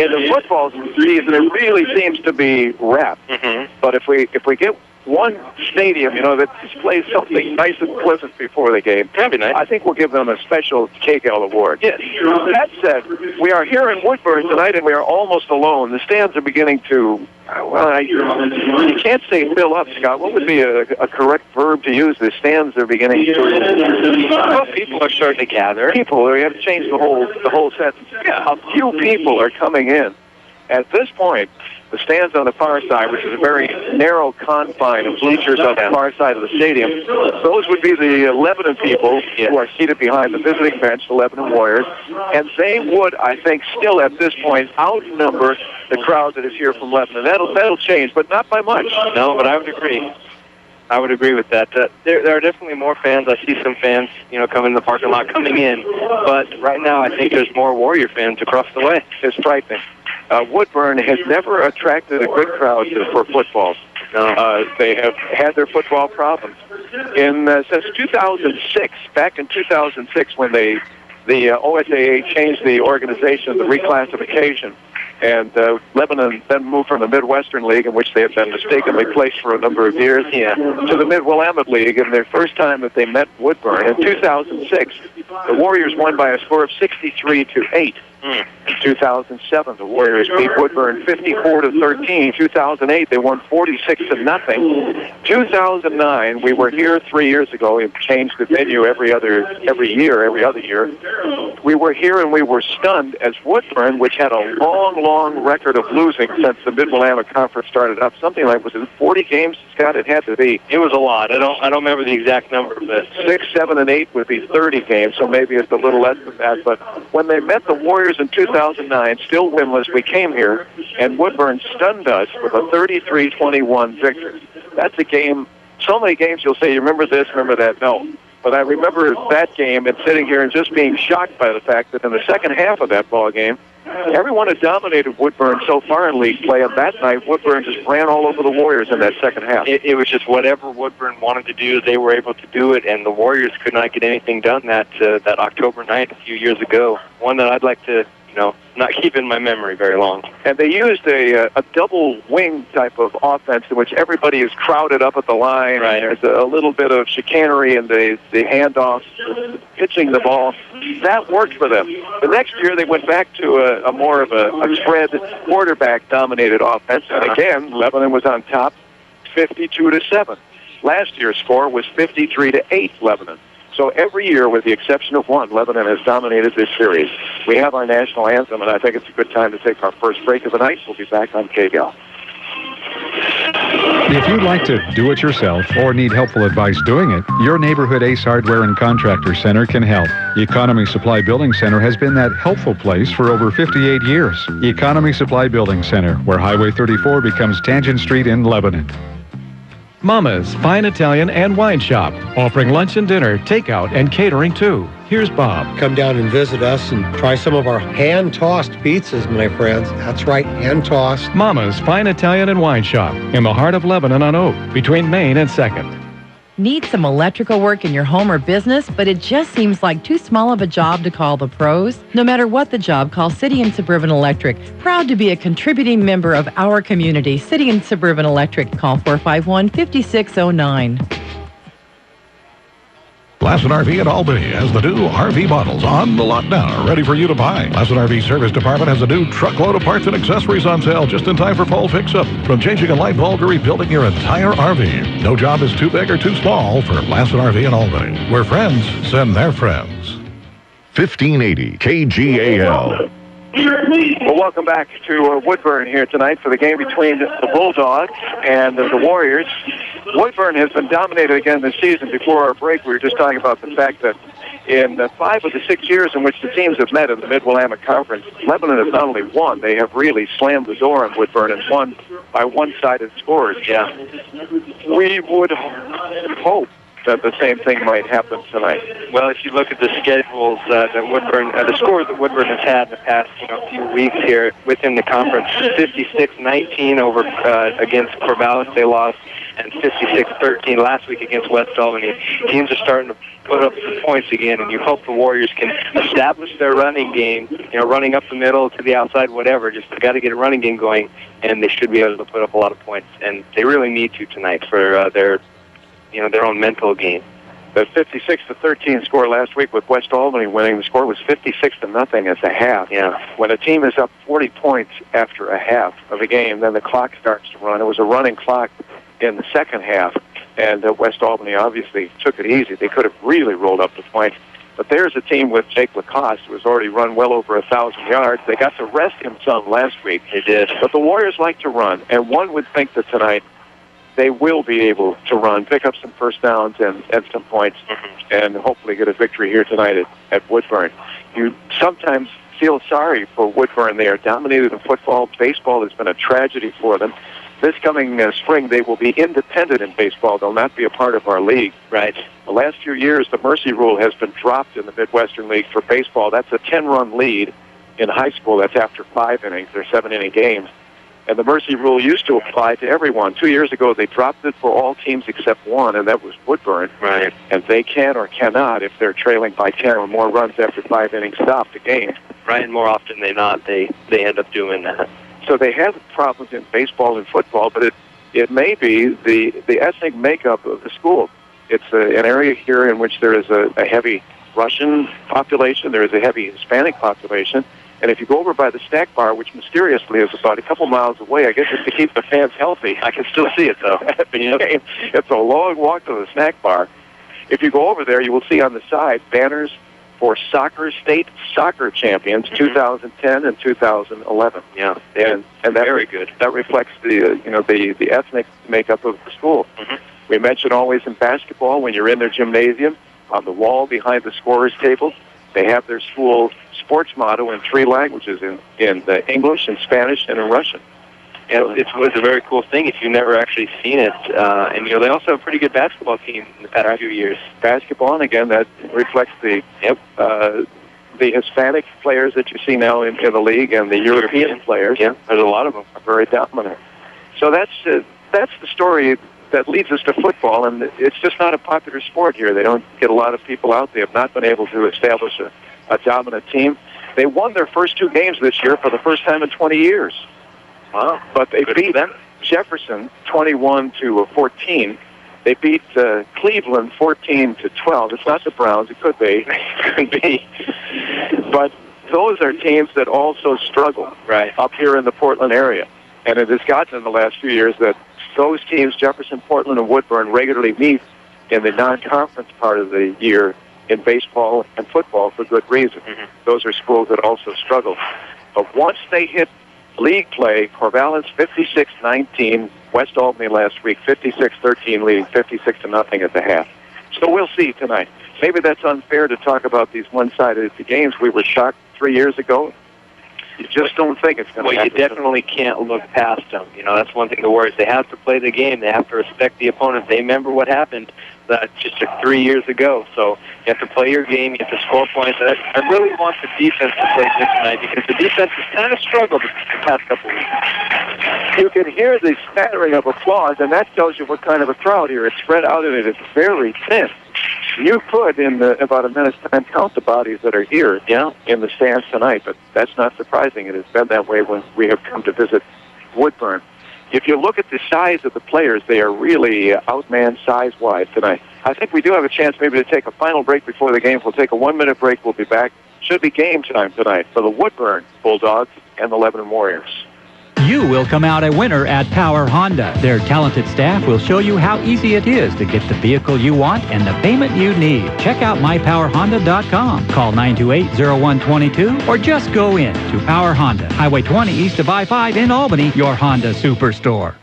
in the football season, it really seems to be wrapped. Mm-hmm. But if we get one stadium, that displays something nice and pleasant before the game, that'd be nice. I think we'll give them a special KGAL award. Yes. That said, we are here in Woodburn tonight, and we are almost alone. The stands are beginning to, you can't say fill up, Scott. What would be a correct verb to use? The stands are beginning to... Well, people are starting to gather. People, we have to change the whole sentence. Yeah. A few people are coming in. At this point, the stands on the far side, which is a very narrow confine of bleachers on the far side of the stadium, those would be the Lebanon people who are seated behind the visiting bench, the Lebanon Warriors, and they would, I think, still at this point outnumber the crowd that is here from Lebanon. That'll change, but not by much. No, but I would agree. I would agree with that. There are definitely more fans. I see some fans, coming in the parking lot, coming in. But right now, I think there's more Warrior fans across the way. It's frightening. Woodburn has never attracted a good crowd for football. They have had their football problems. Since 2006, back in 2006, when the OSAA changed the organization, the reclassification, and Lebanon then moved from the Midwestern League, in which they had been mistakenly placed for a number of years, to the Mid-Willamette League. And their first time that they met Woodburn in 2006, the Warriors won by a score of 63-8. In 2007, the Warriors beat Woodburn 54-13. 2008, they won 46-0. 2009, we were here 3 years ago. We changed the venue every other year. We were here and we were stunned as Woodburn, which had a long record of losing since the Mid-Willamette Conference started up. Something like, was it 40 games, Scott? It had to be. It was a lot. I don't remember the exact number, but 6, 7, and 8 would be 30 games, so maybe it's a little less than that. But when they met the Warriors in 2009, still winless, we came here, and Woodburn stunned us with a 33-21 victory. That's a game, so many games you'll say, you remember this, remember that. No. But I remember that game and sitting here and just being shocked by the fact that in the second half of that ball game, everyone had dominated Woodburn so far in league play, and that night Woodburn just ran all over the Warriors in that second half. It was just whatever Woodburn wanted to do, they were able to do it, and the Warriors could not get anything done that October night a few years ago. One that I'd like to not keep in my memory very long. And they used a double wing type of offense in which everybody is crowded up at the line. Right. There's a little bit of chicanery in the handoffs, pitching the ball. That worked for them. The next year they went back to a more of a spread quarterback-dominated offense. And again, Lebanon was on top 52-7. Last year's score was 53-8 Lebanon. So every year, with the exception of one, Lebanon has dominated this series. We have our national anthem, and I think it's a good time to take our first break of the night. We'll be back on KGAL. If you'd like to do it yourself or need helpful advice doing it, your neighborhood Ace Hardware and Contractor Center can help. Economy Supply Building Center has been that helpful place for over 58 years. Economy Supply Building Center, where Highway 34 becomes Tangent Street in Lebanon. Mama's Fine Italian and Wine Shop, offering lunch and dinner, takeout, and catering too. Here's Bob. Come down and visit us and try some of our hand-tossed pizzas, my friends. That's right, hand-tossed. Mama's Fine Italian and Wine Shop, in the heart of Lebanon on Oak, between Main and 2nd. Need some electrical work in your home or business, but it just seems like too small of a job to call the pros? No matter what the job, call City and Suburban Electric. Proud to be a contributing member of our community. City and Suburban Electric. Call 451-5609. Lassen RV at Albany has the new RV models on the lot now, ready for you to buy. Lassen RV Service Department has a new truckload of parts and accessories on sale just in time for fall fix-up. From changing a light bulb to rebuilding your entire RV. No job is too big or too small for Lassen RV in Albany, where friends send their friends. 1580 KGAL. Well, welcome back to Woodburn here tonight for the game between the Bulldogs and the Warriors. Woodburn has been dominated again this season. Before our break, we were just talking about the fact that in 5 of the 6 years in which the teams have met in the Mid-Willamette Conference, Lebanon has not only won, they have really slammed the door on Woodburn and won by one-sided scores. Yeah. We would hope that the same thing might happen tonight. Well, if you look at the schedules that Woodburn, the scores that Woodburn has had in the past few weeks here within the conference, 56-19 over against Corvallis. They lost and 56-13 last week against West Albany. Teams are starting to put up some points again, and you hope the Warriors can establish their running game, running up the middle to the outside, whatever. Just got to get a running game going, and they should be able to put up a lot of points. And they really need to tonight for their own mental game. The 56-13 score last week with West Albany winning, the score was 56-0 at the half. Yeah. When a team is up 40 points after a half of a game, then the clock starts to run. It was a running clock in the second half, and West Albany obviously took it easy. They could have really rolled up the points. But there's a team with Jake Lacoste who has already run well over 1,000 yards. They got to rest him some last week. They did. But the Warriors like to run, and one would think that tonight they will be able to run, pick up some first downs and some points, and hopefully get a victory here tonight at Woodburn. You sometimes feel sorry for Woodburn. They are dominated in football. Baseball has been a tragedy for them. This coming spring, they will be independent in baseball. They'll not be a part of our league. Right. The last few years, the mercy rule has been dropped in the Midwestern League for baseball. That's a 10-run lead in high school. That's after 5 innings. They're 7-inning games. And the mercy rule used to apply to everyone. 2 years ago, they dropped it for all teams except one, and that was Woodburn. Right. And they can or cannot, if they're trailing by 10 or more runs after 5 innings, stop the game. Right, and more often than not, they end up doing that. So they have problems in baseball and football, but it may be the ethnic makeup of the school. It's an area here in which there is a heavy Russian population, there is a heavy Hispanic population, and if you go over by the snack bar, which mysteriously is about a couple miles away, I guess it's to keep the fans healthy. I can still see it, though. It's a long walk to the snack bar. If you go over there, you will see on the side banners for state soccer champions, 2010 and 2011. Yeah, and that, very good. That reflects the ethnic makeup of the school. Mm-hmm. We mention always in basketball, when you're in their gymnasium, on the wall behind the scorer's table, they have their school sports motto in 3 languages, in English, in Spanish, and in Russian. And it was a very cool thing if you've never actually seen it. And they also have a pretty good basketball team in the past few years. Basketball, and again, that reflects the Hispanic players that you see now in the league, and the European players. Yeah, there's a lot of them. Are very dominant. So that's the story that leads us to football, and it's just not a popular sport here. They don't get a lot of people out. They have not been able to establish a dominant team. They won their first 2 games this year for the first time in 20 years. Wow. But they beat Jefferson 21-14. They beat Cleveland 14-12. It's not the Browns. It could be. It could be. But those are teams that also struggle up here in the Portland area. And it has gotten in the last few years that those teams, Jefferson, Portland, and Woodburn, regularly meet in the non-conference part of the year in baseball and football for good reason. Mm-hmm. Those are schools that also struggle. But once they hit league play, Corvallis 56-19, West Albany last week 56-13, leading 56-0 at the half. So we'll see tonight. Maybe that's unfair to talk about these one-sided games. We were shocked 3 years ago. You just don't think it's going to happen. Well, you definitely can't look past them. That's one thing the Warriors, they have to play the game. They have to respect the opponent. They remember what happened just 3 years ago. So you have to play your game. You have to score points. I really want the defense to play this tonight because the defense has kind of struggled the past couple of weeks. You can hear the spattering of applause, and that tells you what kind of a crowd here. It's spread out, and it is very thin. You could, in about a minute's time, count the bodies that are here in the stands tonight, but that's not surprising. It has been that way when we have come to visit Woodburn. If you look at the size of the players, they are really outmanned size-wise tonight. I think we do have a chance maybe to take a final break before the game. We'll take a 1-minute break. We'll be back. Should be game time tonight for the Woodburn Bulldogs and the Lebanon Warriors. You will come out a winner at Power Honda. Their talented staff will show you how easy it is to get the vehicle you want and the payment you need. Check out mypowerhonda.com. Call 928-0122 or just go in to Power Honda, Highway 20 east of I-5 in Albany, your Honda superstore.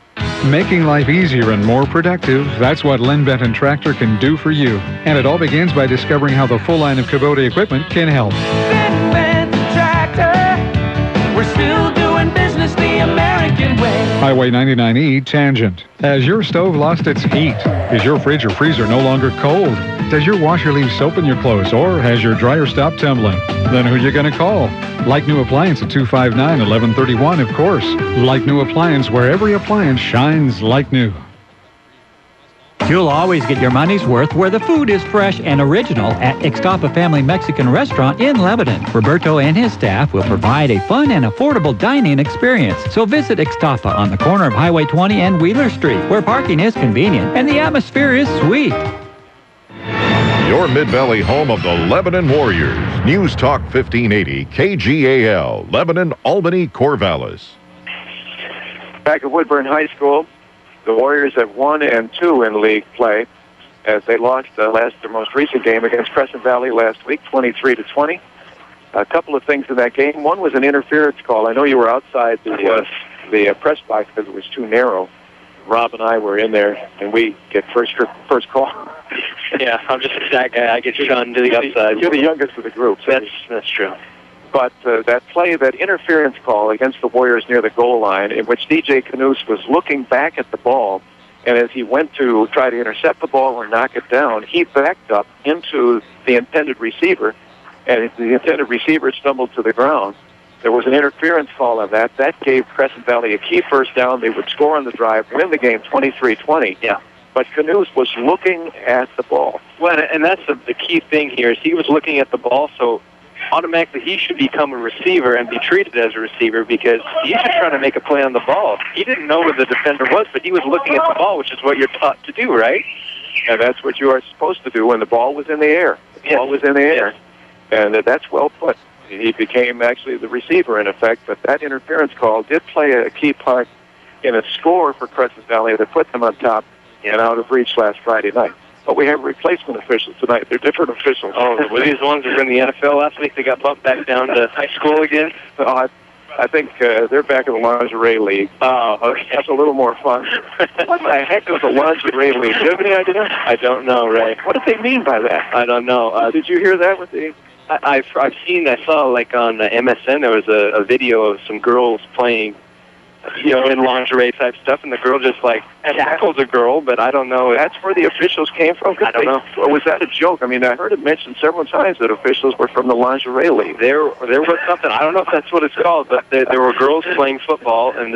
Making life easier and more productive, that's what Len Benton Tractor can do for you. And it all begins by discovering how the full line of Kubota equipment can help. Len Benton Tractor, we're still doing business the American way. Highway 99E Tangent. Has your stove lost its heat? Is your fridge or freezer no longer cold? Does your washer leave soap in your clothes, or has your dryer stopped tumbling? Then who are you going to call? Like New Appliance at 259-1131, of course. Like New Appliance, where every appliance shines like new. You'll always get your money's worth where the food is fresh and original at Ixtapa Family Mexican Restaurant in Lebanon. Roberto and his staff will provide a fun and affordable dining experience. So visit Ixtapa on the corner of Highway 20 and Wheeler Street, where parking is convenient and the atmosphere is sweet. Your Mid-Valley home of the Lebanon Warriors. News Talk 1580, KGAL, Lebanon, Albany, Corvallis. Back at Woodburn High School, the Warriors have 1-2 in league play as they lost their most recent game against Crescent Valley last week, 23-20. A couple of things in that game. One was an interference call. I know you were outside the press box because it was too narrow. Rob and I were in there, and we get first call. Yeah, I'm just a fat guy. I get shunned to the upside. You're the youngest of the group. That's true. But that interference call against the Warriors near the goal line, in which DJ Canoose was looking back at the ball, and as he went to try to intercept the ball or knock it down, he backed up into the intended receiver, and the intended receiver stumbled to the ground. There was an interference call on that. That gave Crescent Valley a key first down. They would score on the drive, win the game 23-20. Yeah. But Canoose was looking at the ball. Well, and that's the key thing here is he was looking at the ball, so automatically he should become a receiver and be treated as a receiver because he's just trying to make a play on the ball. He didn't know where the defender was, but he was looking at the ball, which is what you're taught to do, right? And that's what you are supposed to do when the ball was in the air. The ball was in the air. And that's well put. He became actually the receiver in effect, but that interference call did play a key part in a score for Crescent Valley that put them on top and out of reach last Friday night. But we have replacement officials tonight. They're different officials. Oh, were these ones that were in the NFL last week? They got bumped back down to high school again? I think they're back in the lingerie league. Oh, okay. That's a little more fun. What the heck is a lingerie league? Do you have any idea? I don't know, Ray. What do they mean by that? I don't know. Did you hear that with the... I saw like on MSN there was a video of some girls playing, in lingerie type stuff, and the girl just like tackles a girl, but I don't know. That's where the officials came from? I don't know. Or was that a joke? I mean, I heard it mentioned several times that officials were from the lingerie league. There was something. I don't know if that's what it's called, but there were girls playing football, and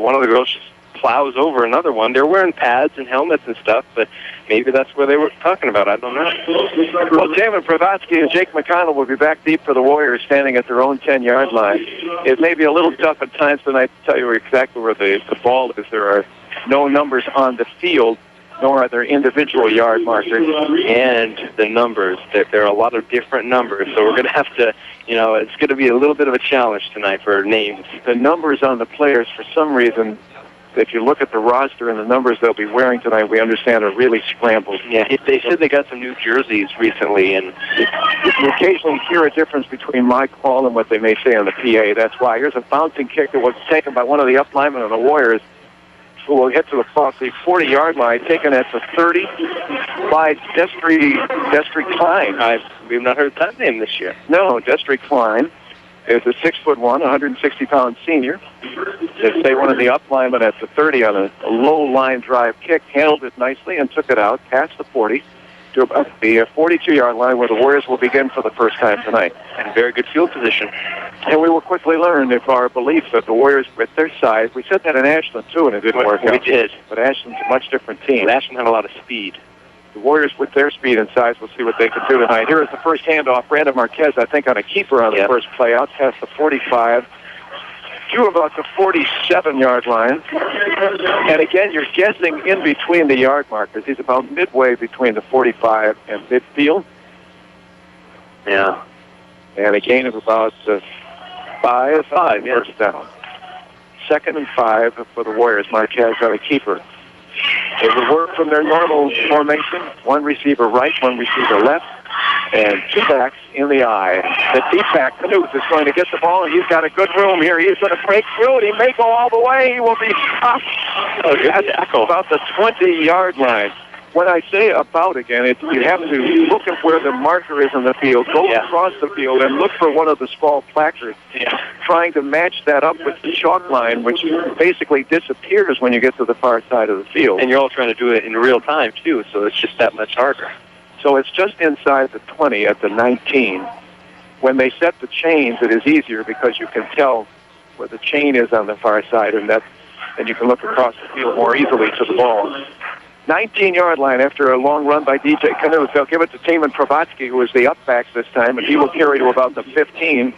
one of the girls just plows over another one. They're wearing pads and helmets and stuff, but maybe that's what they were talking about. I don't know. Well, Jamin Pravatsky and Jake McConnell will be back deep for the Warriors, standing at their own 10-yard line. It may be a little tough at times tonight to tell you exactly where the ball is. There are no numbers on the field, nor are there individual yard markers. And the numbers, there are a lot of different numbers, so we're going to have to, it's going to be a little bit of a challenge tonight for names. The numbers on the players, for some reason, if you look at the roster and the numbers they'll be wearing tonight, we understand are really scrambled. Yeah, they said they got some new jerseys recently, and you occasionally hear a difference between my call and what they may say on the PA. That's why. Here's a bouncing kick that was taken by one of the up linemen of the Warriors, who will hit to the 40-yard line, taken at the 30 by Destry Klein. We've not heard that name this year. No, Destry Klein is a 6'1", 160-pound senior. They say one of the up linemen at the 30 on a low line drive kick, handled it nicely and took it out past the 40 to about the 42-yard line where the Warriors will begin for the first time tonight. And very good field position. And we will quickly learn if our belief that the Warriors, with their size, we said that in Ashland too, and it didn't work out. We did. But Ashland's a much different team. Ashland had a lot of speed. The Warriors, with their speed and size, will see what they can do tonight. Here is the first handoff. Brandon Marquez, I think, on a keeper on the first play, out past the 45 to about the 47-yard line. And again, you're guessing in between the yard markers. He's about midway between the 45 and midfield. Yeah. And a gain of about 5 first down. 2nd and 5 for the Warriors. Marquez on a keeper. They will work from their normal formation. One receiver right, one receiver left, and two backs in the eye. The deep back, Canoose, is going to get the ball, and he's got a good room here. He's going to break through it. He may go all the way. He will be stopped at about the 20-yard line. When I say about again, you have to look at where the marker is in the field, go across the field, and look for one of the small placards, trying to match that up with the chalk line, which basically disappears when you get to the far side of the field. And you're all trying to do it in real time, too, so it's just that much harder. So it's just inside the 20 at the 19. When they set the chains, it is easier because you can tell where the chain is on the far side, and you can look across the field more easily to the ball. 19-yard line after a long run by DJ Knuth. They'll give it to Taman Pravatsky, who is the up-back this time, and he will carry to about the 15.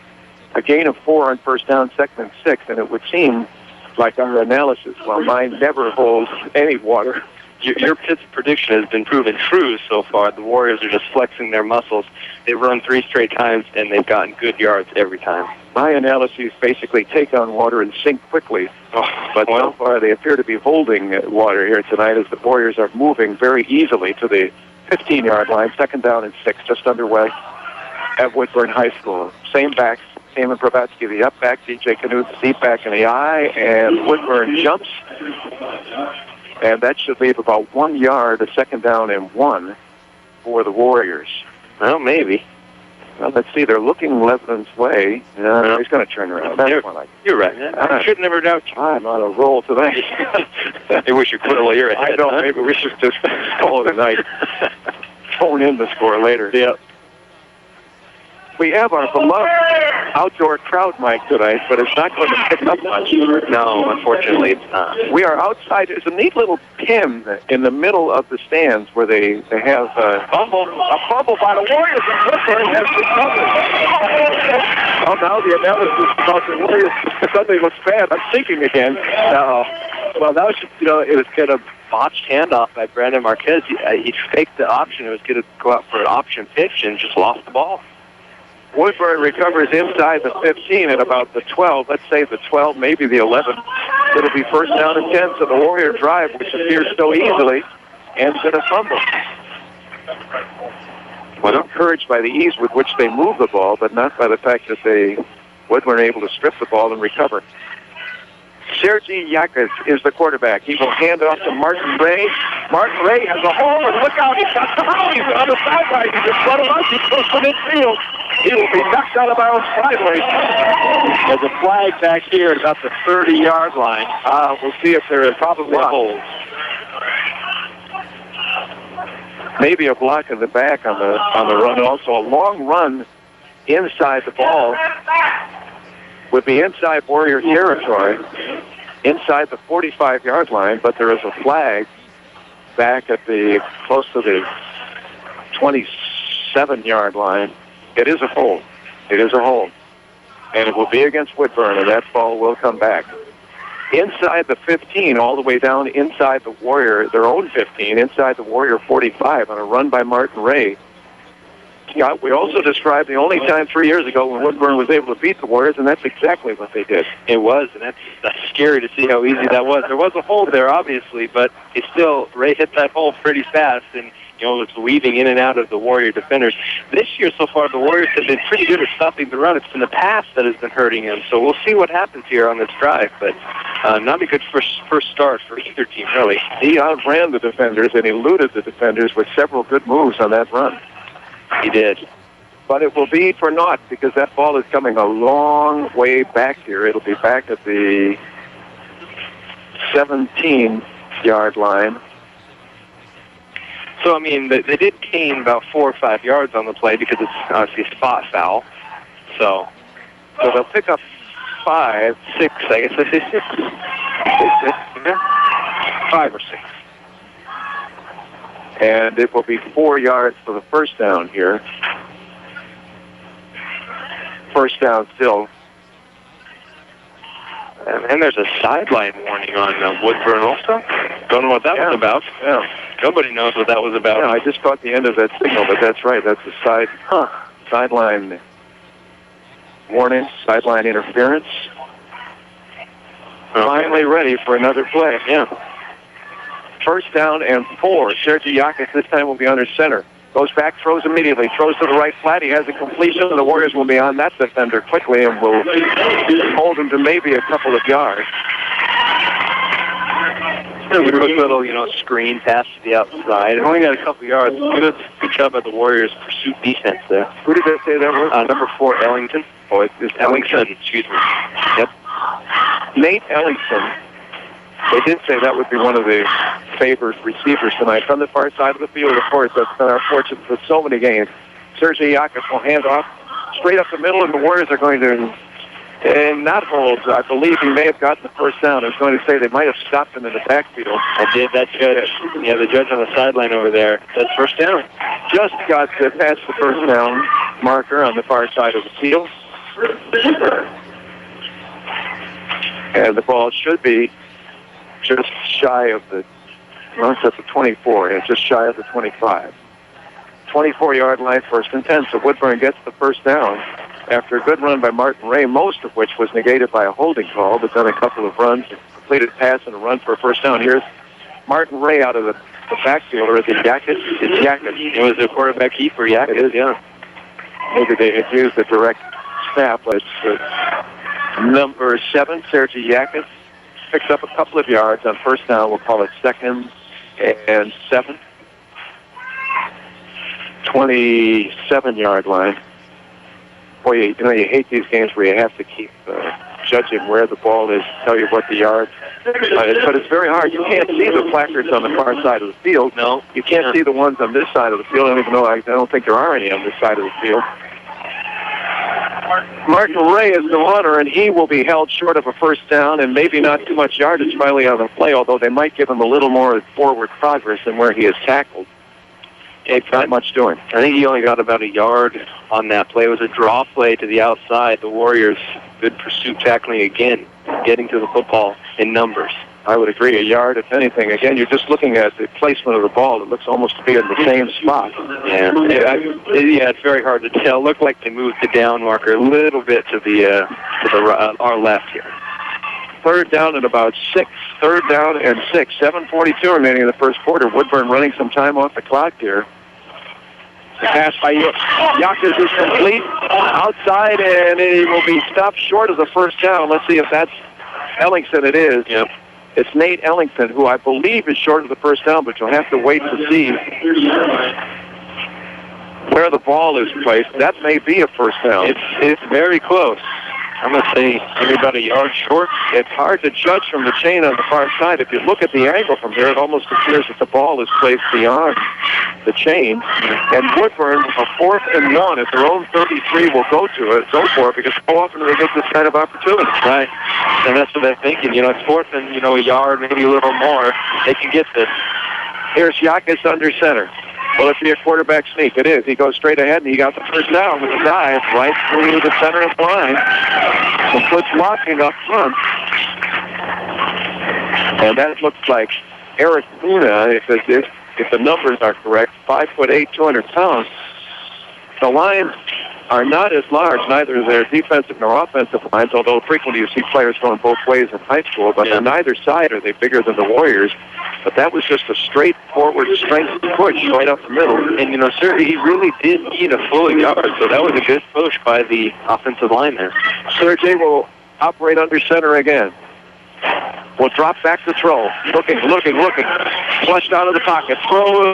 A gain of 4 on first down, 2nd and 6, and it would seem like our analysis, while mine never holds any water. Your prediction has been proven true so far. The Warriors are just flexing their muscles. They've run 3 straight times, and they've gotten good yards every time. My analyses basically take on water and sink quickly. But so far, they appear to be holding water here tonight as the Warriors are moving very easily to the 15-yard line. 2nd down and 6, just underway at Woodburn High School. Same backs. Taman Pravatsky, the up back, DJ Knuth, the deep back in the eye, and Woodburn jumps. And that should leave about 1 yard, a 2nd down and 1 for the Warriors. Well, maybe. Well, let's see. They're looking Lebanon's way. He's going to turn around. You're right. I should never doubt you. I'm on a roll tonight. Maybe we should quit while you're ahead. I don't. Maybe we should just call it a night. Phone in the score later. Yep. We have our beloved outdoor crowd mic tonight, but it's not going to pick up much. No, unfortunately it's not. We are outside. There's a neat little pin in the middle of the stands where they have a fumble by the Warriors, and Woodburn has recovered. Oh, now the analysis about the Warriors suddenly looks bad. I'm thinking again. No. Well, that was, it was kind of botched handoff by Brandon Marquez. He faked the option. It was going to go out for an option pitch and just lost the ball. Woodburn recovers inside the 15 at about the 12. Let's say the 12, maybe the 11. It'll be 1st down and 10, so the Warrior drive, which appears so easily, ends in a fumble. Well, encouraged by the ease with which they move the ball, but not by the fact that Woodburn able to strip the ball and recover. Sergei Yakas is the quarterback. He will hand off to Martin Ray. Martin Ray has a hole, and look out, he's got the ball. He's on the sideline. He just run him up. He's close to midfield. He will be knocked out of bounds sideways. There's a flag back here about the 30-yard line. We'll see if there is probably a hold. Maybe a block in the back on the run. Also, a long run inside the ball would be inside Warrior territory, inside the 45-yard line, but there is a flag back at close to the 27-yard line. It is a hold. It is a hold. And it will be against Woodburn, and that ball will come back. Inside the 15, all the way down inside the Warrior, their own 15, inside the Warrior 45 on a run by Martin Ray. Yeah, we also described the only time 3 years ago when Woodburn was able to beat the Warriors, and that's exactly what they did. It was, and that's scary to see how easy that was. There was a hold there, obviously, but it still, Ray hit that hole pretty fast, and it's weaving in and out of the Warrior defenders. This year so far, the Warriors have been pretty good at stopping the run. It's been the pass that has been hurting him, so we'll see what happens here on this drive, but not a good first start for either team, really. He outran the defenders and eluded the defenders with several good moves on that run. He did. But it will be for naught because that ball is coming a long way back here. It'll be back at the 17-yard line. So, I mean, they did gain about 4 or 5 yards on the play because it's obviously a spot foul. So they'll pick up 5, 6, I guess I say 6. 5 or 6. And it will be 4 yards for the first down here. First down still. And there's a sideline warning on Woodburn also. Don't know what that was about. Yeah. Nobody knows what that was about. Yeah, I just caught the end of that signal, but that's right. That's a sideline warning, sideline interference. Okay. Finally ready for another play. Yeah. First down and 4. Sergei Yakas this time will be under center. Goes back, throws immediately, throws to the right flat. He has a completion, and the Warriors will be on that defender quickly and will hold him to maybe a couple of yards. A quick little, screen pass to the outside. Only got a couple yards. Good job by the Warriors' pursuit defense there. Who did they say that was? Number 4, Ellington. Oh, it's Ellington. Excuse me. Yep. Nate Ellington. They did say that would be one of the favored receivers tonight. From the far side of the field, of course, that's been our fortune for so many games. Sergei Yakas will hand off straight up the middle, and the Warriors are going to And not holds. I believe he may have gotten the first down. I was going to say they might have stopped him in the backfield. I did. That judge. Yeah, the judge on the sideline over there. That's first down. Just got past the first down marker on the far side of the field. And the ball should be just shy of the, well, it's at the 24. It's just shy of the 25. 24-yard line, 1st and 10. So Woodburn gets the first down after a good run by Martin Ray, most of which was negated by a holding call, but then a couple of runs, a completed pass and a run for a first down. Here's Martin Ray out of the backfield, or is it Yackett? It's Yackett. It was a quarterback keeper, Yackett. It is, yeah. Maybe they had used the direct snap, but it's number 7, Sergei Yackett, picks up a couple of yards on first down. We'll call it 2nd and 7. 27-yard line. Boy, you hate these games where you have to keep judging where the ball is, tell you what the yards. But it's very hard. You can't see the placards on the far side of the field. No. You can't see the ones on this side of the field. I don't even know. I don't think there are any on this side of the field. Martin Ray is the runner, and he will be held short of a first down and maybe not too much yardage finally on the play, although they might give him a little more forward progress than where he is tackled. It's not much doing. I think he only got about a yard on that play. It was a draw play to the outside. The Warriors, good pursuit tackling again, getting to the football in numbers. I would agree, a yard, if anything. Again, you're just looking at the placement of the ball. It looks almost to be in the same spot. Yeah, it's very hard to tell. It looked like they moved the down marker a little bit to the our left here. 3rd down and about 6. 3rd down and 6. 7:42 remaining in the first quarter. Woodburn running some time off the clock here. The pass by Yakas is complete. Outside, and he will be stopped short of the first down. Let's see if that's Ellington. It is. Yep. It's Nate Ellington, who I believe is short of the first down, but you'll have to wait to see where the ball is placed. That may be a first down. It's very close. I'm going to say maybe about a yard short. It's hard to judge from the chain on the far side. If you look at the angle from here, it almost appears that the ball is placed beyond the chain. And Woodburn, a 4th and 1 at their own 33 will go for it, because so often they get this kind of opportunity. Right. And that's what they're thinking. It's 4th and, a yard, maybe a little more. They can get this. Here's Yakas under center. Will it be a quarterback sneak? It is. He goes straight ahead, and he got the first down with a dive right through the center of the line. The foot blocking up front. And that looks like Eric Luna, if the numbers are correct, 5'8", 200 pounds. The lines are not as large, neither their defensive nor offensive lines, although frequently you see players going both ways in high school, but on neither side are they bigger than the Warriors. But that was just a straightforward strength push right up the middle. And, sir, he really did need a full yard, so that was a good push by the offensive line there. Sergey will operate under center again. Will drop back to throw. Looking. Flushed out of the pocket. Throw,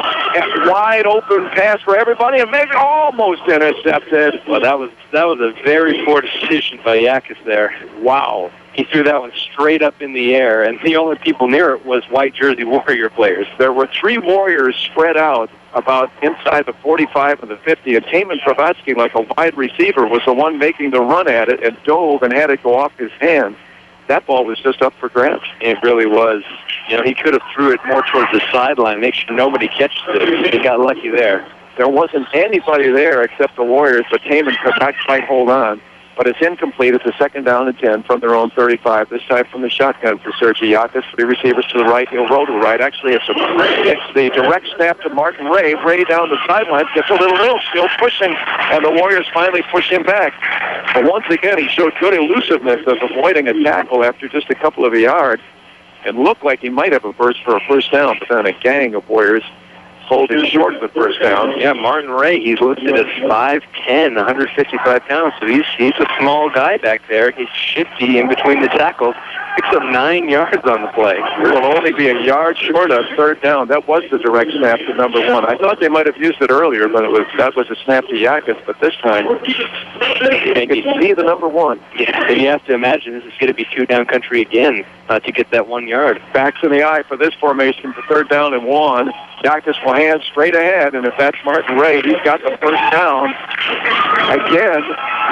wide open pass for everybody, and maybe almost intercepted. Well, that was a very poor decision by Yakas there. Wow. He threw that one straight up in the air, and the only people near it was white jersey Warrior players. There were 3 Warriors spread out about inside the 45 and the 50, and Taman Pravatsky, like a wide receiver, was the one making the run at it and dove and had it go off his hands. That ball was just up for grabs. It really was. He could have threw it more towards the sideline, make sure nobody catches it. He got lucky there. There wasn't anybody there except the Warriors, but Taman could not quite hold on. But it's incomplete. It's a 2nd down and 10 from their own 35. This time from the shotgun for Sergei Yakas. 3 receivers to the right. He'll roll to the right. Actually, it's the direct snap to Martin Ray. Ray down the sidelines gets a little still pushing, and the Warriors finally push him back. But once again, he showed good elusiveness of avoiding a tackle after just a couple of yards, and looked like he might have a burst for a first down. But then a gang of Warriors holding short of the first down. Yeah, Martin Ray, he's listed as 5'10", 155 pounds, so he's a small guy back there. He should be in between the tackles. Picks up 9 yards on the play. It will only be a yard short of 3rd down. That was the direct snap to number 1. I thought they might have used it earlier, but that was a snap to Yakas, but this time you can see the number 1. Yeah, and you have to imagine this is going to be 2-down country again to get that 1 yard. Backs in the eye for this formation for 3rd down and 1. Yakis will hand straight ahead, and if that's Martin Ray, he's got the first down. Again,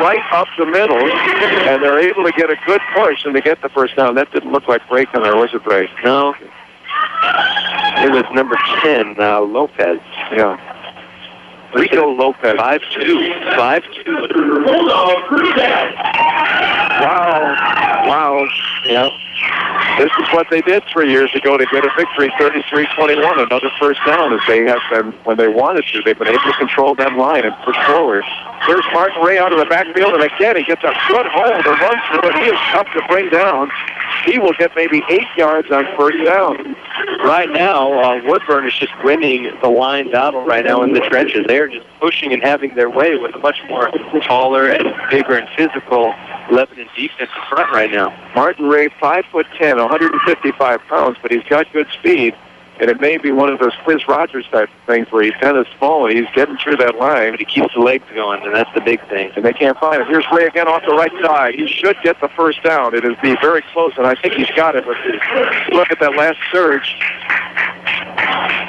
right up the middle, and they're able to get a good push and to get the first down. That didn't look like breaking, or was it break? No. It was number 10, Lopez. Yeah. Rico Lopez. 5'2". Wow. Yeah. This is what they did 3 years ago to get a victory, 33-21, another first down, as they have been, when they wanted to. They've been able to control that line and push forward. Here's Martin Ray out of the backfield, and again, he gets a good hold to run through it. He is tough to bring down. He will get maybe 8 yards on first down. Right now, Woodburn is just winning the line battle right now in the trenches. They're just pushing and having their way with a much more taller and bigger and physical Lebanon defense in front right now. Martin Ray, 5'10", 155 pounds, but he's got good speed. And it may be one of those Chris Rogers type of things where he's kind of small and he's getting through that line. But he keeps the legs going, and that's the big thing. And they can't find him. Here's Ray again off the right side. He should get the first down. It is be very close, and I think he's got it. But look at that last surge.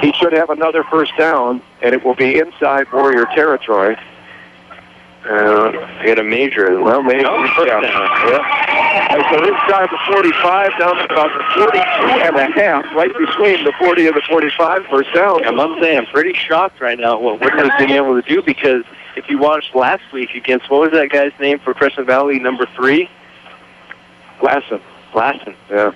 He should have another first down, and it will be inside Warrior territory. Get a major. Well, maybe. Yeah. And so inside the 45, down to about the 42 and a half, right between the 40 and the 45, first down. I must say, I'm pretty shocked right now what Woodburn has been able to do, because if you watched last week against, what was that guy's name for Crescent Valley, number 3? Lassen. Yeah.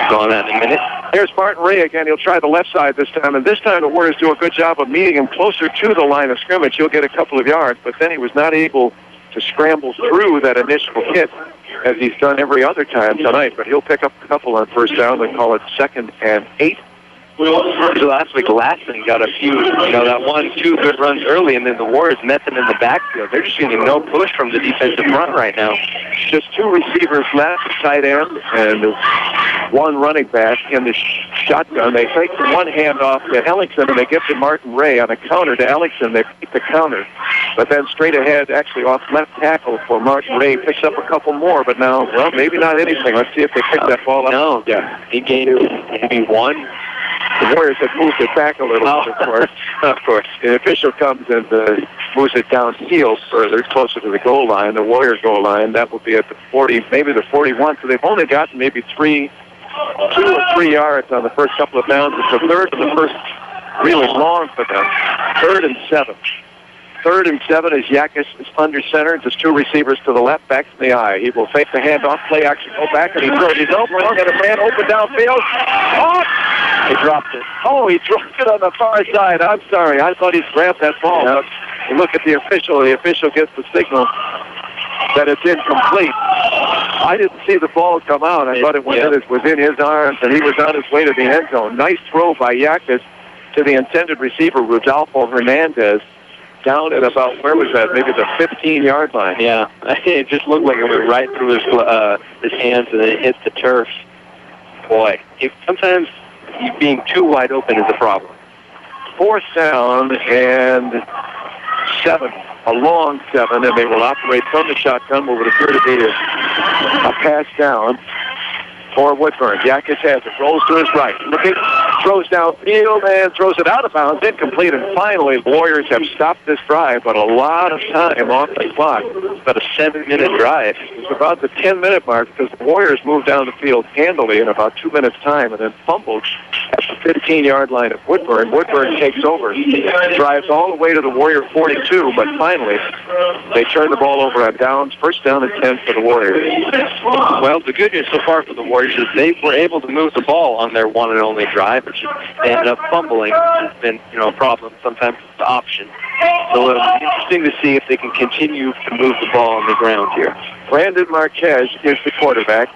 Go on that in a minute. Here's Martin Ray again. He'll try the left side this time, and this time the Warriors do a good job of meeting him closer to the line of scrimmage. He'll get a couple of yards, but then he was not able to scramble through that initial hit as he's done every other time tonight, but he'll pick up a couple on first down and call it 2nd and 8. Last week, Lassen got a few, that 1-2 good runs early, and then the Warriors met them in the backfield. They're just getting no push from the defensive front right now. Just 2 receivers left, tight end, and 1 running back in the shotgun. They take the one handoff to Ellingson, and they give to Martin Ray on a counter to Ellingson. They beat the counter. But then straight ahead, actually off left tackle for Martin Ray, picks up a couple more, but now, well, maybe not anything. Let's see if they pick that ball up. No, yeah. He gained maybe 1. The Warriors have moved it back a little bit, of course. Of course. The official comes and moves it downfield further, closer to the goal line, the Warrior goal line. That will be at the 40, maybe the 41. So they've only gotten maybe 2 or 3 yards on the first couple of downs. It's the third and the first really long for them. 3rd and 7. 3rd and 7 as Yakis is under center. Just 2 receivers to the left, back to the eye. He will fake the handoff, play action, go back, and he throws his elbow and a man open downfield. Oh! He dropped it. Oh, he dropped it on the far side. I'm sorry. I thought he'd grabbed that ball. Yep. And look at the official. The official gets the signal that it's incomplete. I didn't see the ball come out. I thought it was in his arms, and he was on his way to the end zone. Nice throw by Yakis to the intended receiver, Rodolfo Hernandez. Down at about, where was that? Maybe the 15-yard line. Yeah, it just looked like it went right through his hands and it hit the turf. Boy, sometimes being too wide open is a problem. 4th down and 7, a long 7, and they will operate from the shotgun. What would appear to be a pass down for Woodburn. Yakis has it, rolls to his right, looking, throws downfield and throws it out of bounds, incomplete, and finally the Warriors have stopped this drive, but a lot of time off the clock. About a 7-minute drive. It's about the 10-minute mark because the Warriors moved down the field handily in about 2 minutes' time and then fumbled at the 15-yard line of Woodburn. Woodburn takes over, drives all the way to the Warrior 42, but finally they turn the ball over on downs. First down and 10 for the Warriors. Well, the good news so far for the Warriors is they were able to move the ball on their one and only drive, which they ended up fumbling. It's been, a problem. Sometimes it's the option. So it'll be interesting to see if they can continue to move the ball on the ground here. Brandon Marquez is the quarterback.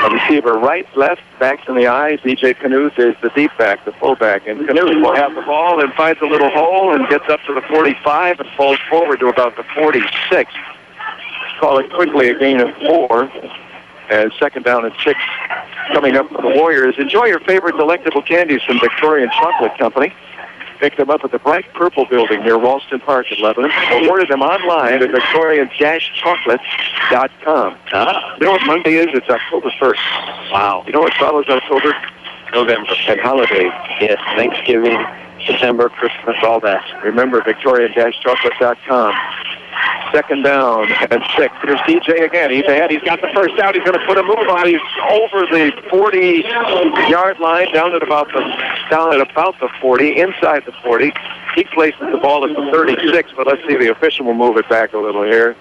A receiver right, left, backs in the eyes. DJ Knuth is the deep back, the fullback. And Knuth will have the ball and finds a little hole and gets up to the 45 and falls forward to about the 46. Call it quickly a gain of 4. And 2nd down and 6 coming up for the Warriors. Enjoy your favorite delectable candies from Victorian Chocolate Company. Pick them up at the Bright Purple Building near Ralston Park in Lebanon. Or order them online at victorian-chocolates.com. You know what Monday is? It's October 1st. Wow. You know what follows October? November. And holidays. Yes, Thanksgiving, December, Christmas, all that. Remember, Victoria-chocolate.com. Second down and 6. Here's DJ again. He's ahead. He's got the first down. He's going to put a move on. He's over the 40-yard line, down at about the 40, inside the 40. He places the ball at the 36, but let's see. The official will move it back a little here.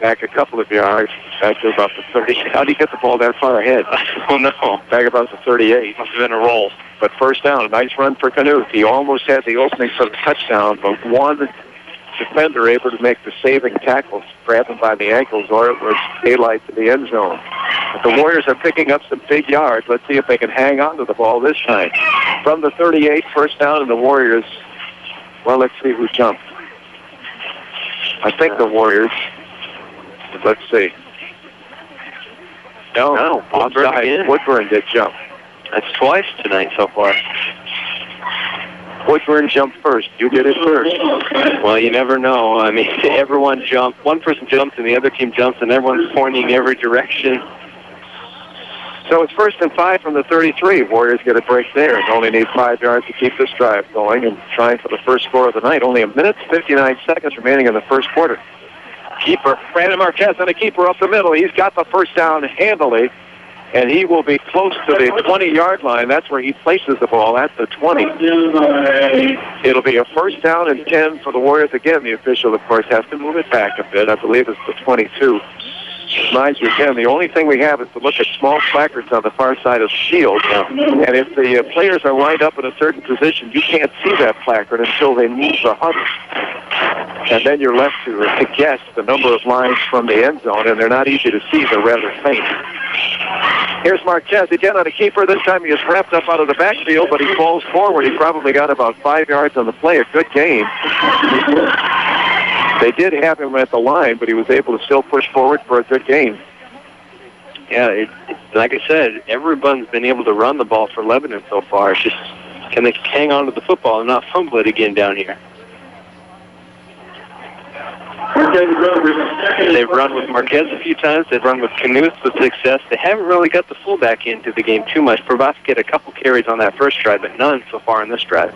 Back a couple of yards, back to about the 30. How do you get the ball that far ahead? Oh, no. Back about the 38. Must have been a roll. But first down, a nice run for Knuth. He almost had the opening for the touchdown, but one defender able to make the saving tackle, grab him by the ankles, or it was daylight to the end zone. But the Warriors are picking up some big yards. Let's see if they can hang on to the ball this time. From the 38, first down, and the Warriors, well, let's see who jumped. I think the Warriors, let's see. No, offside. Woodburn did jump. That's twice tonight so far. Woodburn jumped first. You did it first. Well, you never know. I mean, everyone jumps. One person jumps and the other team jumps, and everyone's pointing every direction. So it's 1st and 5 from the 33. Warriors get a break there and only need 5 yards to keep this drive going and trying for the first score of the night. Only 1 minute, 59 seconds remaining in the first quarter. Keeper, Brandon Marquez on a keeper up the middle. He's got the first down handily, and he will be close to the 20-yard line. That's where he places the ball, at the 20. It'll be a first down and 10 for the Warriors. Again, the official, of course, has to move it back a bit. I believe it's the 22. Reminds you again, the only thing we have is to look at small placards on the far side of the field. And if the players are lined up in a certain position, you can't see that placard until they move the huddle. And then you're left to guess the number of lines from the end zone, and they're not easy to see. They're rather faint. Here's Marquez again on a keeper. This time he is wrapped up out of the backfield, but he falls forward. He probably got about 5 yards on the play. A good gain. They did have him at the line, but he was able to still push forward for a good gain. Yeah, like I said, everyone's been able to run the ball for Lebanon so far. It's just, can they hang on to the football and not fumble it again down here? They've run with Marquez a few times. They've run with Knuth with success. They haven't really got the fullback into the game too much. Provas get a couple carries on that first drive, but none so far in this drive.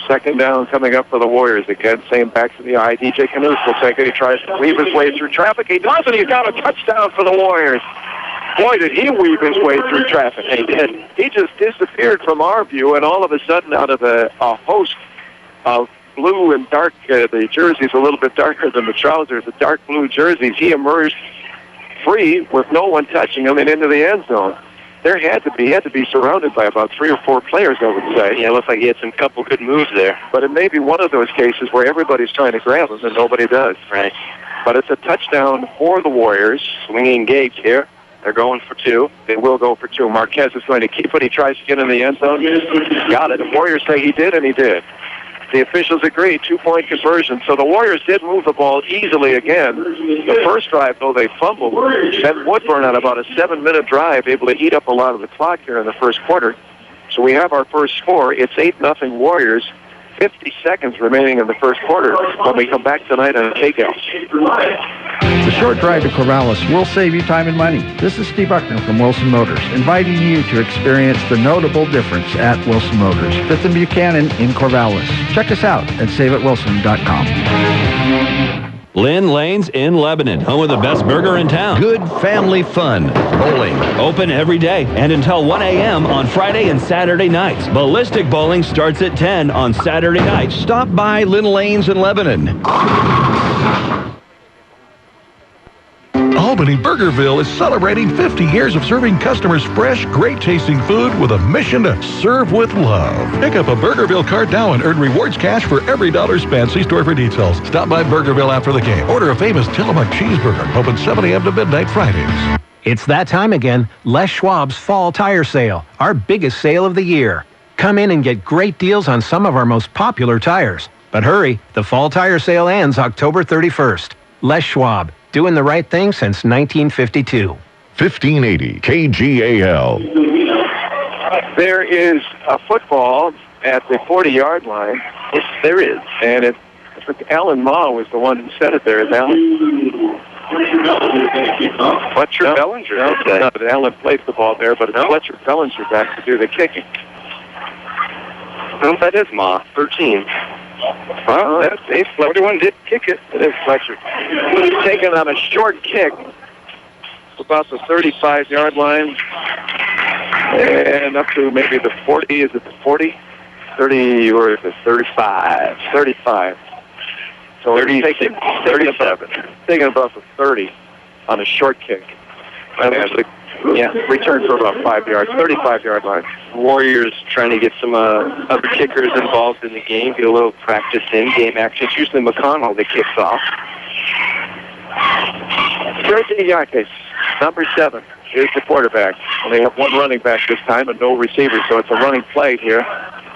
Second down coming up for the Warriors again. Same back to the eye. DJ Knuth will take it. He tries to weave his way through traffic. He does, and he's got a touchdown for the Warriors. Boy, did he weave his way through traffic. He did. He just disappeared from our view, and all of a sudden, out of a host of blue and dark, the jersey's a little bit darker than the trousers, the dark blue jerseys, he emerged free with no one touching him and into the end zone. He had to be surrounded by about 3 or 4 players, I would say. Yeah, it looks like he had some couple good moves there. But it may be one of those cases where everybody's trying to grab him and nobody does. Right. But it's a touchdown for the Warriors. Swinging Gage here. They're going for 2. They will go for 2. Marquez is going to keep it. He tries to get in the end zone. Got it. The Warriors say he did, and he did. The officials agree, 2-point conversion. So the Warriors did move the ball easily again. The first drive, though, they fumbled. Then Woodburn on about a 7-minute drive, able to eat up a lot of the clock here in the first quarter. So we have our first score. It's 8-0 Warriors. 50 seconds remaining in the first quarter when we come back tonight on KGAL. The short drive to Corvallis will save you time and money. This is Steve Buckner from Wilson Motors, inviting you to experience the notable difference at Wilson Motors, 5th and Buchanan in Corvallis. Check us out at saveatwilson.com. Lynn Lanes in Lebanon, home of the best burger in town. Good family fun. Bowling. Open every day and until 1 a.m. on Friday and Saturday nights. Ballistic bowling starts at 10 on Saturday nights. Stop by Lynn Lanes in Lebanon. Albany Burgerville is celebrating 50 years of serving customers fresh, great-tasting food with a mission to serve with love. Pick up a Burgerville card now and earn rewards cash for every dollar spent. See store for details. Stop by Burgerville after the game. Order a famous Tillamook cheeseburger. Open 7 a.m. to midnight Fridays. It's that time again. Les Schwab's Fall Tire Sale, our biggest sale of the year. Come in and get great deals on some of our most popular tires. But hurry, the Fall Tire Sale ends October 31st. Les Schwab. Doing the right thing since 1952. 1580 KGAL. There is a football at the 40-yard line. Yes, there is. And Alan Ma was the one who said it there. Is Alan? Fletcher Bellinger. No, Allen placed the ball there, but it's Fletcher Bellinger back to do the kicking. Well, that is Ma, 13. Well, that's 41 did kick it. It is Fletcher. Taken on a short kick, about the 35-yard line, and up to maybe the 40. Is it the 40? 30 or is it 35? 35. So 37. Taking about the 30 on a short kick. And return for about 5 yards, 35-yard line. Warriors trying to get some other kickers involved in the game, get a little practice in game action. It's usually McConnell that kicks off. Sergei Yakis, number 7, is the quarterback. And they have one running back this time and no receiver, so it's a running play here.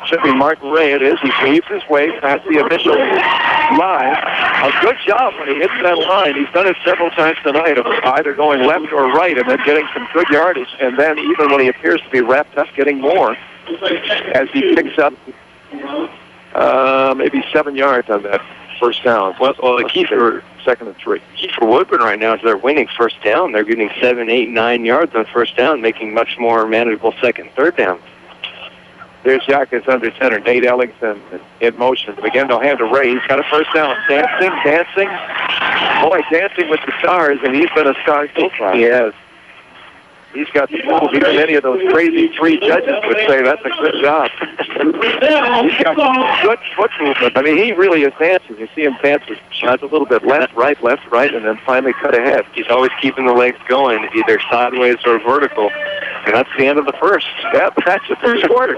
Should be Martin Ray. It is. He weaves his way past the initial line. A good job when he hits that line. He's done it several times tonight of either going left or right and then getting some good yardage. And then even when he appears to be wrapped up, getting more as he picks up maybe 7 yards on that first down. Well, the key for 2nd and 3. Key for Woodburn right now is they're winning first down. They're getting 7, 8, 9 yards on first down, making much more manageable 2nd, 3rd down. There's Yakis under center. Nate Ellington in motion. Again, they'll hand to Ray. He's got a first down. Dancing. Boy, dancing with the stars, and he's been a star so far. He has. He's got the move. Even many of those crazy 3 judges would say that's a good job. He's got good foot movement. I mean, he really is dancing. You see him dance with shots a little bit left, right, and then finally cut ahead. He's always keeping the legs going, either sideways or vertical. And that's the end of the first. Yeah, but that's the first quarter.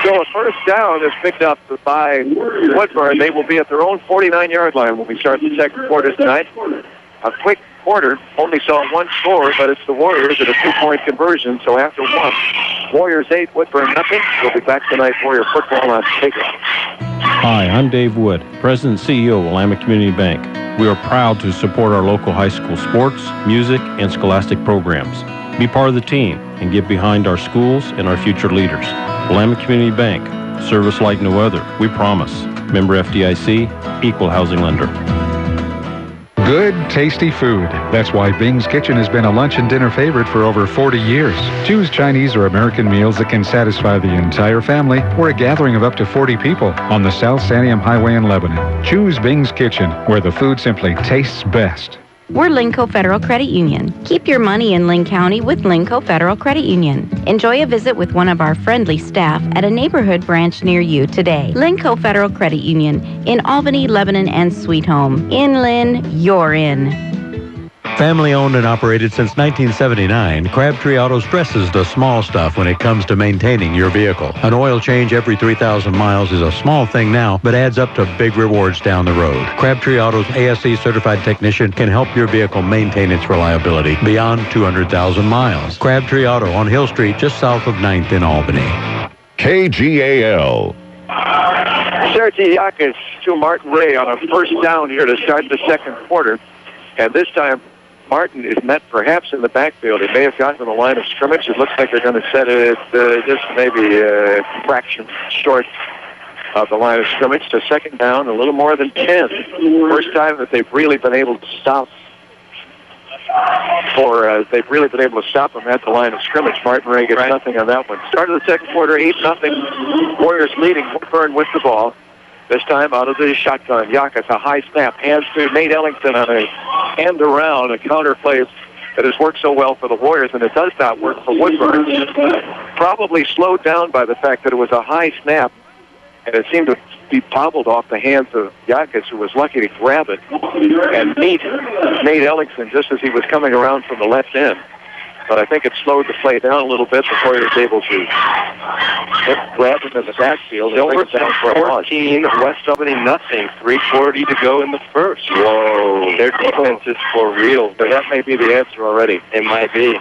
So a first down is picked up by Woodburn. They will be at their own 49-yard line when we start the second quarter tonight. A quick quarter, only saw one score, but it's the Warriors at a 2-point conversion, so after 1. Warriors 8, Woodburn nothing. We'll be back tonight, Warrior football on KGAL. Hi, I'm Dave Wood, President and CEO of Willamette Community Bank. We are proud to support our local high school sports, music, and scholastic programs. Be part of the team and get behind our schools and our future leaders. Willamette Community Bank, service like no other, we promise. Member FDIC, equal housing lender. Good, tasty food. That's why Bing's Kitchen has been a lunch and dinner favorite for over 40 years. Choose Chinese or American meals that can satisfy the entire family or a gathering of up to 40 people on the South Santiam Highway in Lebanon. Choose Bing's Kitchen, where the food simply tastes best. We're Linco Federal Credit Union. Keep your money in Linn County with Linco Federal Credit Union. Enjoy a visit with one of our friendly staff at a neighborhood branch near you today. Linco Federal Credit Union in Albany, Lebanon, and Sweet Home. In Linn, you're in. Family owned and operated since 1979, Crabtree Auto stresses the small stuff when it comes to maintaining your vehicle. An oil change every 3,000 miles is a small thing now, but adds up to big rewards down the road. Crabtree Auto's ASE certified technician can help your vehicle maintain its reliability beyond 200,000 miles. Crabtree Auto on Hill Street, just south of 9th in Albany. KGAL. Sergei Yakis to Martin Ray on a first down here to start the second quarter. And this time, Martin is met perhaps in the backfield. He may have gotten to the line of scrimmage. It looks like they're going to set it just maybe a fraction short of the line of scrimmage. So second down, a little more than 10. First time that they've really been able to stop him at the line of scrimmage. Martin Ray gets nothing on that one. Start of the second quarter, 8-0. Warriors leading. Woodburn with the ball. This time out of the shotgun. Yakis, a high snap. Hands to Nate Ellington on a end around, a counter play that has worked so well for the Warriors, and it does not work for Woodburn. Probably slowed down by the fact that it was a high snap, and it seemed to be bobbled off the hands of Yakis, who was lucky to grab it and meet Nate Ellington just as he was coming around from the left end. But I think it slowed the play down a little bit before he was able to grab him in the backfield. Silver down for 14, West Albany nothing. 3:40 to go in the first. Whoa. Their defense is for real. But that may be the answer already. It might be.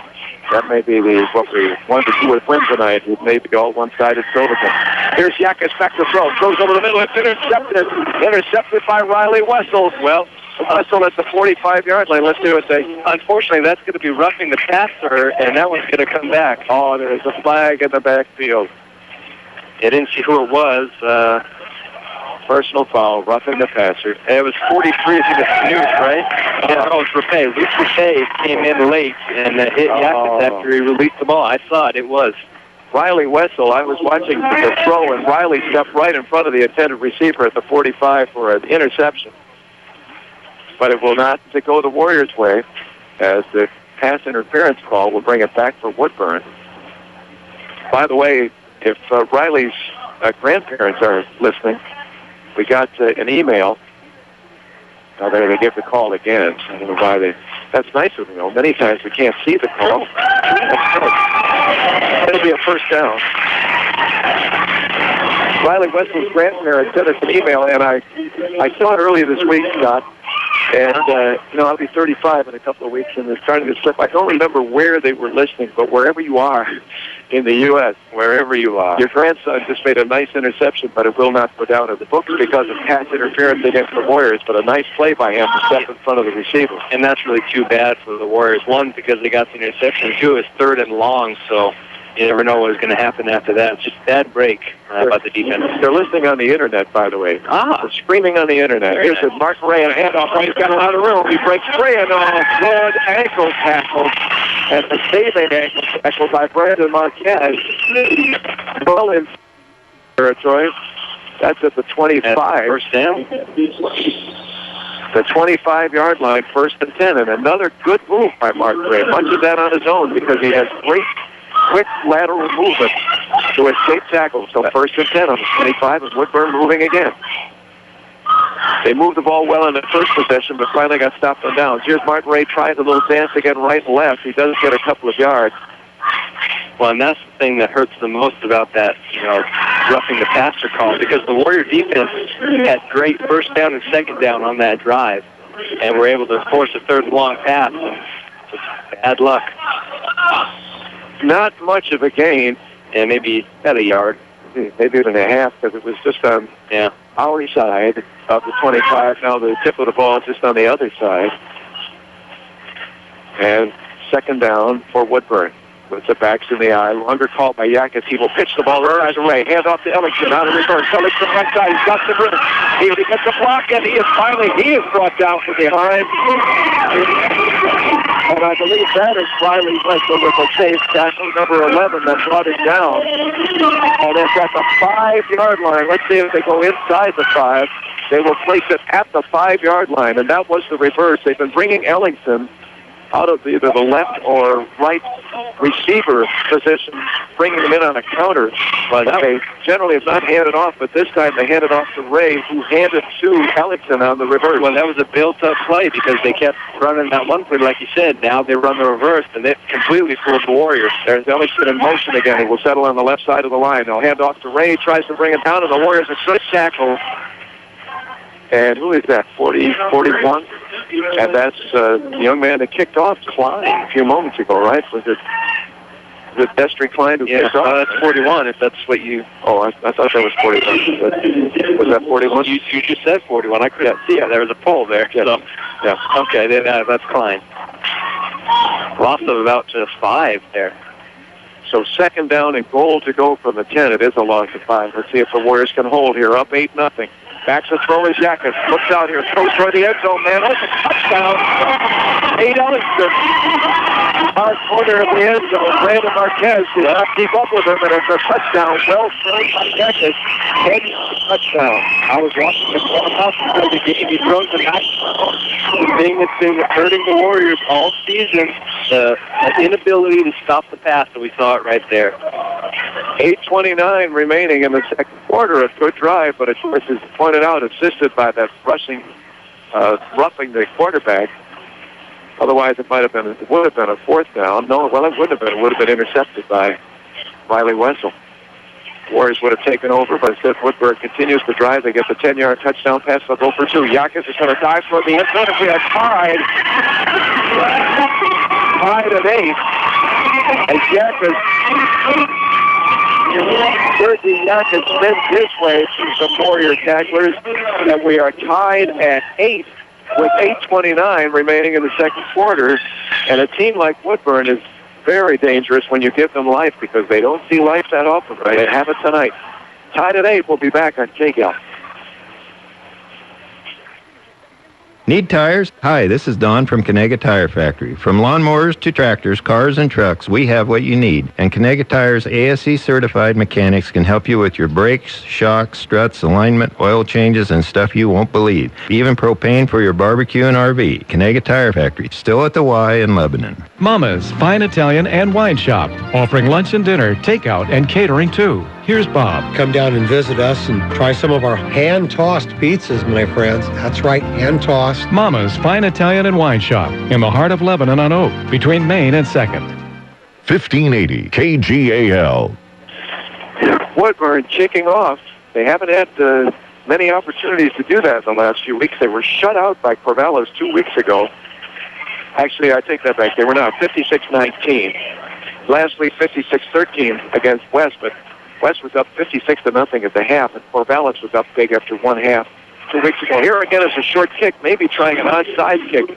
That may be what we wanted to do with win tonight. It may be all one-sided Silverton. Here's Yakis back to throw. Throws over the middle. It's intercepted. Intercepted by Riley Wessel. Well, Wessel at the 45-yard line. Let's do it. Unfortunately, that's going to be roughing the passer, and that one's going to come back. Oh, there's a flag in the backfield. I didn't see who it was. Personal foul, roughing the passer. And it was 43, I think it's Newt, right? Yeah, no, it's Rappe. Luke Rappe came in late and hit Yakis after he released the ball. I saw it. It was. Riley Wessel, I was watching the throw, and Riley stepped right in front of the intended receiver at the 45 for an interception. But it will not go the Warriors' way, as the pass interference call will bring it back for Woodburn. By the way, if Riley's grandparents are listening, we got an email. Now they're going to give the call again. I don't know why they... That's nice of them. Many times we can't see the call. It'll be a first down. Riley Wessel's grandparents sent us an email, and I saw it earlier this week, Scott. And, I'll be 35 in a couple of weeks, and it's starting to slip. I don't remember where they were listening, but wherever you are in the U.S., wherever you are, your grandson just made a nice interception, but it will not go down in the books because of pass interference against the Warriors, but a nice play by him to step in front of the receiver. And that's really too bad for the Warriors. One, because they got the interception. Two, it's 3rd and long, so you never know what is going to happen after that. It's just a bad break by the defense. They're listening on the Internet, by the way. They're screaming on the Internet. Here's it. Mark Ray and a handoff. Ray's got a lot of room. He breaks free and good ankle tackle. And the saving ankle tackle by Brandon Marquez. Well in territory. That's at the 25. First down. The 25-yard line, 1st and 10. And another good move by Mark Ray. Much of that on his own because he has great quick lateral movement to escape tackles. So 1st and 10 on the 25, and Woodburn moving again. They moved the ball well in the first possession, but finally got stopped on downs. Here's Mark Ray trying a little dance again right and left. He does get a couple of yards. Well, and that's the thing that hurts the most about that, roughing the passer call, because the Warrior defense had great first down and second down on that drive, and were able to force a 3rd and long pass. Just bad luck. Not much of a gain. And maybe at a yard. Maybe even a half, because it was just on our side of the 25. Now the tip of the ball is just on the other side. And 2nd down for Woodburn. With the backs in the eye. Longer call by Yakis. He will pitch the ball right away. Hand off to Ellington. Out of reverse. Ellington right side. He's got some room. He gets a block, and he is brought down from behind. And I believe that is Riley Wessel with a safe tackle, number 11, that brought it down. And it's at the 5-yard line. Let's see if they go inside the 5. They will place it at the 5-yard line, and that was the reverse. They've been bringing Ellington out of either the left or right receiver position, bringing him in on a counter. But they generally have not handed off, but this time they handed off to Ray, who handed to Ellington on the reverse. Well, that was a built-up play because they kept running that one play, like you said. Now they run the reverse, and it completely fooled the Warriors. There's Ellington in motion again. He will settle on the left side of the line. They'll hand off to Ray, tries to bring it down, and the Warriors a good tackle. And who is that, 41? And that's the young man that kicked off Klein a few moments ago, right? Was it Destry Klein who kicked off? That's 41, if that's what you... Oh, I thought that was 41. Was that 41? You just said 41. I couldn't see it. There was a pull there. Yes. So, yeah. Okay, then that's Klein. Loss of about just 5 there. So 2nd down and goal to go from the 10. It is a loss of 5. Let's see if the Warriors can hold here. Up 8-0. Backs the throw is Yakis. Looks out here. Throws toward the end zone, man. That's a touchdown. 8 Ellington. Hard corner of the end zone. Brandon Marquez did not keep up with him, and it's a touchdown. Well thrown by Yakis. Touchdown. I was watching him come out before the game. He throws a nice The thing that's been hurting the Warriors all season, the inability to stop the pass, and we saw it right there. 8:29 remaining in the second quarter. A good drive, but of course, as pointed out, assisted by that roughing the quarterback. Otherwise, it would have been a 4th down. No, well, it wouldn't have been. It would have been intercepted by Riley Wessel. Warriors would have taken over, but instead Woodburn continues to drive. They get the 10-yard touchdown pass. They'll go for 2. Yakis is going to dive for the end zone. If we are tied at 8, and Yakis, Sergei Yakis spins his way through some Warrior tacklers, and we are tied at 8 with 8:29 remaining in the second quarter. And a team like Woodburn is very dangerous when you give them life because they don't see life that often. Right? They have it tonight. Tied at 8. We'll be back on KGAL. Need tires? Hi, this is Don from Conegat Tire Factory. From lawnmowers to tractors, cars, and trucks, we have what you need. And Conegat Tire's ASE certified mechanics can help you with your brakes, shocks, struts, alignment, oil changes, and stuff you won't believe. Even propane for your barbecue and RV. Conegat Tire Factory, still at the Y in Lebanon. Mama's Fine Italian and Wine Shop, offering lunch and dinner, takeout, and catering too. Here's Bob. Come down and visit us and try some of our hand-tossed pizzas, my friends. That's right, hand-tossed. Mama's Fine Italian and Wine Shop, in the heart of Lebanon on Oak, between Main and 2nd. 1580 KGAL. Woodburn kicking off. They haven't had many opportunities to do that in the last few weeks. They were shut out by Corvallis 2 weeks ago. Actually, I take that back. They were now 56-19. Last week, 56-13 against West, but West was up 56-0 at the half, and Corvallis was up big after one half 2 weeks ago. Here again is a short kick, maybe trying an onside kick.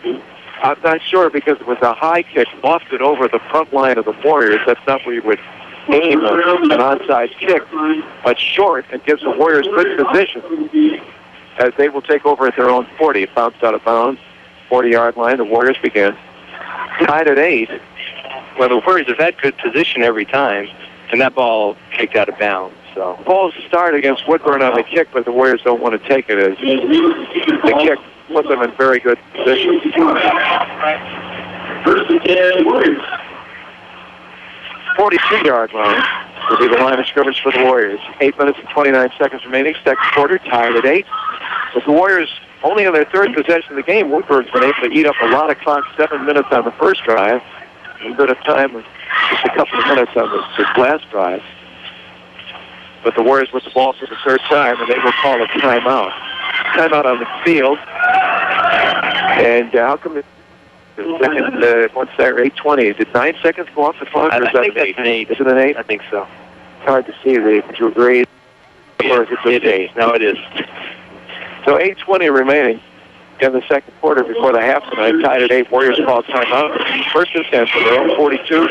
I'm not sure because it was a high kick lofted over the front line of the Warriors. That's not where you would aim an onside kick, but short and gives the Warriors good position as they will take over at their own 40. It bounced out of bounds, 40-yard line. The Warriors begin tied at 8. Well, the Warriors have had good position every time, and that ball kicked out of bounds. So Ball's start against Woodburn on the kick, but the Warriors don't want to take it as the kick puts them in very good position. First and 10, Warriors. 42-yard line will be the line of scrimmage for the Warriors. 8 minutes and 29 seconds remaining. Second quarter, tied at 8. With the Warriors only on their third possession of the game, Woodburn's been able to eat up a lot of clock, 7 minutes on the first drive. A bit of time, just a couple of minutes on this last drive. But the Warriors with the ball for the third time, and they will call a timeout. Timeout on the field. And how come the second, what's there, 8:20? Did 9 seconds go off the clock? Or is that think that's an 8. Is it an 8? I think so. It's hard to see. Would you agree? Or is it 8? No, it is. So 8:20 remaining in the second quarter before the half tonight. Tied at 8. Warriors call timeout. First and 10 for their own 42.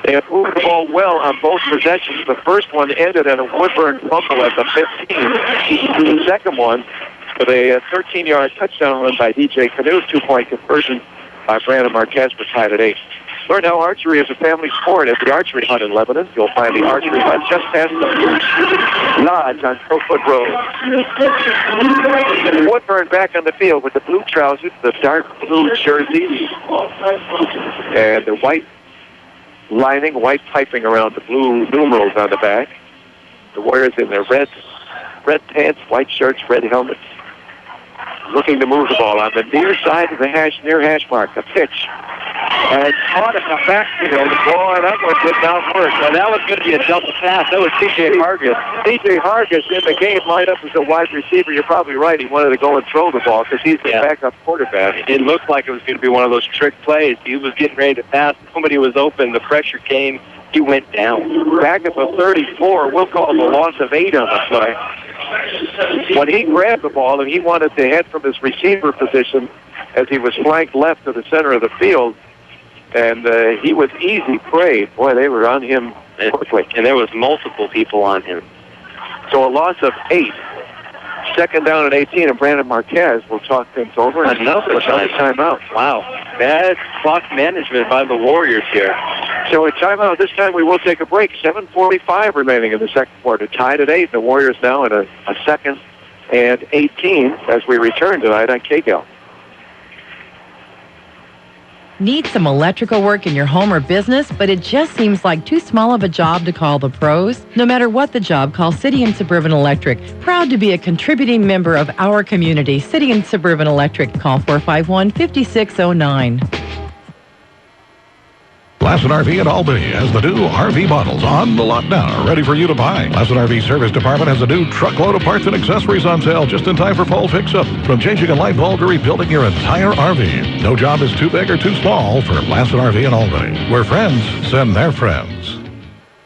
They have moved the ball well on both possessions. The first one ended in a Woodburn fumble at the 15. The second one with a 13-yard touchdown run by DJ Canoe. 2-point conversion by Brandon Marquez for tied at 8. Learn how archery is a family sport at the Archery Hunt in Lebanon. You'll find the Archery Hunt just past the lodge on Crowfoot Road. Woodburn back on the field with the blue trousers, the dark blue jerseys, and the white lining, white piping around the blue numerals on the back. The Warriors in their red pants, white shirts, red helmets, looking to move the ball on the near side of the near hash mark. The pitch. And caught in the backfield. Boy, that one did not work. Well, that was going to be a double pass. That was T.J. Hargis. T.J. Hargis in the game lined up as a wide receiver. You're probably right. He wanted to go and throw the ball because he's the backup quarterback. It looked like it was going to be one of those trick plays. He was getting ready to pass. Somebody was open. The pressure came. He went down. Back at the 34. We'll call it a loss of 8 on the play. When he grabbed the ball and he wanted to head from his receiver position as he was flanked left to the center of the field, and he was easy prey. Boy, they were on him quickly. And there was multiple people on him. So a loss of 8. Second down at 18, and Brandon Marquez will talk things over. Another timeout. Wow. Bad clock management by the Warriors here. So a timeout. This time we will take a break. 7:45 remaining in the second quarter. Tied at 8. The Warriors now in a second and 18 as we return tonight on KGAL. Need some electrical work in your home or business, but it just seems like too small of a job to call the pros? No matter what the job, call City and Suburban Electric. Proud to be a contributing member of our community. City and Suburban Electric. Call 451-5609. Lassett RV at Albany has the new RV models on the lot now, ready for you to buy. Lassett RV Service Department has a new truckload of parts and accessories on sale just in time for fall fix-up. From changing a light bulb to rebuilding your entire RV. No job is too big or too small for Lassett RV in Albany, where friends send their friends.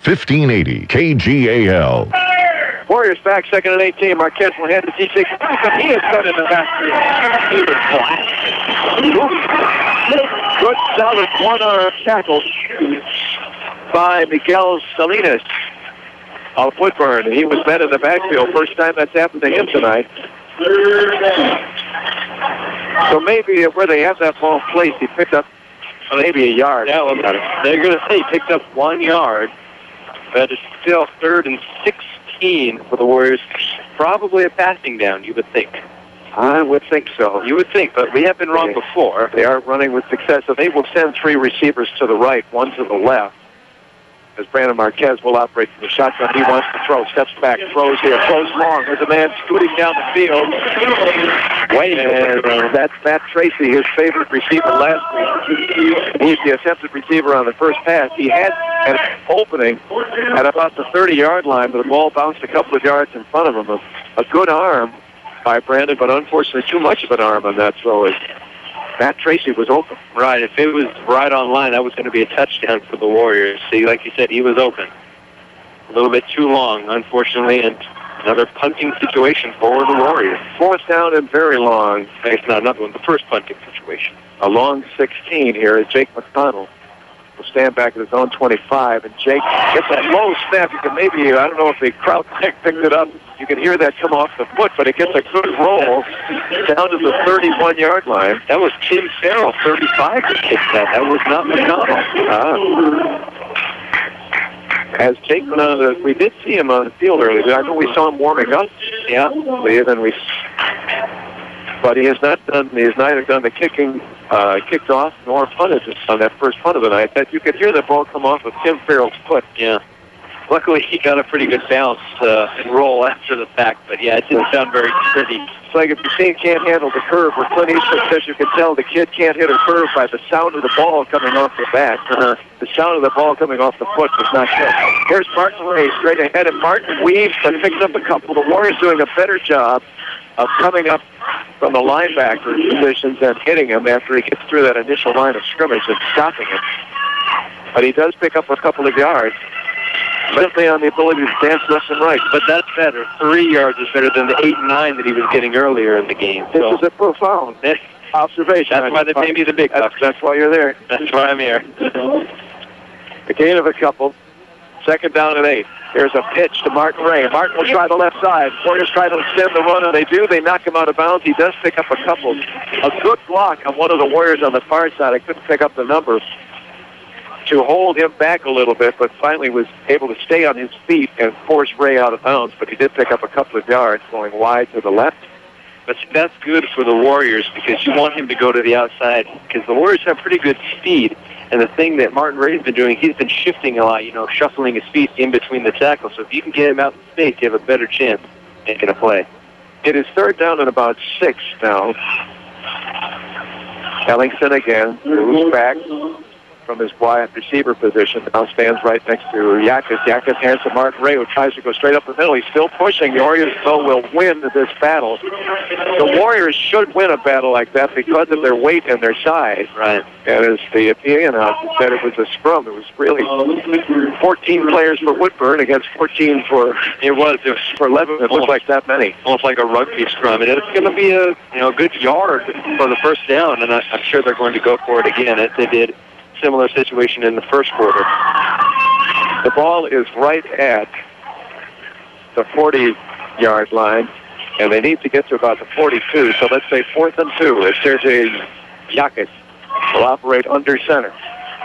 1580 KGAL. Warriors back, second and 18. Marquez will hand to T6. He is cut in the back. He was flat. Good, solid one-arm tackle by Miguel Salinas of Woodburn. He was met in the backfield. First time that's happened to him tonight. So maybe where they have that ball placed, he picked up maybe a yard. Yeah, well, they're going to say he picked up 1 yard, but it's still 3rd and 16 for the Warriors. Probably a passing down, you would think. I would think so. You would think, but we have been wrong before. They are running with success, so they will send 3 receivers to the right, 1 to the left. As Brandon Marquez will operate from the shotgun. He wants to throw. Steps back, throws here, throws long. There's a man scooting down the field. And that's Matt Tracy, his favorite receiver last week. He's the attempted receiver on the first pass. He had an opening at about the 30-yard line, but the ball bounced a couple of yards in front of him. A good arm by Brandon, but unfortunately too much of an arm on that throw. Matt Tracy was open. Right. If it was right on line, that was going to be a touchdown for the Warriors. See, like you said, he was open. A little bit too long, unfortunately, and another punting situation for the Warriors. 4th down and very long. It's not another one, the first punting situation. A long 16 here is Jake McConnell. Will stand back at his own 25, and Jake gets a low snap. You can maybe, I don't know if the crowd picked it up. You can hear that come off the foot, but it gets a good roll down to the 31-yard line. That was Tim Farrell, 35, that kicked that. That was not McConnell. As Jake went on, we did see him on the field earlier. I know we saw him warming up. Yeah. But he has not done. He has neither done the kicking, kicked off, nor punted on that first punt of the night. That you could hear the ball come off of Tim Farrell's foot. Yeah. Luckily, he got a pretty good bounce and roll after the fact. But yeah, it didn't sound very pretty. It's like if your team can't handle the curve, where Clint Eastwood says you can tell the kid can't hit a curve by the sound of the ball coming off the bat. The sound of the ball coming off the foot was not good. Here's Martin Ray straight ahead, and Martin weaves but picks up a couple. The Warriors doing a better job of coming up from the linebacker positions and hitting him after he gets through that initial line of scrimmage and stopping him. But he does pick up a couple of yards. Simply on the ability to dance left and right. But that's better. 3 yards is better than the 8 and 9 that he was getting earlier in the game. This is a profound observation. That's why they pay me the big bucks. That's why you're there. That's why I'm here. A gain of a couple. 2nd down and 8. Here's a pitch to Martin Ray. Martin will try the left side. Warriors try to extend the run, and they do. They knock him out of bounds. He does pick up a couple. A good block on one of the Warriors on the far side. I couldn't pick up the number to hold him back a little bit, but finally was able to stay on his feet and force Ray out of bounds. But he did pick up a couple of yards going wide to the left. But that's good for the Warriors because you want him to go to the outside because the Warriors have pretty good speed. And the thing that Martin Ray's been doing, he's been shifting a lot, shuffling his feet in between the tackles. So if you can get him out in space, you have a better chance of making a play. It is 3rd down and about 6 now. Ellingson again moves back from his wide receiver position. Now stands right next to Yakas. Yakas hands to Martin Ray, who tries to go straight up the middle. He's still pushing. The Warriors, though, will win this battle. The Warriors should win a battle like that because of their weight and their size. Right. And as the PA announcer said, it was a scrum. It was really 14 players for Woodburn against 14 for Lebanon. It looked like that many. Almost like a rugby scrum. And it's going to be a good yard for the first down, and I'm sure they're going to go for it again as they did. Similar situation in the first quarter. The ball is right at the 40-yard line, and they need to get to about the 42. So let's say 4th and 2 as Sergei Yakas will operate under center.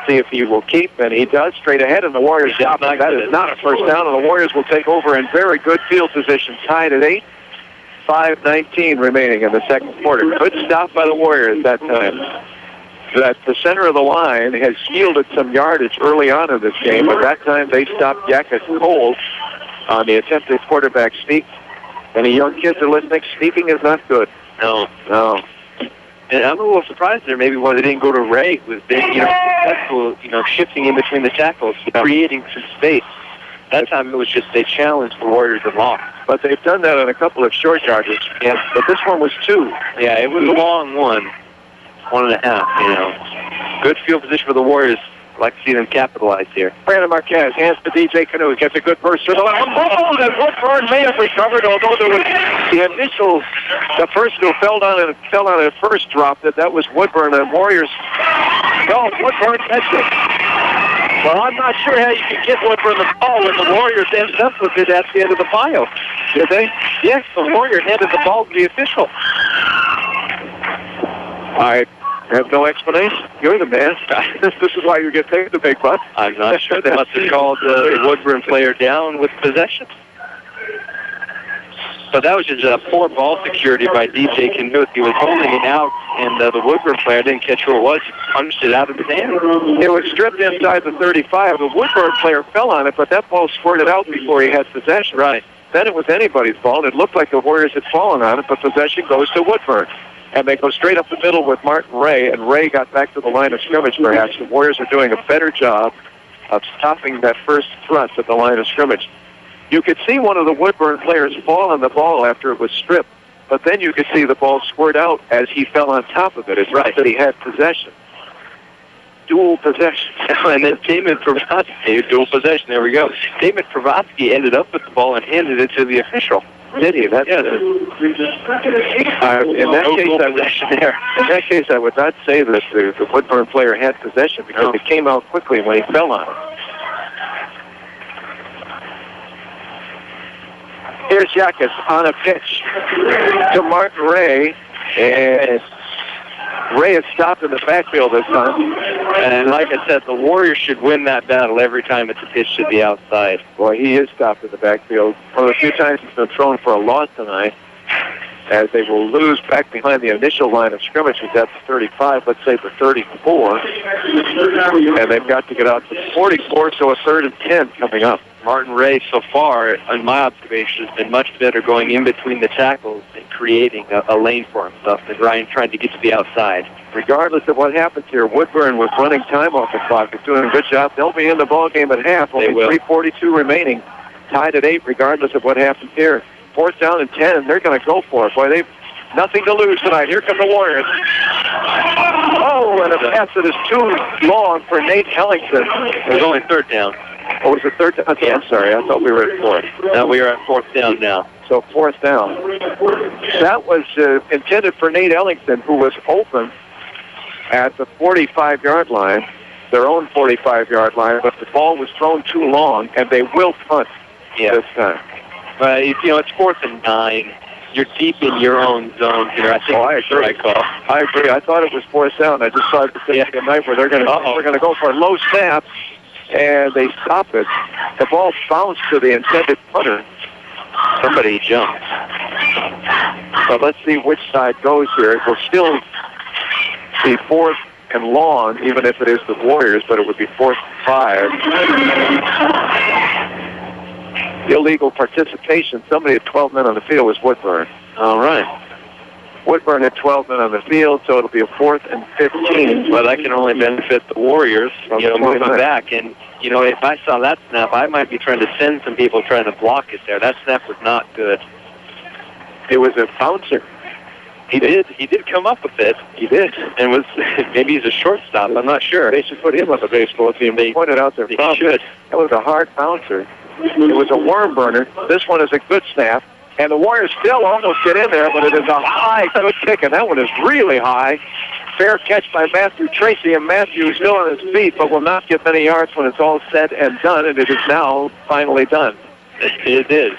See if he will keep, and he does straight ahead, and the Warriors stop. That is not a first down, and the Warriors will take over in very good field position, tied at 8. 5:19 remaining in the second quarter. Good stop by the Warriors that time. That the center of the line has yielded some yardage early on in this game, but that time they stopped Yakas cold on the attempted quarterback sneak. Any young kids are listening, sneaking is not good. No. And I'm a little surprised there maybe why they didn't go to Ray, who was been, successful, shifting in between the tackles, creating some space. That time it was just a challenge for Warriors and lost. But they've done that on a couple of short yardage. Yeah. But this one was 2. Yeah, it was a long one. 1.5, Good field position for the Warriors. I'd like to see them capitalize here. Brandon Marquez hands to DJ Canoe. Gets a good burst to the left. Oh, and Woodburn may have recovered, although there was the person who fell on it first dropped it. That was Woodburn. And Warriors, Woodburn catched it. Well, I'm not sure how you can get Woodburn the ball when the Warriors ended up with it at the end of the pile. Did they? Yes, the Warriors handed the ball to the official. I have no explanation. You're the man. This is why you get paid the big bucks. I'm not sure. They must have called the Woodburn player down with possession. But that was just poor ball security by DJ Knuth. He was holding it out, and the Woodburn player didn't catch who it was. He punched it out of his hand. It was stripped inside the 35. The Woodburn player fell on it, but that ball squirted out before he had possession. Right. Then it was anybody's ball. It looked like the Warriors had fallen on it, but possession goes to Woodburn. And they go straight up the middle with Martin Ray, and Ray got back to the line of scrimmage perhaps. The Warriors are doing a better job of stopping that first thrust at the line of scrimmage. You could see one of the Woodburn players fall on the ball after it was stripped, but then you could see the ball squirt out as he fell on top of it. It's right that he had possession. Dual possession. And then Damon Pravatsky, dual possession, there we go. Damon Pravatsky ended up with the ball and handed it to the official. Did he? That's yeah. In that case, I would not say that the Woodburn player had possession because it came out quickly when he fell on it. Here's Yakas on a pitch to Martin Ray, and Ray is stopped in the backfield this time. And like I said, the Warriors should win that battle every time it's a pitch to the outside. Boy, he is stopped in the backfield. One of the few times he's been thrown for a loss tonight, as they will lose back behind the initial line of scrimmage, which is at the 35, let's say the 34. And they've got to get out to 44, so a 3rd and 10 coming up. Martin Ray, so far, in my observation, has been much better going in between the tackles and creating a lane for himself than Ryan trying to get to the outside. Regardless of what happens here, Woodburn with running time off the clock is doing a good job. They'll be in the ball game at half. Only 3:42 remaining. Tied at 8, regardless of what happens here. 4th down and 10, and they're going to go for it. Boy, they've nothing to lose tonight. Here come the Warriors. Oh, and a pass that is too long for Nate Ellington. It was only 3rd down. Oh, was it 3rd down? Okay, I'm sorry. I thought we were at 4th. No, we are at 4th down now. So 4th down. That was intended for Nate Ellington, who was open at the 45-yard line, their own 45-yard line, but the ball was thrown too long, and they will punt this time. But, it's 4th and 9. You're deep in your own zone here. I think I agree. I agree. I thought it was 4th down. I just saw it the night where they're going to go for a low snap, and they stop it. The ball bounced to the intended punter. Somebody jumped. So let's see which side goes here. It will still be 4th and long, even if it is the Warriors, but it would be 4th and 5. Illegal participation. Somebody had 12 men on the field was Woodburn. All right. Woodburn had 12 men on the field, so it'll be a 4th and 15. Well, that can only benefit the Warriors, moving back. And, if I saw that snap, I might be trying to send some people trying to block it there. That snap was not good. It was a bouncer. He did come up with it. He did. And was maybe he's a shortstop. I'm not sure. They should put him on the baseball team. They pointed out their problem. Should. That was a hard bouncer. It was a worm burner. This one is a good snap. And the Warriors still almost get in there, but it is a high, good kick, and that one is really high. Fair catch by Matthew Tracy, and Matthew is still on his feet, but will not get many yards when it's all said and done, and it is now finally done. It is.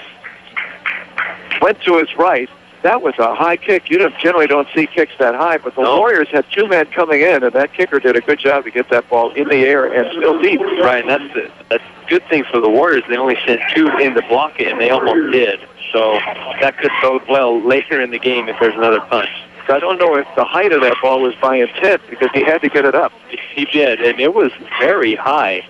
Went to his right. That was a high kick. You generally don't see kicks that high, but the Warriors had 2 men coming in, and that kicker did a good job to get that ball in the air and still deep. Right, and that's a good thing for the Warriors. They only sent 2 in to block it, and they almost did. So that could bode well later in the game if there's another punch. I don't know if the height of that ball was by intent because he had to get it up. He did, and it was very high.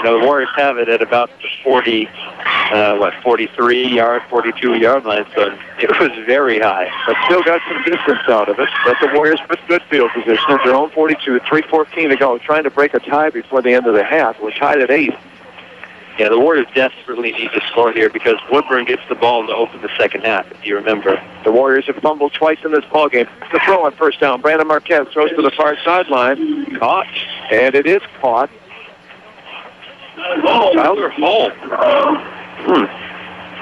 The Warriors have it at about the 43-yard, 42-yard line, so it was very high. But still got some distance out of it. But the Warriors with good field position at their own 42, 3:14 to go, trying to break a tie before the end of the half. We're tied at 8. Yeah, the Warriors desperately need to score here because Woodburn gets the ball to open the second half, if you remember. The Warriors have fumbled twice in this ballgame. The throw on 1st down. Brandon Marquez throws to the far sideline. Caught. And it is caught. Tyler Hall.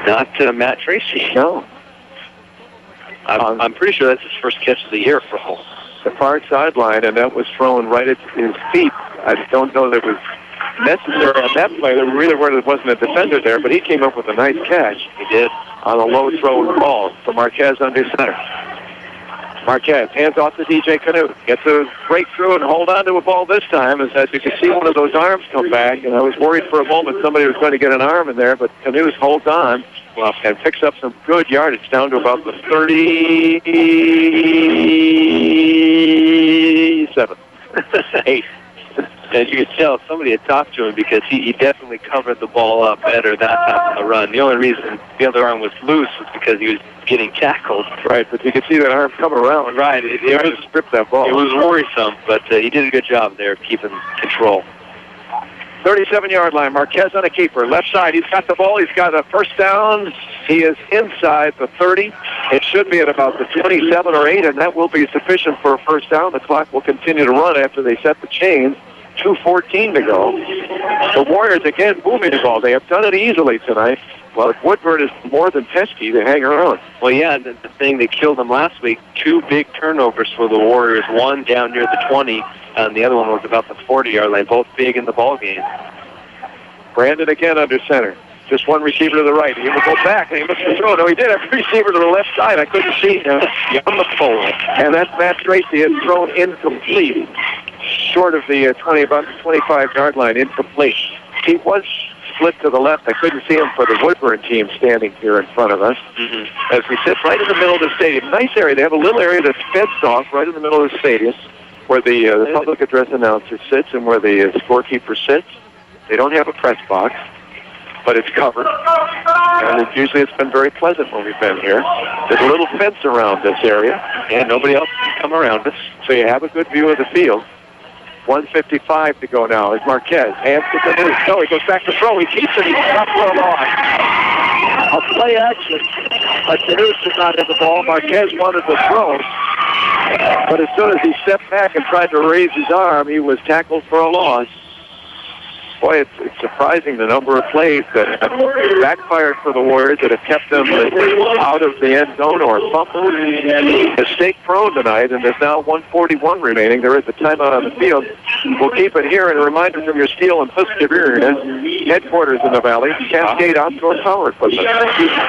Not Matt Tracy. No. I'm pretty sure that's his first catch of the year for Hall. The far sideline, and that was thrown right at his feet. I don't know that it was necessary on that play. There really wasn't a defender there, but he came up with a nice catch. He did. On a low throw ball for Marquez under center. Marquez hands off to DJ Canute. Gets a breakthrough and hold on to a ball this time. As you can see, one of those arms come back, and I was worried for a moment somebody was going to get an arm in there, but Canute holds on and picks up some good yardage down to about the 37. 8. As you could tell, somebody had talked to him because he definitely covered the ball up better that time on the run. The only reason the other arm was loose was because he was getting tackled. Right, but you could see that arm come around. Right. It was stripped that ball. It was worrisome, but he did a good job there of keeping control. 37-yard line, Marquez on a keeper. Left side, he's got the ball. He's got a first down. He is inside the 30. It should be at about the 27 or 8, and that will be sufficient for a first down. The clock will continue to run after they set the chains. 2:14 to go. The Warriors again moving the ball. They have done it easily tonight. Well, Woodburn is more than pesky to hang around. Well, yeah, the thing that killed them last week, 2 big turnovers for the Warriors. One down near the 20, and the other one was about the 40-yard line, both big in the ball game. Brandon again under center. Just one receiver to the right. He will go back, and he missed the throw. No, he did have a receiver to the left side. I couldn't see him on the pole. And that's Matt Tracy had thrown incomplete, short of the about the 25-yard line, incomplete. He was split to the left. I couldn't see him for the Woodburn team standing here in front of us. As we sit right in the middle of the stadium. Nice area. They have a little area that's fenced off right in the middle of the stadium where the public address announcer sits and where the scorekeeper sits. They don't have a press box, but it's covered. And usually it's been very pleasant when we've been here. There's a little fence around this area, and nobody else can come around us, so you have a good view of the field. 1:55 to go now as Marquez hands to Canute. No, he goes back to throw. He keeps it. He's up for a loss. A play action. But Canute did not have the ball. Marquez wanted to throw. But as soon as he stepped back and tried to raise his arm, he was tackled for a loss. Boy, it's surprising the number of plays that have backfired for the Warriors that have kept them out of the end zone or fumbled. Mistake prone tonight, and there's now 1:41 remaining. There is a timeout on the field. We'll keep it here, and a reminder from your Steel and Husqvarna headquarters in the Valley, Cascade Outdoor Power Equipment.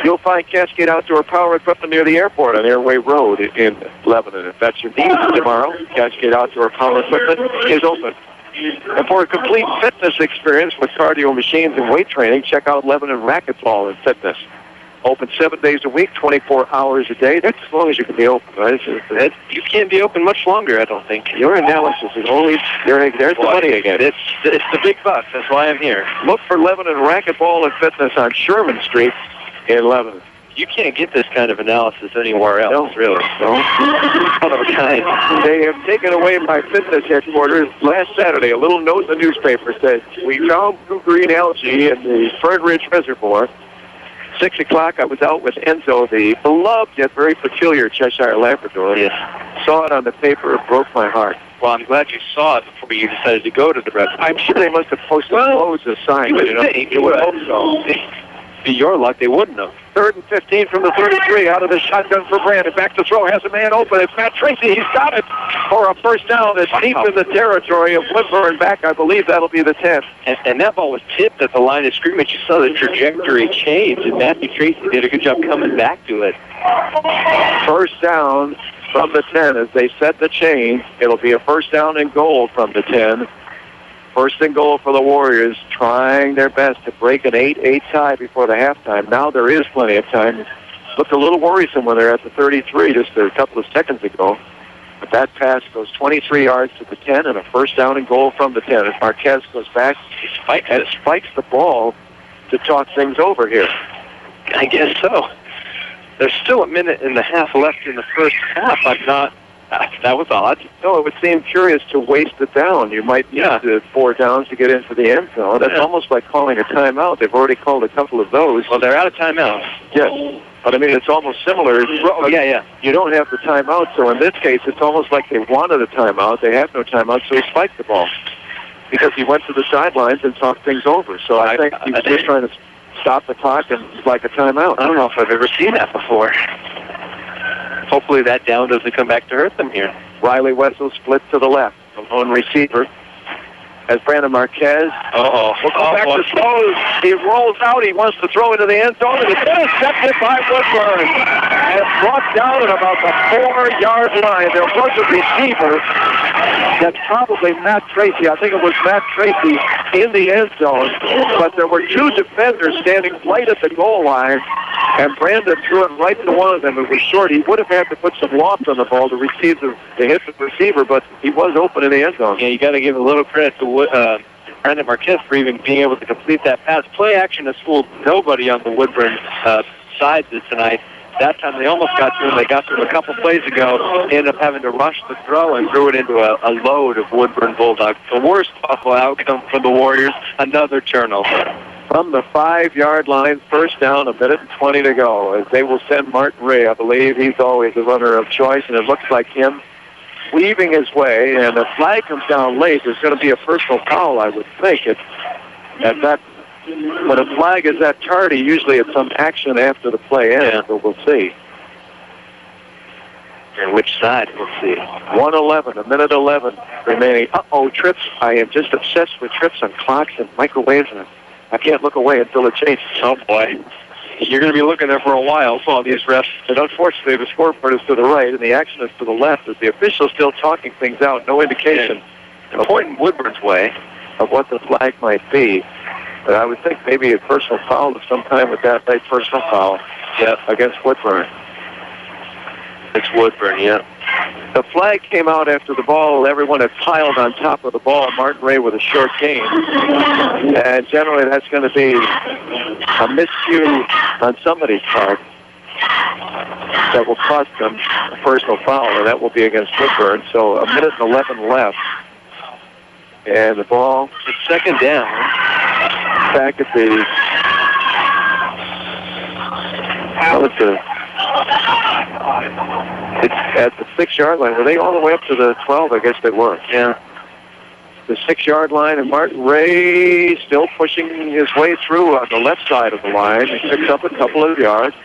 You'll find Cascade Outdoor Power Equipment near the airport on Airway Road in Lebanon. If that's your need tomorrow, Cascade Outdoor Power Equipment is open. And for a complete fitness experience with cardio machines and weight training, check out Lebanon Racquetball and Fitness. Open 7 days a week, 24 hours a day. That's as long as you can be open, right? You can't be open much longer, I don't think. Your analysis is always, there's the money again. It's the big bucks. That's why I'm here. Look for Lebanon Racquetball and Fitness on Sherman Street in Lebanon. You can't get this kind of analysis anywhere else, really. No. One of a kind. They have taken away my fitness headquarters last Saturday. A little note in the newspaper said, we found blue green algae in the Fern Ridge Reservoir. 6 o'clock, I was out with Enzo, the beloved yet very peculiar Cheshire Labrador. Yes. Saw it on the paper. It broke my heart. Well, I'm glad you saw it before you decided to go to the reservoir. I'm sure they must have posted clothes a sign. You would think. You would hope so. Be your luck, they wouldn't have. 3rd and 15 from the 33, out of the shotgun for Brandon. Back to throw, has a man open. It's Matt Tracy. He's got it for a first down. It's deep in the territory of Woodburn. Back, I believe that'll be the 10th. And that ball was tipped at the line of scrimmage. You saw the trajectory change, and Matthew Tracy did a good job coming back to it. First down from the 10 as they set the chain. It'll be a first down and goal from the 10. First and goal for the Warriors, trying their best to break an 8-8 tie before the halftime. Now there is plenty of time. Looked a little worrisome when they're at the 33 just a couple of seconds ago. But that pass goes 23 yards to the 10 and a first down and goal from the 10. As Marquez goes back and spikes the ball to talk things over here. I guess so. There's still 1.5 minutes left in the first half. That was odd. No, it would seem curious to waste it down. You might need 4 downs to get into the end zone. That's almost like calling a timeout. They've already called a couple of those. Well, they're out of timeouts. Yes. But, I mean, it's almost similar. You don't have the timeout, so in this case, it's almost like they wanted a timeout. They have no timeout, so he spiked the ball. Because he went to the sidelines and talked things over. So I think he was just trying to stop the clock and like a timeout. I don't know if I've ever seen that before. Hopefully that down doesn't come back to hurt them here. Riley Wessel splits to the left. The lone receiver. As Brandon Marquez will go back to throw. He rolls out. He wants to throw into the end zone, and it's intercepted by Woodburn. brought down at about the 4-yard line. There was a receiver. That's probably Matt Tracy. I think it was Matt Tracy in the end zone. But there were two defenders standing right at the goal line, and Brandon threw it right to one of them. It was short. He would have had to put some loft on the ball to hit the receiver, but he was open in the end zone. Yeah, you got to give a little credit to Brandon Marquez for even being able to complete that pass. Play action has fooled nobody on the Woodburn side tonight. That time they almost got to him. They got to him a couple plays ago. They ended up having to rush the throw and threw it into a load of Woodburn Bulldogs. The worst possible outcome for the Warriors, another turnover. From the 5-yard line, first down, 1:20 to go. As they will send Martin Ray, I believe he's always the runner of choice, and it looks like him weaving his way, and the flag comes down late. There's going to be a personal foul, I would think. When a flag is that tardy, usually it's some action after the play ends, but we'll see. And which side, we'll see. 1:11, 1:11 remaining. Trips. I am just obsessed with trips and clocks and microwaves, and I can't look away until it changes. Oh, boy. You're going to be looking there for a while, all these refs. And unfortunately, the scoreboard is to the right, and the action is to the left, as the official's still talking things out. No indication. Pointing Woodburn's way of what the flag might be. But I would think maybe a personal foul of some kind with that late personal foul against Woodburn. It's Woodburn, yeah. The flag came out after the ball. Everyone had piled on top of the ball. Martin Ray with a short gain. And generally that's going to be a miscue on somebody's part that will cost them a personal foul, and that will be against Woodburn. So 1:11 left. And the ball, it's second down. Back at the... It's at the 6-yard line. Were they all the way up to the 12? I guess they were. Yeah. The 6-yard line, and Martin Ray still pushing his way through on the left side of the line. He picks up a couple of yards.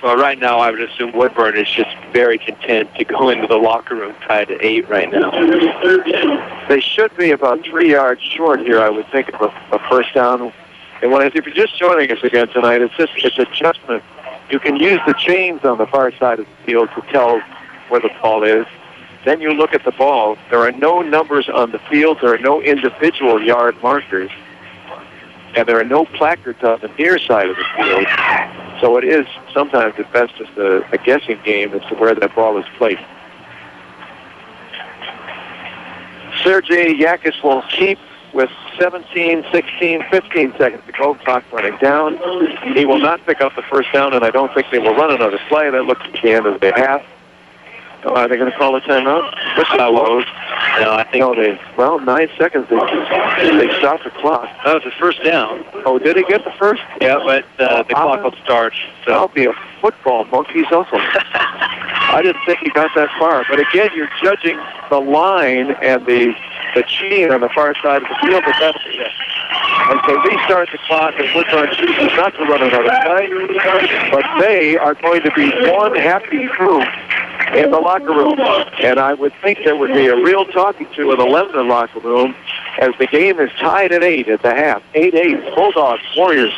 Well, right now I would assume Woodburn is just very content to go into the locker room tied at 8 right now. They should be about 3 yards short here, I would think, of a first down. And if you're just joining us again tonight, it's adjustment. You can use the chains on the far side of the field to tell where the ball is. Then you look at the ball. There are no numbers on the field. There are no individual yard markers. And there are no placards on the near side of the field. So it is sometimes at best just a guessing game as to where that ball is placed. Sergei Yakis will keep with 17, 16, 15 seconds to go. Clock running down. He will not pick up the first down, and I don't think they will run another play. That looks at the end of the half. Are they going to call a timeout? No, I think 9 seconds. They stopped the clock. That was his first down. Oh, did he get the first? Yeah, but the clock will start. So I'll be a football monkey's uncle. I didn't think he got that far. But again, you're judging the line and the chain on the far side of the field, but that's it. And so restart the clock, and Woodburn chooses not to run another play, but they are going to be one happy crew in the locker room. And I would think there would be a real talking to in the Lebanon locker room as the game is tied at 8 at the half. 8-8, Bulldogs, Warriors.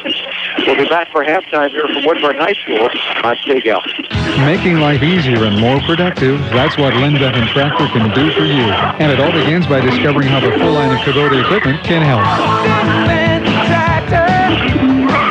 We'll be back for halftime here from Woodburn High School on KGAL. Making life easier and more productive, that's what Lindbeck and Tractor can do for you. And it all begins by discovering how the full line of Kubota equipment can help.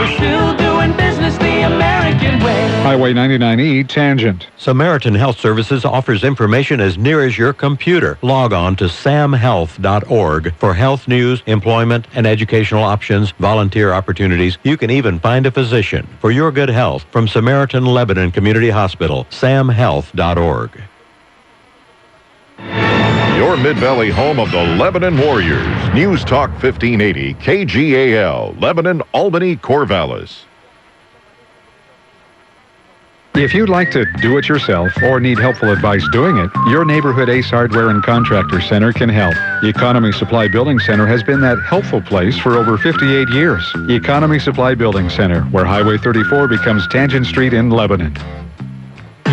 We're still doing business the American way. Highway 99E Tangent. Samaritan Health Services offers information as near as your computer. Log on to samhealth.org for health news, employment, and educational options, volunteer opportunities. You can even find a physician. For your good health, from Samaritan Lebanon Community Hospital, samhealth.org. Your Mid-Valley home of the Lebanon Warriors. News Talk 1580, KGAL, Lebanon, Albany, Corvallis. If you'd like to do it yourself or need helpful advice doing it, your neighborhood Ace Hardware and Contractor Center can help. Economy Supply Building Center has been that helpful place for over 58 years. Economy Supply Building Center, where Highway 34 becomes Tangent Street in Lebanon.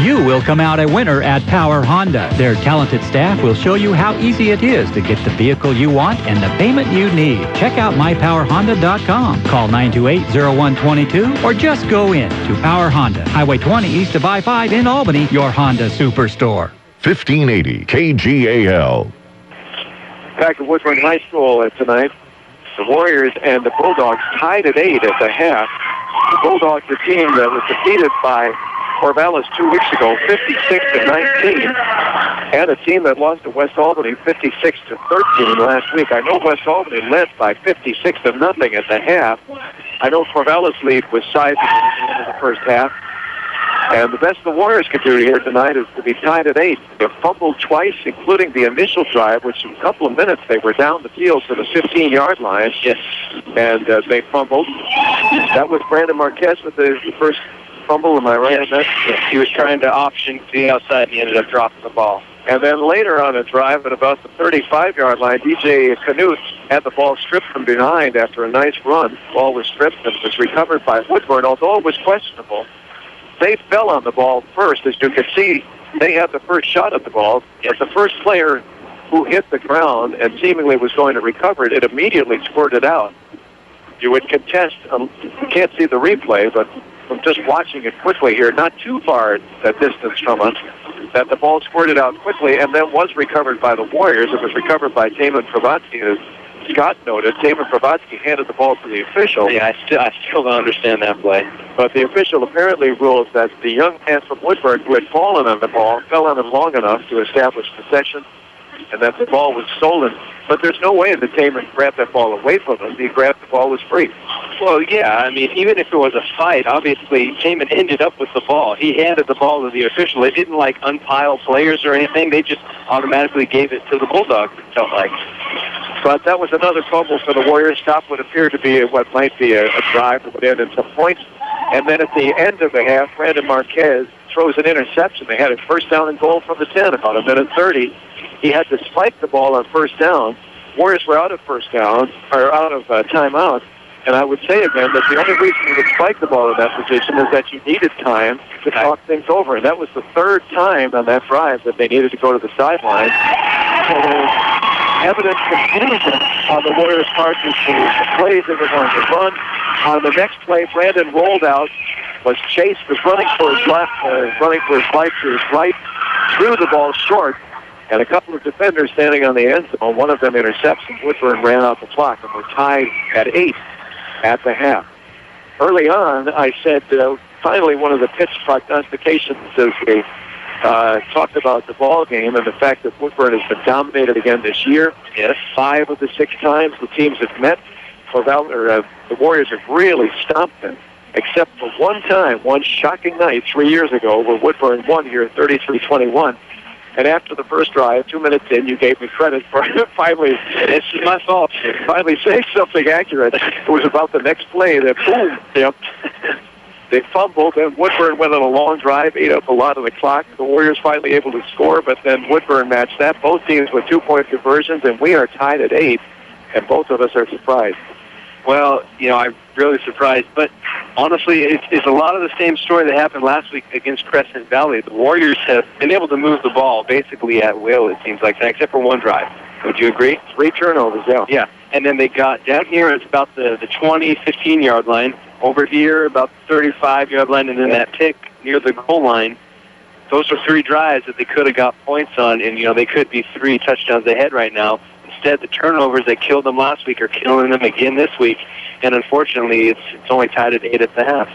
You will come out a winner at Power Honda. Their talented staff will show you how easy it is to get the vehicle you want and the payment you need. Check out mypowerhonda.com. Call 928-0122 or just go in to Power Honda, Highway 20 east of I-5 in Albany, your Honda Superstore. 1580 KGAL. Back at Woodburn High School tonight, the Warriors and the Bulldogs tied at 8 at the half. The Bulldogs, the team that was defeated by Corvallis 2 weeks ago, 56-19, and a team that lost to West Albany 56-13 last week. I know West Albany led by 56-0 at the half. I know Corvallis' lead was sizable at the end of the first half. And the best the Warriors can do here tonight is to be tied at 8. They fumbled twice, including the initial drive, which in a couple of minutes they were down the field to the 15-yard line. Yes. And they fumbled. That was Brandon Marquez with the first fumble, am I right? Yes. He was trying to option to the outside, and he ended up dropping the ball. And then later on a drive at about the 35-yard line, DJ Canute had the ball stripped from behind after a nice run. The ball was stripped and was recovered by Woodburn, although it was questionable. They fell on the ball first. As you can see, they had the first shot at the ball. But the first player who hit the ground and seemingly was going to recover it, it immediately squirted out. You would contest, you can't see the replay, but from just watching it quickly here, not too far that distance from us, that the ball squirted out quickly and then was recovered by the Warriors. It was recovered by Taman Pravatsky, as Scott noted. Taman Pravatsky handed the ball to the official. Yeah, I still don't understand that play. But the official apparently ruled that the young man from Woodburn who had fallen on the ball fell on it long enough to establish possession, and that the ball was stolen. But there's no way that Taman grabbed that ball away from him. He grabbed the ball was free. Well, yeah, I mean, even if it was a fight, obviously Taman ended up with the ball. He handed the ball to the official. They didn't, like, unpile players or anything. They just automatically gave it to the Bulldogs, it felt like. But that was another fumble for the Warriors. Stop what appeared to be what might be a drive that would end in some points. And then at the end of the half, Brandon Marquez throws an interception. They had a first down and goal from the 10, about a minute 30. He had to spike the ball on first down. Warriors were out of first down, or out of timeout. And I would say again that the only reason you would spike the ball in that position is that you needed time to talk things over. And that was the third time on that drive that they needed to go to the sideline. So there's evident confusion on the Warriors' part as to the plays they were going to run. On the next play, Brandon rolled out, was chased, was running for his left, running for his life to his right, threw the ball short, and a couple of defenders standing on the end zone. One of them intercepts, and Woodburn ran out the clock, and we're tied at 8 at the half. Early on, I said, finally, one of the pitch prognostications as we talked about the ball game and the fact that Woodburn has been dominated again this year. Yes. 5 of the 6 times the teams have met, the Warriors have really stomped them, except for one time, one shocking night 3 years ago, where Woodburn won here 33-21. And after the first drive, 2 minutes in, you gave me credit for finally, it's my fault, finally saying something accurate. It was about the next play that, boom, yep. They fumbled, and Woodburn went on a long drive, ate up a lot of the clock. The Warriors finally able to score, but then Woodburn matched that. Both teams with 2-point conversions, and we are tied at 8, and both of us are surprised. Well, you know, I'm really surprised. But honestly, it's a lot of the same story that happened last week against Crescent Valley. The Warriors have been able to move the ball basically at will, it seems like, except for one drive. Would you agree? 3 turnovers, yeah. Yeah, and then they got down here, it's about the 20, 15-yard line. Over here, about the 35-yard line, and then that pick near the goal line. Those are 3 drives that they could have got points on, and, you know, they could be 3 touchdowns ahead right now. Instead, the turnovers that killed them last week are killing them again this week, and unfortunately, it's only tied at 8 at the half.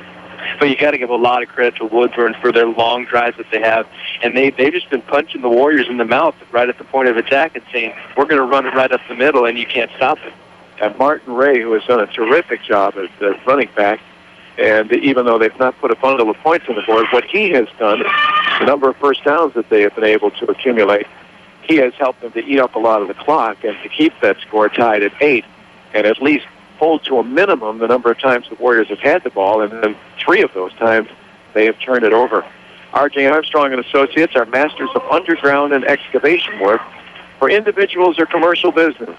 But you got to give a lot of credit to Woodburn for their long drives that they have, and they've just been punching the Warriors in the mouth right at the point of attack and saying, we're going to run it right up the middle, and you can't stop it. And Martin Ray, who has done a terrific job as the running back, and even though they've not put a bundle of points on the board, what he has done, the number of first downs that they have been able to accumulate, he has helped them to eat up a lot of the clock and to keep that score tied at 8, and at least hold to a minimum the number of times the Warriors have had the ball, and then 3 of those times they have turned it over. R.J. Armstrong and Associates are masters of underground and excavation work for individuals or commercial business.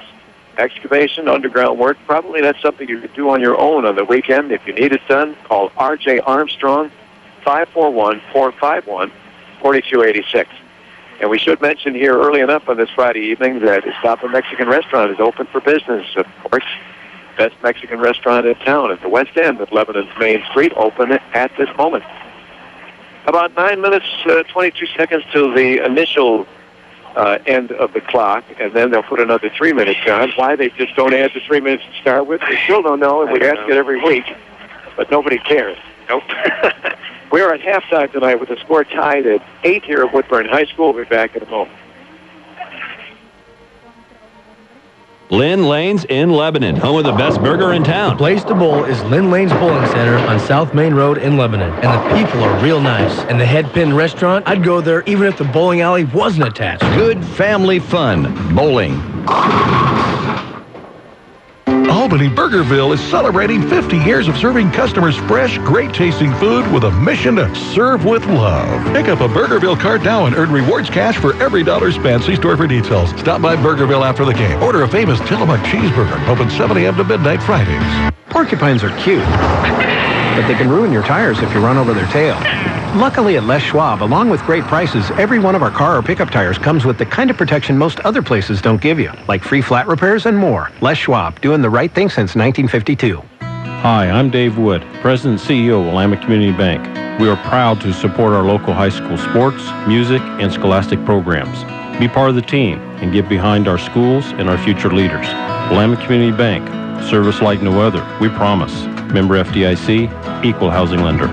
Excavation, underground work, probably that's something you could do on your own on the weekend. If you need it done, call R.J. Armstrong, 541-451. 42-86. And we should mention here early enough on this Friday evening that Estapa Mexican Restaurant is open for business. Of course, best Mexican restaurant in town at the west end of Lebanon's Main Street, open at this moment. About 9 minutes, 22 seconds till the initial end of the clock, and then they'll put another 3 minutes on. Why they just don't add the 3 minutes to start with, we still don't know, and we ask it every week, but nobody cares. Nope. We're at halftime tonight with the score tied at 8 here at Woodburn High School. We'll be back in a moment. Lynn Lane's in Lebanon, home of the best burger in town. The place to bowl is Lynn Lane's Bowling Center on South Main Road in Lebanon. And the people are real nice. And the Head Pin Restaurant, I'd go there even if the bowling alley wasn't attached. Good family fun. Bowling. Albany Burgerville is celebrating 50 years of serving customers fresh, great-tasting food with a mission to serve with love. Pick up a Burgerville card now and earn rewards cash for every dollar spent. See store for details. Stop by Burgerville after the game. Order a famous Tillamook cheeseburger. Open 7 a.m. to midnight Fridays. Porcupines are cute, but they can ruin your tires if you run over their tail. Luckily at Les Schwab, along with great prices, every one of our car or pickup tires comes with the kind of protection most other places don't give you, like free flat repairs and more. Les Schwab, doing the right thing since 1952. Hi, I'm Dave Wood, President and CEO of Willamette Community Bank. We are proud to support our local high school sports, music, and scholastic programs. Be part of the team and get behind our schools and our future leaders. Willamette Community Bank, service like no other, we promise. Member FDIC, equal housing lender.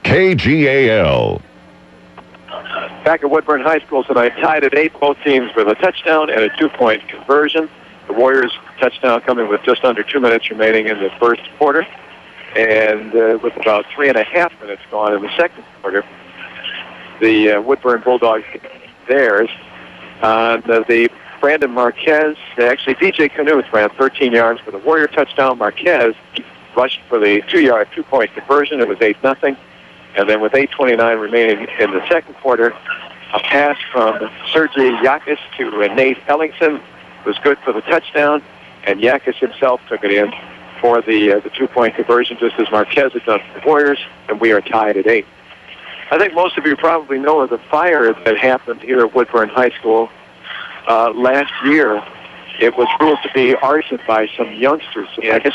KGAL. Back at Woodburn High School tonight, tied at 8, both teams with a touchdown and a 2-point conversion. The Warriors touchdown coming with just under 2 minutes remaining in the first quarter, and with about 3.5 minutes gone in the second quarter. The Woodburn Bulldogs theirs. The Brandon Marquez, actually DJ Knuth ran 13 yards for the Warrior touchdown. Marquez rushed for the 2-yard 2-point conversion. It was 8-0. And then with 8:29 remaining in the second quarter, a pass from Sergei Yakis to Nate Ellingson was good for the touchdown, and Yakis himself took it in for the 2-point conversion, just as Marquez had done for the Warriors, and we are tied at 8. I think most of you probably know of the fire that happened here at Woodburn High School last year. It was ruled to be arson by some youngsters. I guess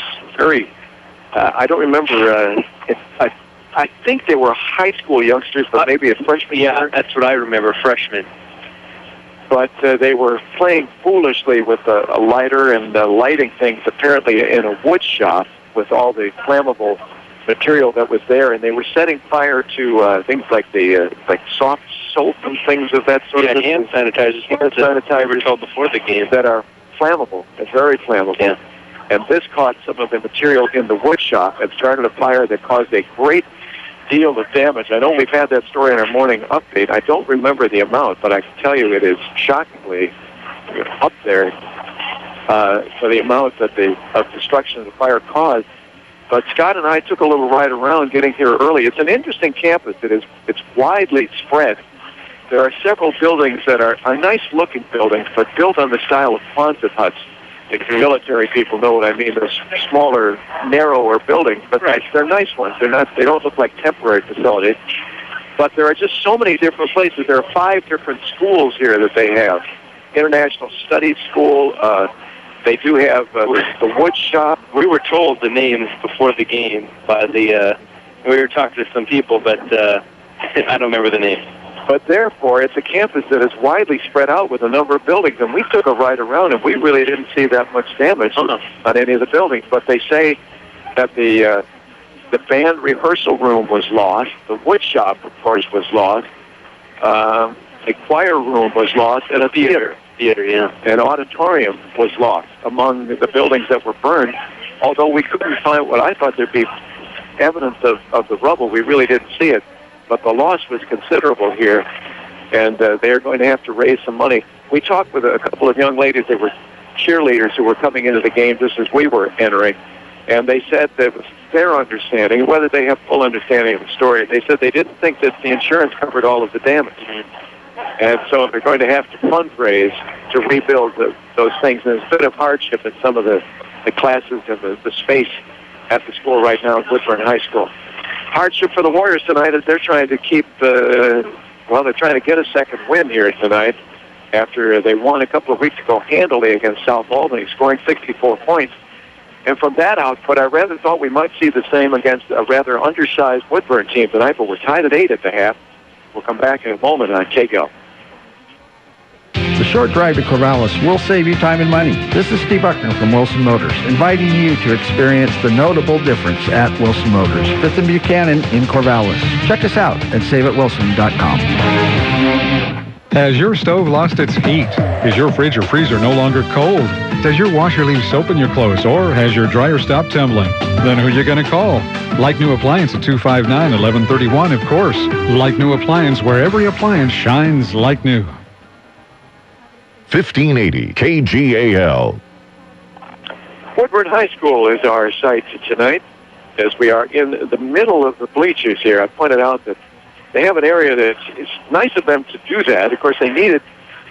I don't remember. I think they were high school youngsters, but maybe a freshman. Yeah, that's what I remember, freshmen. But they were playing foolishly with a lighter and lighting things apparently in a wood shop with all the flammable material that was there, and they were setting fire to things like like soft soap and things of that sort. Yeah, hand sanitizers. We were told before the game that are flammable. They're very flammable. Yeah. And this caught some of the material in the wood shop and started a fire that caused a great deal of damage. I know we've had that story in our morning update. I don't remember the amount, but I can tell you it is shockingly up there for the amount that of destruction the fire caused. But Scott and I took a little ride around getting here early. It's an interesting campus. It's widely spread. There are several buildings that are nice-looking buildings, but built on the style of Quonset huts. The military people know what I mean. They're smaller, narrower buildings, but they're nice ones. They don't look like temporary facilities. But there are just so many different places. There are 5 different schools here that they have. International Studies School. They do have the wood shop. We were told the names before the game by the. We were talking to some people, but I don't remember the names. But therefore, it's a campus that is widely spread out with a number of buildings. And we took a ride around, and we really didn't see that much damage on any of the buildings. But they say that the band rehearsal room was lost. The wood shop, of course, was lost. A choir room was lost, and a theater. An auditorium was lost among the buildings that were burned. Although we couldn't find what I thought there'd be evidence of the rubble, we really didn't see it. But the loss was considerable here, and they're going to have to raise some money. We talked with a couple of young ladies that were cheerleaders who were coming into the game just as we were entering, and they said that it was their understanding, whether they have full understanding of the story, they said they didn't think that the insurance covered all of the damage. And so they're going to have to fundraise to rebuild those things. And there's a bit of hardship in some of the classes and the space at the school right now at Woodburn High School. hardship for the Warriors tonight as they're trying to keep they're trying to get a second win here tonight after they won a couple of weeks ago handily against South Albany, scoring 64 points. And from that output, I rather thought we might see the same against a rather undersized Woodburn team tonight, but we're tied at 8 at the half. We'll come back in a moment on KGAL. The short drive to Corvallis will save you time and money. This is Steve Buckner from Wilson Motors, inviting you to experience the notable difference at Wilson Motors, 5th and Buchanan in Corvallis. Check us out at saveatwilson.com. Has your stove lost its heat? Is your fridge or freezer no longer cold? Does your washer leave soap in your clothes, or has your dryer stopped tumbling? Then who are you going to call? Like New Appliance at 259-1131, of course. Like New Appliance, where every appliance shines like new. 1580 KGAL. Woodburn High School is our site tonight, as we are in the middle of the bleachers here. I pointed out that they have an area that it's nice of them to do that. Of course, they need it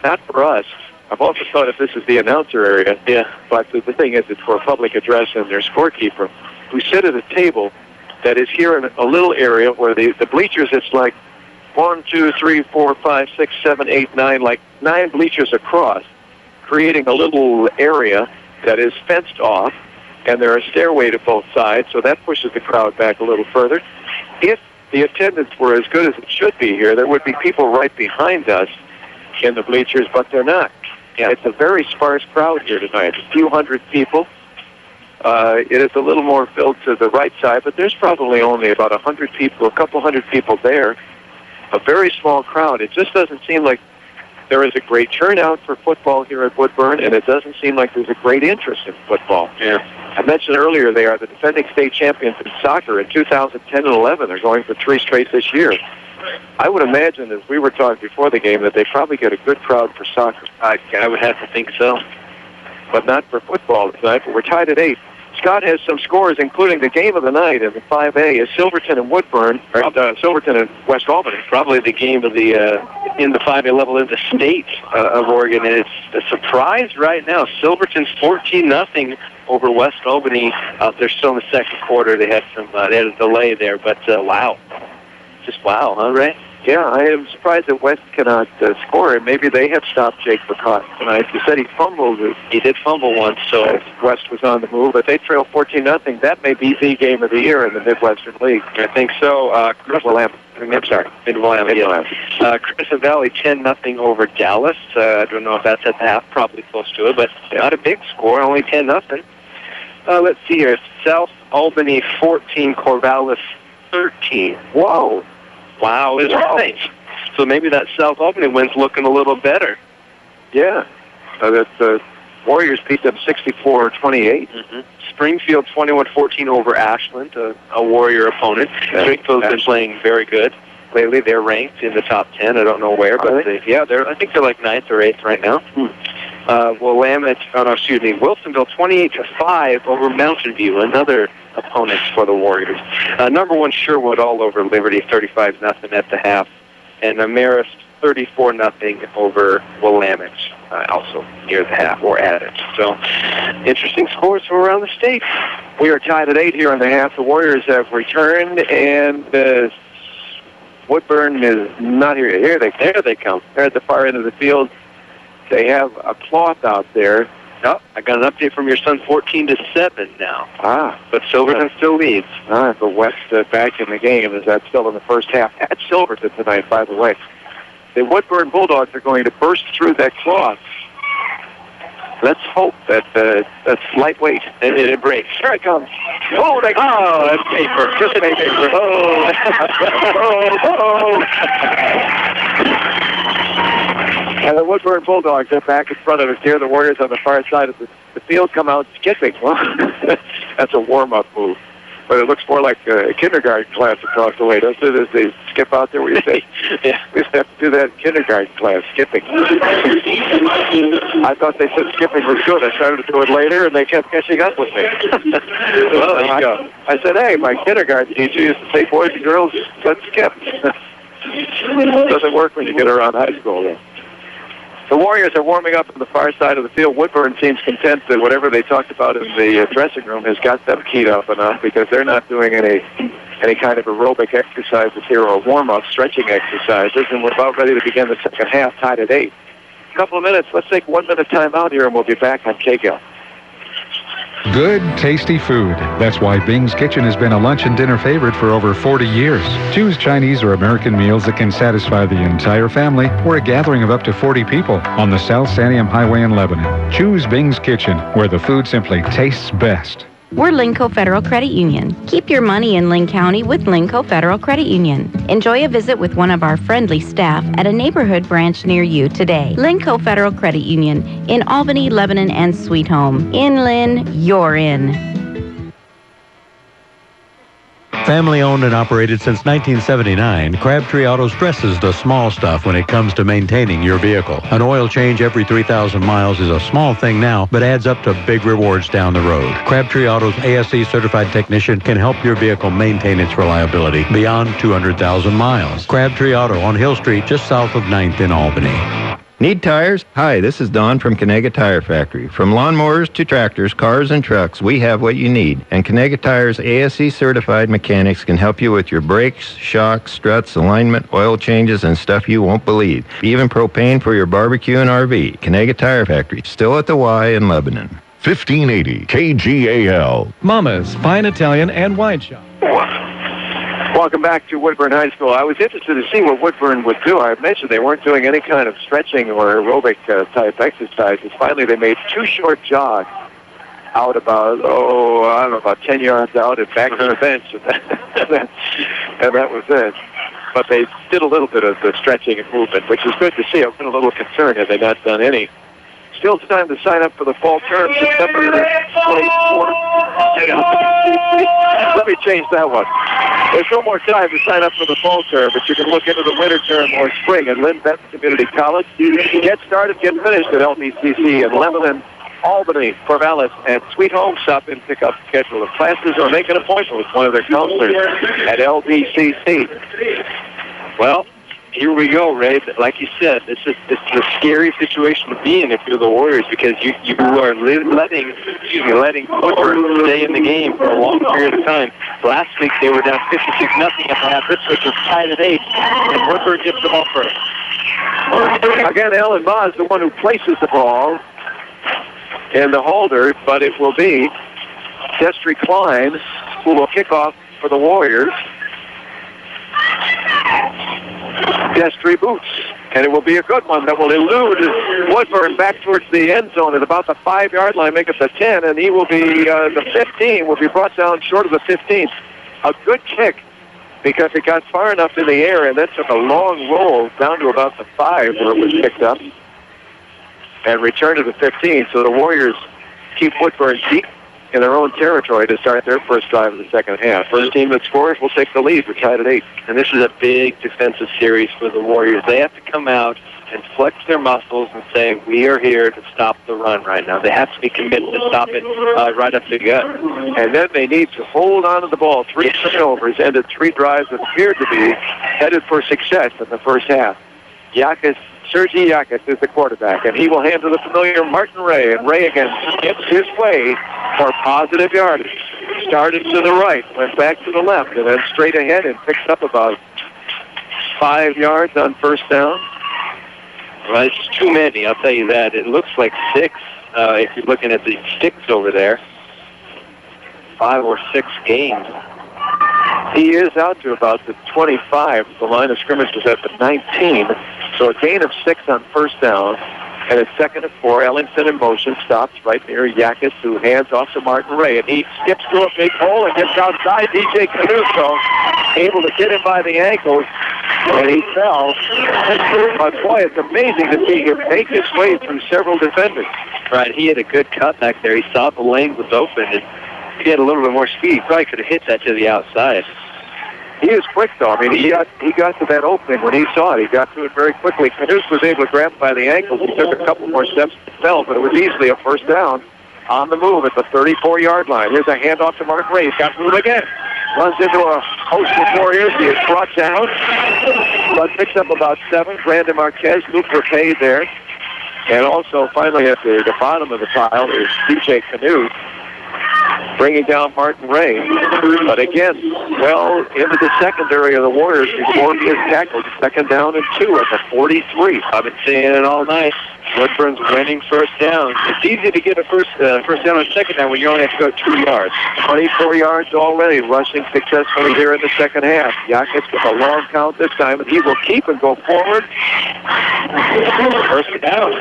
not for us. I've also thought if this is the announcer area, but the thing is it's for public address and their scorekeeper, who sit at a table that is here in a little area where the bleachers, it's like 1, 2, 3, 4, 5, 6, 7, 8, 9, like 9 bleachers across, creating a little area that is fenced off, and there are a stairway to both sides, so that pushes the crowd back a little further. If the attendance were as good as it should be here, there would be people right behind us in the bleachers, but they're not. Yeah. It's a very sparse crowd here tonight, a few hundred people. It is a little more filled to the right side, but there's probably only about 100 people, a couple hundred people there. A very small crowd. It just doesn't seem like there is a great turnout for football here at Woodburn, and it doesn't seem like there's a great interest in football. Yeah. I mentioned earlier they are the defending state champions in soccer in 2010 and 11. They're going for 3 straight this year. I would imagine, as we were talking before the game, that they probably get a good crowd for soccer. I would have to think so. But not for football tonight, but we're tied at 8. Scott has some scores, including the game of the night in the 5A is Silverton and Woodburn, Silverton and West Albany. Probably the game of the in the 5A level in the state of Oregon, and it's a surprise right now. Silverton's 14-0 over West Albany out there still in the second quarter. They had a delay there, but wow. Just wow, huh, Ray? Yeah, I am surprised that West cannot score, and maybe they have stopped Jake McCott tonight. You said he fumbled. He did fumble once, so West was on the move, but they trail 14-0. That may be the game of the year in the Midwestern League. I think so. Mid-Willamette. Crescent Valley 10-0 over Dallas. I don't know if that's at the half, probably close to it, but not a big score, only 10-0. Let's see here. South Albany 14, Corvallis 13. Whoa. Wow is right. So maybe that South Albany win's looking a little better. Yeah. The Warriors beat them 64-28. Mm-hmm. Springfield 21-14 over Ashland, a Warrior opponent. Yeah. Springfield's been playing very good lately. They're ranked in the top 10. I don't know where, but I think they're like 9th or 8th right now. Wilsonville 28-5 over Mountain View, another opponent for the Warriors. Number 1 Sherwood all over Liberty, 35-0 at the half, and Marist 34-0 over Willamette, also near the half or at it. So, interesting scores from around the state. We are tied at 8 here in the half. The Warriors have returned, and Woodburn is not here. There they come. They're at the far end of the field. They have a cloth out there. Oh, I got an update from your son, 14-7 now. But Silverton still leads. But West back in the game. Is that still in the first half? At Silverton tonight, by the way. The Woodburn Bulldogs are going to burst through that cloth. Let's hope that that's lightweight and it breaks. Here it comes. Oh, that's paper. Just paper. And the Woodburn Bulldogs are back in front of us here. The Warriors on the far side of the field come out skipping. Well, that's a warm-up move. But it looks more like a kindergarten class across the way, doesn't it, as they skip out there where you say, we used to have to do that in kindergarten class, skipping. I thought they said skipping was good. I started to do it later, and they kept catching up with me. Well, there you go. I said, hey, my kindergarten teacher used to say, boys and girls, let's skip. It doesn't work when you get around high school, though. The Warriors are warming up on the far side of the field. Woodburn seems content that whatever they talked about in the dressing room has got them keyed up enough because they're not doing any kind of aerobic exercises here or warm-up stretching exercises, and we're about ready to begin the second half, tied at 8. A couple of minutes. Let's take 1 minute time out here, and we'll be back on KGAL. Good, tasty food. That's why Bing's Kitchen has been a lunch and dinner favorite for over 40 years. Choose Chinese or American meals that can satisfy the entire family or a gathering of up to 40 people on the South Sanium Highway in Lebanon. Choose Bing's Kitchen, where the food simply tastes best. We're Linco Federal Credit Union. Keep your money in Linn County with Linco Federal Credit Union. Enjoy a visit with one of our friendly staff at a neighborhood branch near you today. Linco Federal Credit Union in Albany, Lebanon, and Sweet Home. In Linn, you're in. Family owned and operated since 1979, Crabtree Auto stresses the small stuff when it comes to maintaining your vehicle. An oil change every 3,000 miles is a small thing now, but adds up to big rewards down the road. Crabtree Auto's ASE certified technician can help your vehicle maintain its reliability beyond 200,000 miles. Crabtree Auto on Hill Street, just south of 9th in Albany. Need tires? Hi, this is Don from Kenega Tire Factory. From lawnmowers to tractors, cars, and trucks, we have what you need. And Kenega Tire's ASE certified mechanics can help you with your brakes, shocks, struts, alignment, oil changes, and stuff you won't believe. Even propane for your barbecue and RV. Kenega Tire Factory, still at the Y in Lebanon. 1580 KGAL. Mama's Fine Italian and Wine Shop. Welcome back to Woodburn High School. I was interested to see what Woodburn would do. I mentioned they weren't doing any kind of stretching or aerobic type exercises. Finally, they made 2 short jogs out about, about 10 yards out and back to the bench. And that was it. But they did a little bit of the stretching and movement, which is good to see. I've been a little concerned had they not done any. Still time to sign up for the fall term, September 24th. Let me change that one. There's no more time to sign up for the fall term, but you can look into the winter term or spring at Lynn Benton Community College. Get started, get finished at LBCC in Lebanon, Albany, Corvallis, and Sweet Home. Stop and pick up schedule of classes or make an appointment with one of their counselors at LBCC. Well, here we go, Ray. Like you said, this is a scary situation to be in if you're the Warriors because you are letting Woodburn stay in the game for a long period of time. Last week they were down 56-0 at the half. This week was tied at 8, and Woodburn gets the ball first. Again, Ellen Ma is the one who places the ball in the holder, but it will be Destry Klein who will kick off for the Warriors. Destry boots, and it will be a good one that will elude Woodburn back towards the end zone at about the 5-yard line, make it the 10, and he will be, the 15 will be brought down short of the 15. A good kick because it got far enough in the air and then took a long roll down to about the 5 where it was picked up and returned to the 15. So the Warriors keep Woodburn deep in their own territory to start their first drive of the second half. First team that scores will take the lead. We're tied at 8. And this is a big defensive series for the Warriors. They have to come out and flex their muscles and say, we are here to stop the run right now. They have to be committed to stop it right up the gut. And then they need to hold on to the ball. 3 turnovers ended 3 drives that appeared to be headed for success in the first half. Sergei Yakis is the quarterback, and he will hand to the familiar Martin Ray, and Ray again skips his way for positive yardage. Started to the right, went back to the left, and then straight ahead and picks up about 5 yards on first down. Well, it's too many, I'll tell you that. It looks like 6 if you're looking at the sticks over there. 5 or 6 gains. He is out to about the 25. The line of scrimmage was at the 19. So a gain of 6 on first down. And a second and 4. Ellington in motion stops right near Yakis, who hands off to Martin Ray. And he skips through a big hole and gets outside DJ Canuso. Able to get him by the ankles. And he fell. But boy, it's amazing to see him make his way through several defenders. Right, he had a good cut back there. He saw the lane was open. And if he had a little bit more speed, he probably could have hit that to the outside. He is quick, though. I mean, he got to that opening when he saw it. He got to it very quickly. Canuce was able to grab him by the ankles. He took a couple more steps and fell, but it was easily a first down on the move at the 34-yard line. Here's a handoff to Mark Ray. He's got room again. Runs into a host of Warriors. He is brought down, but picks up about 7. Brandon Marquez, Luke Verpay there. And also, finally, at the bottom of the pile is DJ Canute, bringing down Martin Ray. But again, well into the secondary of the Warriors before he is tackled. 2nd down and 2 at the 43. I've been saying it all night. Woodburn's winning first down. It's easy to get a first down on 2nd down when you only have to go 2 yards. 24 yards already, rushing successfully here in the second half. Yakis with a long count this time, and he will keep and go forward. First down.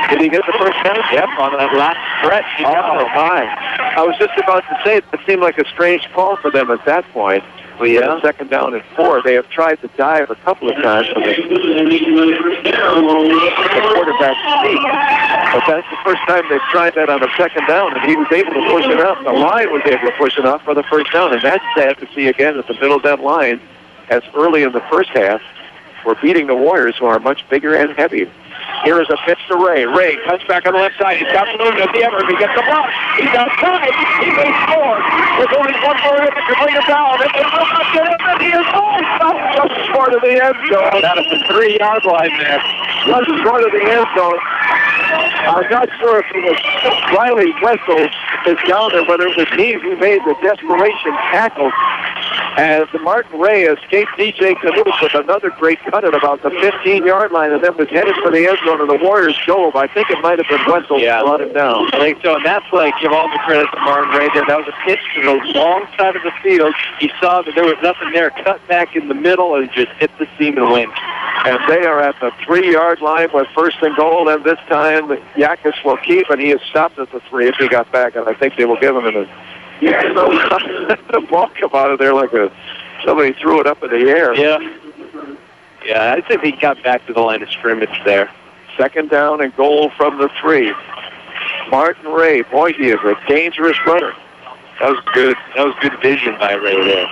Did he get the first down? Yep, on that last stretch. Oh, my. I was just about to say, it seemed like a strange call for them at that point. Well, yeah. 2nd down and 4. They have tried to dive a couple of times from the quarterback sneak. But that's the first time they've tried that on a 2nd down, and he was able to push it up. The line was able to push it up for the first down, and that's sad to see again at the middle of that line, as early in the first half, we're beating the Warriors, who are much bigger and heavier. Here is a pitch to Ray. Ray cuts back on the left side. He's got the move at the effort. He gets the block. He's outside. He may score. There's only one more in to bring it down. And they will not get it. And he is just short of the end zone. That is the 3-yard line there. Just short of the end zone. I'm not sure if it was Riley Wessel is down there, whether it was he who made the desperation tackle. As Martin Ray escaped DJ Canute with another great cut at about the 15-yard line, and then was headed for the end zone, and the Warriors dove. I think it might have been Wessel who brought him down. I think so, and that's like, give all the credit to Martin Ray there. That was a pitch to the long side of the field. He saw that there was nothing there, cut back in the middle, and just hit the seam and went. And they are at the 3-yard line with 1st and goal, and this time Yakis will keep, and he is stopped at the 3 if he got back, and I think they will give him the ball come out of there like somebody threw it up in the air. Yeah, I'd say he got back to the line of scrimmage there. 2nd down and goal from the 3. Martin Ray, boy, he is a dangerous runner. That was good. That was good vision by Ray there.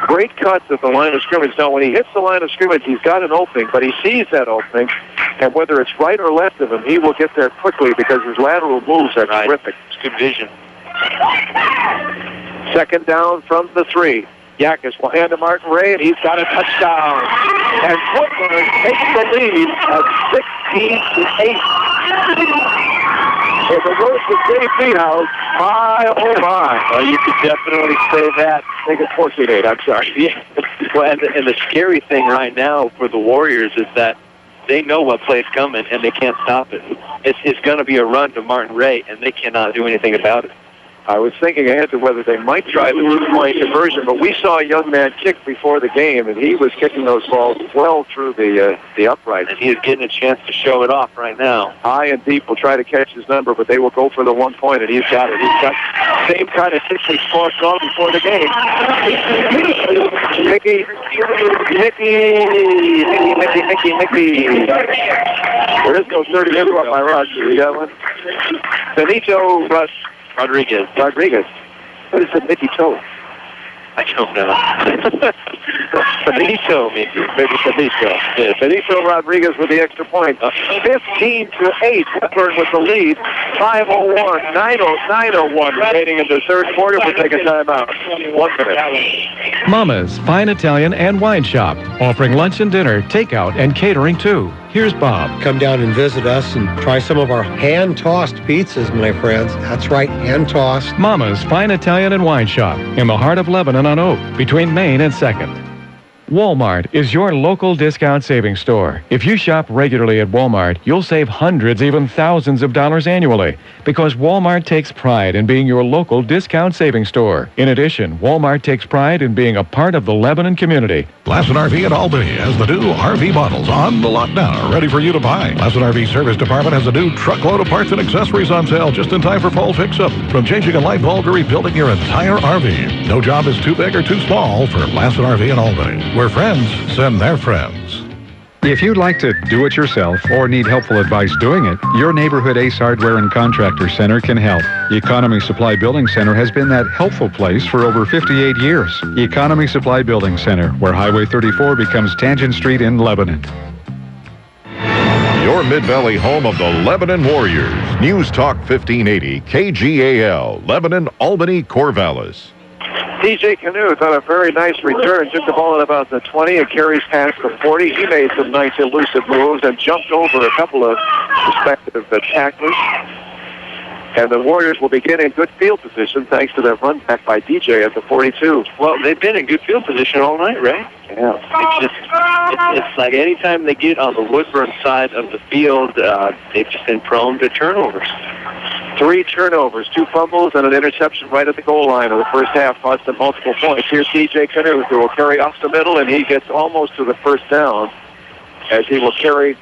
Great cuts at the line of scrimmage. Now, when he hits the line of scrimmage, he's got an opening, but he sees that opening, and whether it's right or left of him, he will get there quickly because his lateral moves are terrific. It's good vision. 2nd down from the 3. Yakis will hand to Martin Ray, and he's got a touchdown. And Woodburn takes the lead at 16-8. In the words of Dave Beathouse, my, oh my. Well, you could definitely say that. I think it's 14-8, I'm sorry. Yeah. Well, and the scary thing right now for the Warriors is that they know what play's coming, and they can't stop it. It's going to be a run to Martin Ray, and they cannot do anything about it. I was thinking ahead to whether they might try the 2-point conversion, but we saw a young man kick before the game, and he was kicking those balls well through the upright. And he is getting a chance to show it off right now. High and deep will try to catch his number, but they will go for the 1 point, and he's got it. He's got the same kind of kick we saw before the game. Mickey. There is no 30 interrupt by Rush. You got one? Benito Rodriguez. What is the Mickey Toe? I don't know. Benito, maybe Benito. Yeah, Benito Rodriguez with the extra point. 15-8. Woodburn with the lead. 5:01, 9:01 remaining in the third quarter. We'll take a timeout. 1 minute. Mama's Fine Italian and Wine Shop, offering lunch and dinner, takeout, and catering too. Here's Bob. Come down and visit us and try some of our hand-tossed pizzas, my friends. That's right, hand-tossed. Mama's Fine Italian and Wine Shop in the heart of Lebanon on Oak, between Main and 2nd. Walmart is your local discount savings store. If you shop regularly at Walmart, you'll save hundreds, even thousands of dollars annually, because Walmart takes pride in being your local discount savings store. In addition, Walmart takes pride in being a part of the Lebanon community. Lassen RV at Albany has the new RV models on the lot now, ready for you to buy. Lassen RV Service Department has a new truckload of parts and accessories on sale just in time for fall fix-up. From changing a light bulb to rebuilding your entire RV. No job is too big or too small for Lassen RV in Albany, where friends send their friends. If you'd like to do it yourself or need helpful advice doing it, your neighborhood Ace Hardware and Contractor Center can help. Economy Supply Building Center has been that helpful place for over 58 years. Economy Supply Building Center, where Highway 34 becomes Tangent Street in Lebanon. Your Mid-Valley home of the Lebanon Warriors. News Talk 1580, KGAL, Lebanon, Albany, Corvallis. DJ Knuth on a very nice return. Took the ball at about the 20 and carries past the 40. He made some nice elusive moves and jumped over a couple of respective tacklers. And the Warriors will begin in good field position thanks to their run back by DJ at the 42. Well, they've been in good field position all night, right? Yeah. It's like anytime they get on the Woodburn side of the field, they've just been prone to turnovers. 3 turnovers, 2 fumbles, and an interception right at the goal line of the first half cost them multiple points. Here's DJ Knuth, who will carry off the middle, and he gets almost to the first down as he will carry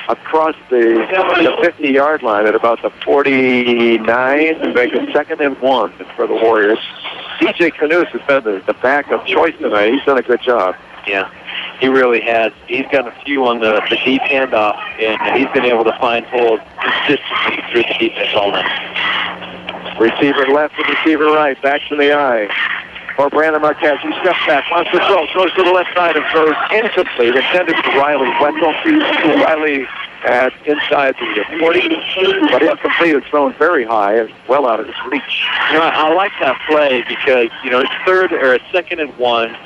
across the 50-yard line at about the 49 and make it 2nd and 1 for the Warriors. DJ Knuth has been the back of choice tonight. He's done a good job. Yeah, he really has. He's got a few on the deep handoff, and he's been able to find holes consistently through the defense all night. Receiver left and receiver right. Backs in the eye. For Brandon Marquez, he steps back, wants to throw, throws to the left side and throws incomplete, intended for Riley Wetzel. Riley at inside the 40, but incomplete. It's thrown very high and well out of his reach. You know, I like that play because, you know, it's 2nd and 1.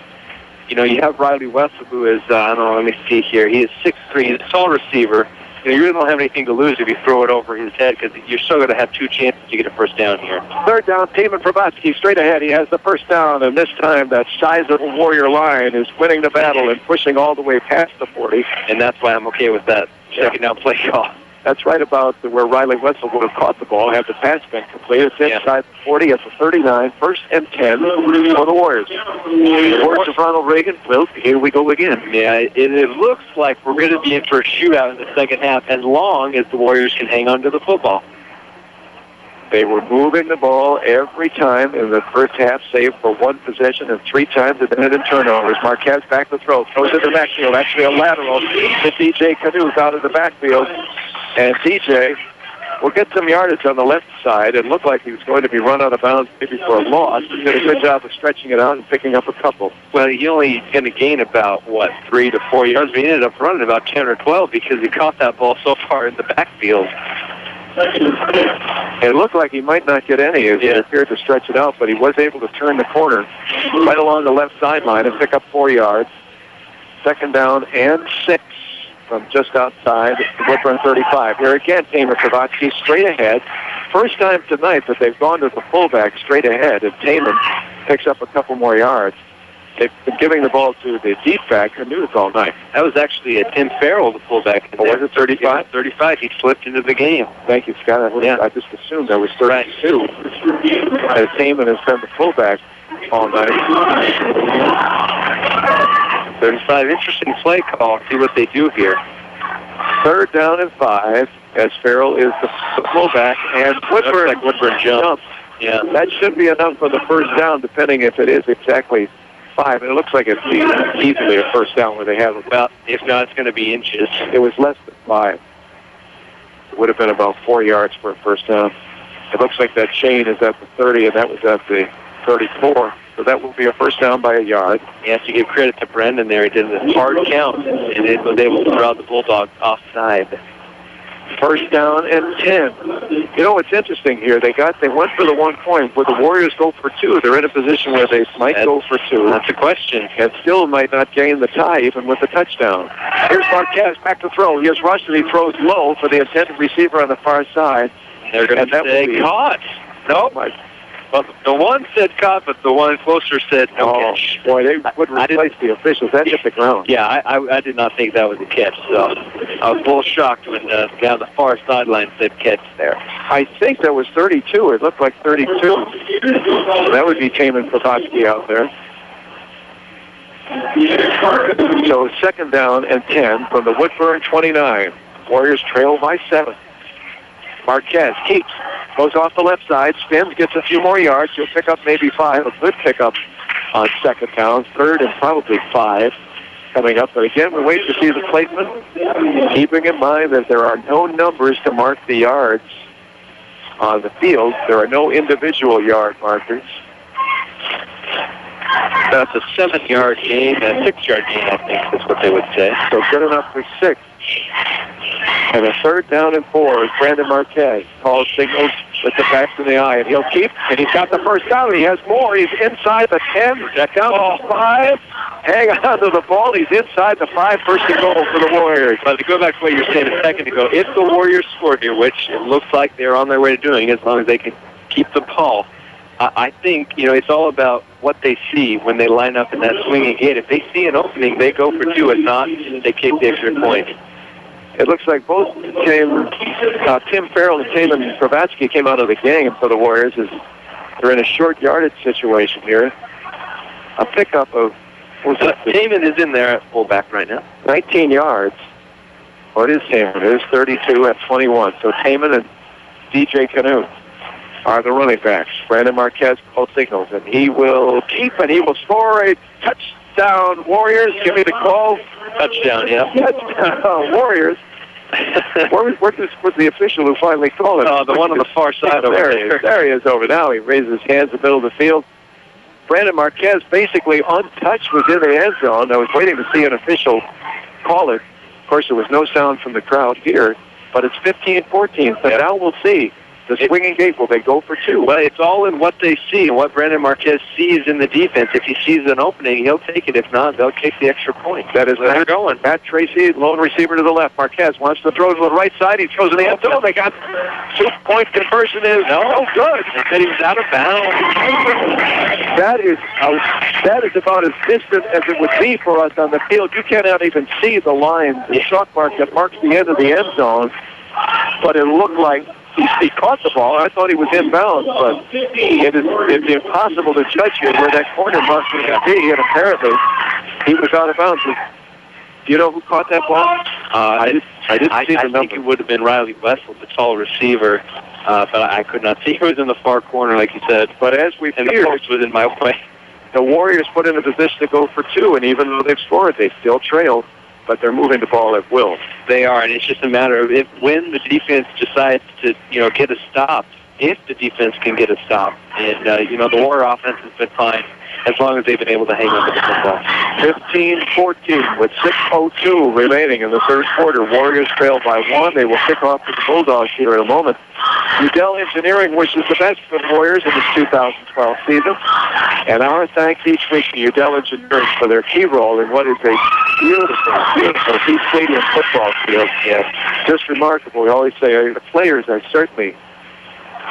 You know, you have Riley Wetzel, who is, I don't know, let me see here. He is 6'3", he's a tall receiver. You know, you really don't have anything to lose if you throw it over his head because you're still going to have 2 chances to get a first down here. 3rd down, Taman Provatsky straight ahead. He has the first down, and this time that sizable Warrior line is winning the battle and pushing all the way past the 40. And that's why I'm okay with that second down play call. That's right about where Riley Wetzel would have caught the ball had the pass been complete. It's inside the 40 at the 39, 1st and 10 for the Warriors. The words of Ronald Reagan, well, here we go again. Yeah, it looks like we're going to be in for a shootout in the second half as long as the Warriors can hang on to the football. They were moving the ball every time in the first half, save for 1 possession, and 3 times it ended in turnovers. Marquez back to throw, throws in the backfield, actually a lateral to DJ Knuth out of the backfield. And DJ will get some yardage on the left side. It looked like he was going to be run out of bounds maybe for a loss. He did a good job of stretching it out and picking up a couple. Well, he only going to gain about, 3 to 4 yards. But he ended up running about 10 or 12 because he caught that ball so far in the backfield. It looked like he might not get any as he appeared to stretch it out, but he was able to turn the corner right along the left sideline and pick up 4 yards. 2nd down and 6 from just outside Woodburn 35. Here again, Taman Provatsky straight ahead. First time tonight that they've gone to the fullback straight ahead, and Taman picks up a couple more yards. They've been giving the ball to the deep back, Knuth, all night. That was actually a Tim Farrell, the fullback. Oh, was it 35? 35. He slipped into the game. Thank you, Scott. I just assumed that was 32. As Taman has been the fullback all night. 35. Interesting play call. See what they do here. 3rd down and 5 as Farrell is the fullback, and Woodburn jumps. Yeah, that should be enough for the first down, depending if it is exactly 5. And it looks like it's easily a first down where they have it. Well, if not, it's going to be inches. It was less than 5. It would have been about 4 yards for a first down. It looks like that chain is at the 30, and that was at the 34. So that will be a first down by a yard. You have to give credit to Brendan there. He did a hard count, and it was able to throw out the Bulldogs offside. 1st down and 10. You know what's interesting here? They went for the 1 point. Would the Warriors go for 2? They're in a position where they might go for 2. That's a question. And still might not gain the tie even with the touchdown. Here's Marquez back to throw. He has rushed and he throws low for the intended receiver on the far side. They're going to say caught. Nope. Well, the one said caught, but the one closer said no catch. Boy, they would replace the officials. That hit the ground. Yeah, I did not think that was a catch, so I was a little shocked when the guy on the far sideline said catch there. I think that was 32. It looked like 32. That would be Taman Provatsky out there. So 2nd down and 10 from the Woodburn 29. Warriors trail by 7. Marquez keeps, goes off the left side, spins, gets a few more yards. He'll pick up maybe 5. A good pickup on 2nd down. 3rd and probably 5 coming up. But again, we wait to see the placement, keeping in mind that there are no numbers to mark the yards on the field. There are no individual yard markers. That's a 7-yard gain, a 6-yard gain, I think is what they would say. So good enough for 6. And a 3rd down and 4 is Brandon Marquez. Calls signals with the backs in the eye, and he'll keep, and he's got the first down. He has more. He's inside the 10, down to the 5. Hang on to the ball. He's inside the 5. First and goal for the Warriors. But to go back to what you were saying a second ago, if the Warriors score here, which it looks like they're on their way to doing, as long as they can keep the ball, I think, it's all about what they see when they line up in that swinging gate. If they see an opening, they go for 2. If not, they kick the extra point. It looks like both Tim Farrell and Taman Kravatsky came out of the game for the Warriors. They're in a short yardage situation here. A pickup of... Taman is in there at fullback right now. 19 yards. Well, it is Taman. It is 32 at 21. So Taman and DJ Canoe are the running backs. Brandon Marquez calls signals, and he will keep, and he will score a touchdown. Warriors, give me the call. Touchdown, yeah. Touchdown, Warriors. Where was the official who finally called it? The one on the far side over there. There he is over now. He raises his hands in the middle of the field. Brandon Marquez, basically untouched, was in the end zone. I was waiting to see an official call it. Of course, there was no sound from the crowd here, but it's 15-14. So now we'll see. The swinging gate, will they go for 2? Well, it's all in what they see and what Brandon Marquez sees in the defense. If he sees an opening, he'll take it. If not, they'll kick the extra point. That is where they're going. Matt Tracy, lone receiver to the left. Marquez wants to throw to the right side. He throws in the end zone. They got 2-point conversion is no good. They said he was out of bounds. That is about as distant as it would be for us on the field. You cannot even see the line, the chalk mark that marks the end of the end zone. But it looked like he caught the ball. I thought he was inbounds, but it's impossible to judge here where that corner must be, and apparently he was out of bounds. Do you know who caught that ball? I think it would have been Riley Wessel, the tall receiver, but I could not see. He was in the far corner, like you said. But as we feared, the post was in my way. The Warriors put in a position to go for 2, and even though they've scored, they still trail. But they're moving the ball at will. They are, and it's just a matter of when the defense decides to, get a stop, if the defense can get a stop. And, the Warrior offense has been fine as long as they've been able to hang on to the football. 15-14 with 6:02 remaining in the third quarter. Warriors trail by 1. They will kick off to the Bulldogs here in a moment. Udell Engineering wishes the best for the Warriors in this 2012 season. And our thanks each week to Udell Engineering for their key role in what is a beautiful East Stadium football field. Yeah, just remarkable. We always say the players are certainly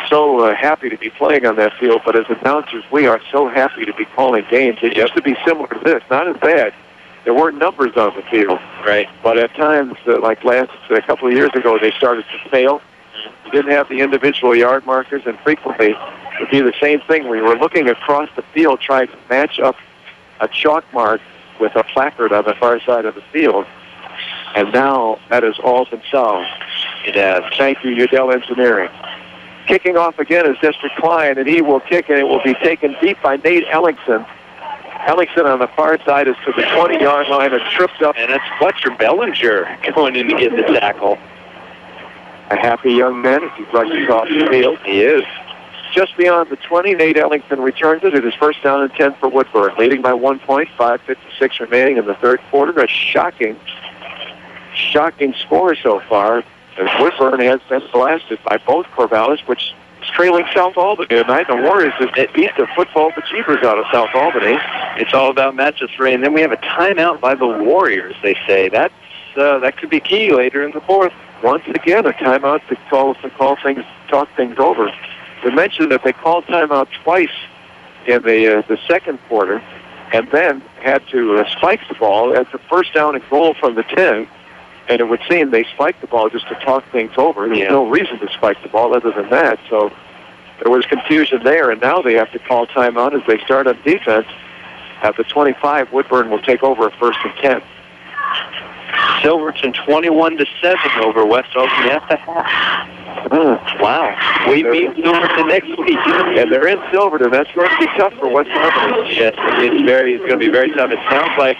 so happy to be playing on that field, but as announcers, we are so happy to be calling games. It used to be similar to this, not as bad. There weren't numbers on the field. Right. But at times, like a couple of years ago, they started to fail. We didn't have the individual yard markers, and frequently it would be the same thing. We were looking across the field trying to match up a chalk mark with a placard on the far side of the field. And now that has all been solved. It has. Thank you, Udell Engineering. Kicking off again is District Klein, and he will kick, and it will be taken deep by Nate Ellingson. Ellingson on the far side is to the 20-yard line and tripped up. And it's Fletcher Bellinger going in to get the tackle. A happy young man as he rushes off the field. He is. Just beyond the 20, Nate Ellingson returns it. It is first down and 10 for Woodburn, leading by 1 point, 5:56 remaining in the third quarter. A shocking score so far, as Woodburn has been blasted by both Corvallis, which is trailing South Albany tonight. The Warriors have beat the football achievers out of South Albany. It's all about matches, Ray. And then we have a timeout by the Warriors, they say. That could be key later in the fourth. Once again, a timeout to talk things over. We mentioned that they called timeout twice in the second quarter, and then had to spike the ball at the first down and goal from the 10. And it would seem they spiked the ball just to talk things over. There was no reason to spike the ball other than that. So there was confusion there, and now they have to call timeout as they start on defense. At the 25, Woodburn will take over at first and 10. Silverton 21-7 over West Albany at the half. Wow. We meet Silverton next week. And they're in Silverton. That's going to be tough for West Albany. Yes, it's going to be very tough. It sounds like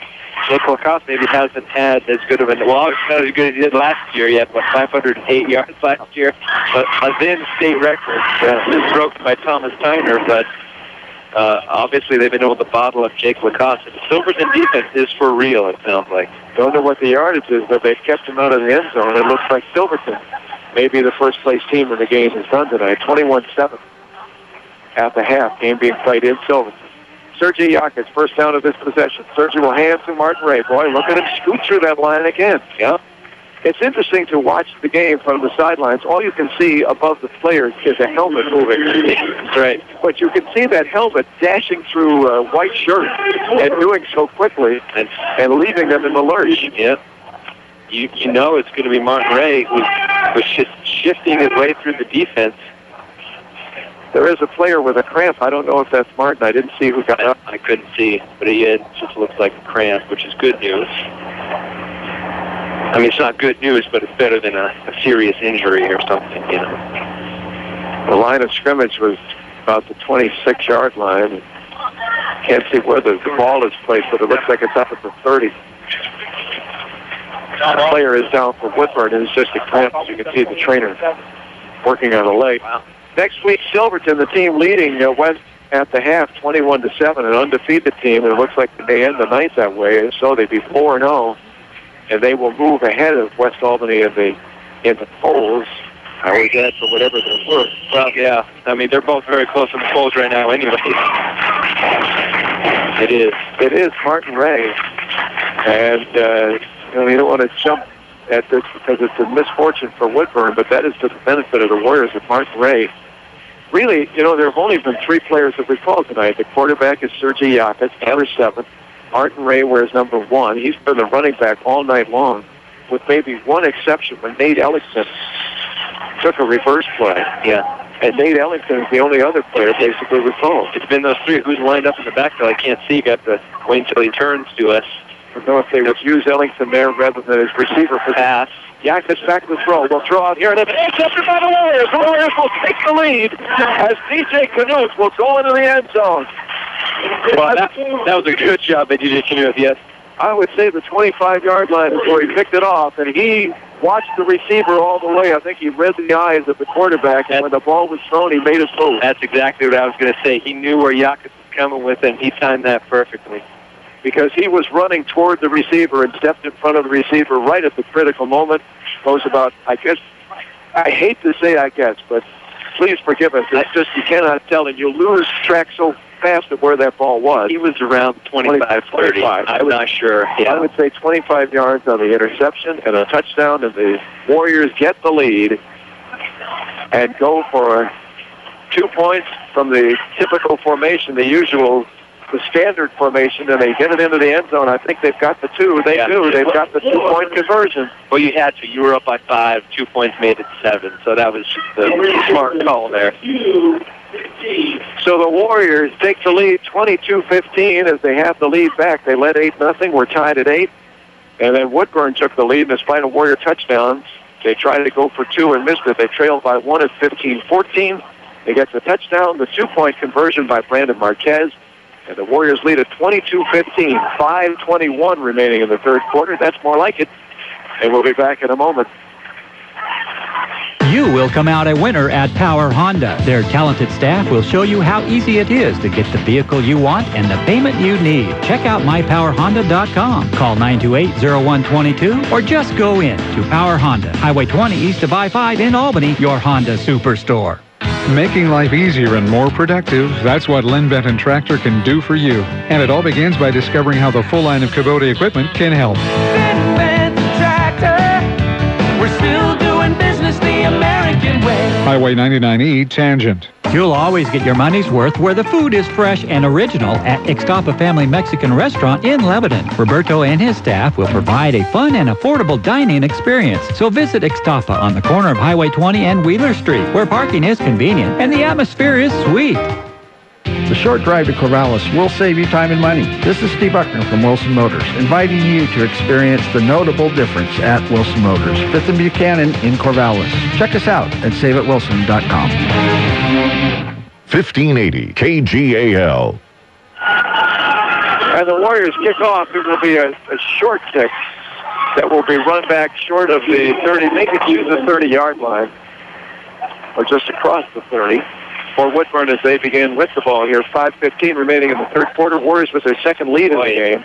Jake Lacoste maybe hasn't had as good of not as good as he did last year yet, 508 yards last year, but a then state record. This broken by Thomas Tyner, but obviously they've been able to bottle up Jake Lacoste. The Silverton defense is for real, it sounds like. Don't know what the yardage is, but they've kept him out of the end zone. It looks like Silverton maybe the first place team in the game is done tonight. 21-7 at the half. Game being played in Silverton. Sergei Yakis, first down of this possession. Sergei will hand to Martin Ray. Boy, look at him scoot through that line again. Yeah. It's interesting to watch the game from the sidelines. All you can see above the players is a helmet moving. That's right. But you can see that helmet dashing through a white shirt and doing so quickly and leaving them in the lurch. Yeah. You know it's going to be Martin Ray who's just shifting his way through the defense. There is a player with a cramp. I don't know if that's Martin. I didn't see who got up. I couldn't see, but it just looks like a cramp, which is good news. I mean, it's not good news, but it's better than a serious injury or something, you know. The line of scrimmage was about the 26-yard line. Can't see where the ball is placed, but it looks like it's up at the 30. The player is down for Woodburn, and it's just a cramp. As you can see the trainer working on a leg. Wow. Next week, Silverton, the team leading West at the half, 21-7, an undefeated team, and it looks like they end the night that way, and so they'd be 4-0, and they will move ahead of West Albany in the polls. I would guess for whatever they're worth. Well, yeah. I mean, they're both very close in the polls right now anyway. It is Martin Ray, and you don't want to jump at this because it's a misfortune for Woodburn, but that is to the benefit of the Warriors with Martin Ray. Really, there have only been 3 players that we call tonight. The quarterback is Sergei Yakis, number 7. Martin Ray wears number 1. He's been the running back all night long, with maybe one exception when Nate Ellington took a reverse play. Yeah. And Nate Ellington is the only other player basically we called. It's been those 3 who's lined up in the backfield. I can't see. Got to wait until he turns to us. I don't know if they would use Ellington there rather than his receiver for pass. Yakis back to throw. We'll throw out here, and it's intercepted by the Warriors. The Warriors will take the lead as DJ Knuth will go into the end zone. Well, that was a good job by DJ Knuth, yes. I would say the 25-yard line is where he picked it off, and he watched the receiver all the way. I think he read the eyes of the quarterback, and when the ball was thrown, he made his move. That's exactly what I was going to say. He knew where Yakis was coming with, and he timed that perfectly. Because he was running toward the receiver and stepped in front of the receiver right at the critical moment. Goes about, I hate to say but please forgive us. It's just you cannot tell, and you lose track so fast of where that ball was. He was around 25, 30. I'm not sure. Yeah. I would say 25 yards on the interception and a touchdown, and the Warriors get the lead and go for 2 points from the typical formation, the standard formation, and they get it into the end zone. I think they've got the 2. They do. They've got the 2-point conversion. Well, you had to. You were up by 5. 2 points made it 7. So that was just the smart call there. So the Warriors take the lead 22-15 as they have the lead back. They led 8-0. We're tied at 8. And then Woodburn took the lead, and despite a Warrior touchdown, they tried to go for 2 and missed it. They trailed by 1 at 15-14. They get the touchdown, the 2-point conversion by Brandon Marquez. And the Warriors lead at 22-15, 5:21 remaining in the third quarter. That's more like it. And we'll be back in a moment. You will come out a winner at Power Honda. Their talented staff will show you how easy it is to get the vehicle you want and the payment you need. Check out mypowerhonda.com. Call 928-0122 or just go in to Power Honda, Highway 20 east of I-5 in Albany, your Honda Superstore. Making life easier and more productive, that's what Lynn Benton Tractor can do for you. And it all begins by discovering how the full line of Kubota equipment can help. Lynn Benton Tractor, we're still doing business the American way. Highway 99E, Tangent. You'll always get your money's worth where the food is fresh and original at Ixtapa Family Mexican Restaurant in Lebanon. Roberto and his staff will provide a fun and affordable dining experience. So visit Ixtapa on the corner of Highway 20 and Wheeler Street, where parking is convenient and the atmosphere is sweet. The short drive to Corvallis will save you time and money. This is Steve Buckner from Wilson Motors, inviting you to experience the notable difference at Wilson Motors, 5th and Buchanan in Corvallis. Check us out at saveatwilson.com. 1580 KGAL. And the Warriors kick off. It will be a short kick that will be run back short of the 30. They could use the 30-yard line or just across the 30. For Woodburn as they begin with the ball here. 5:15 remaining in the third quarter. Warriors with their second lead in the game.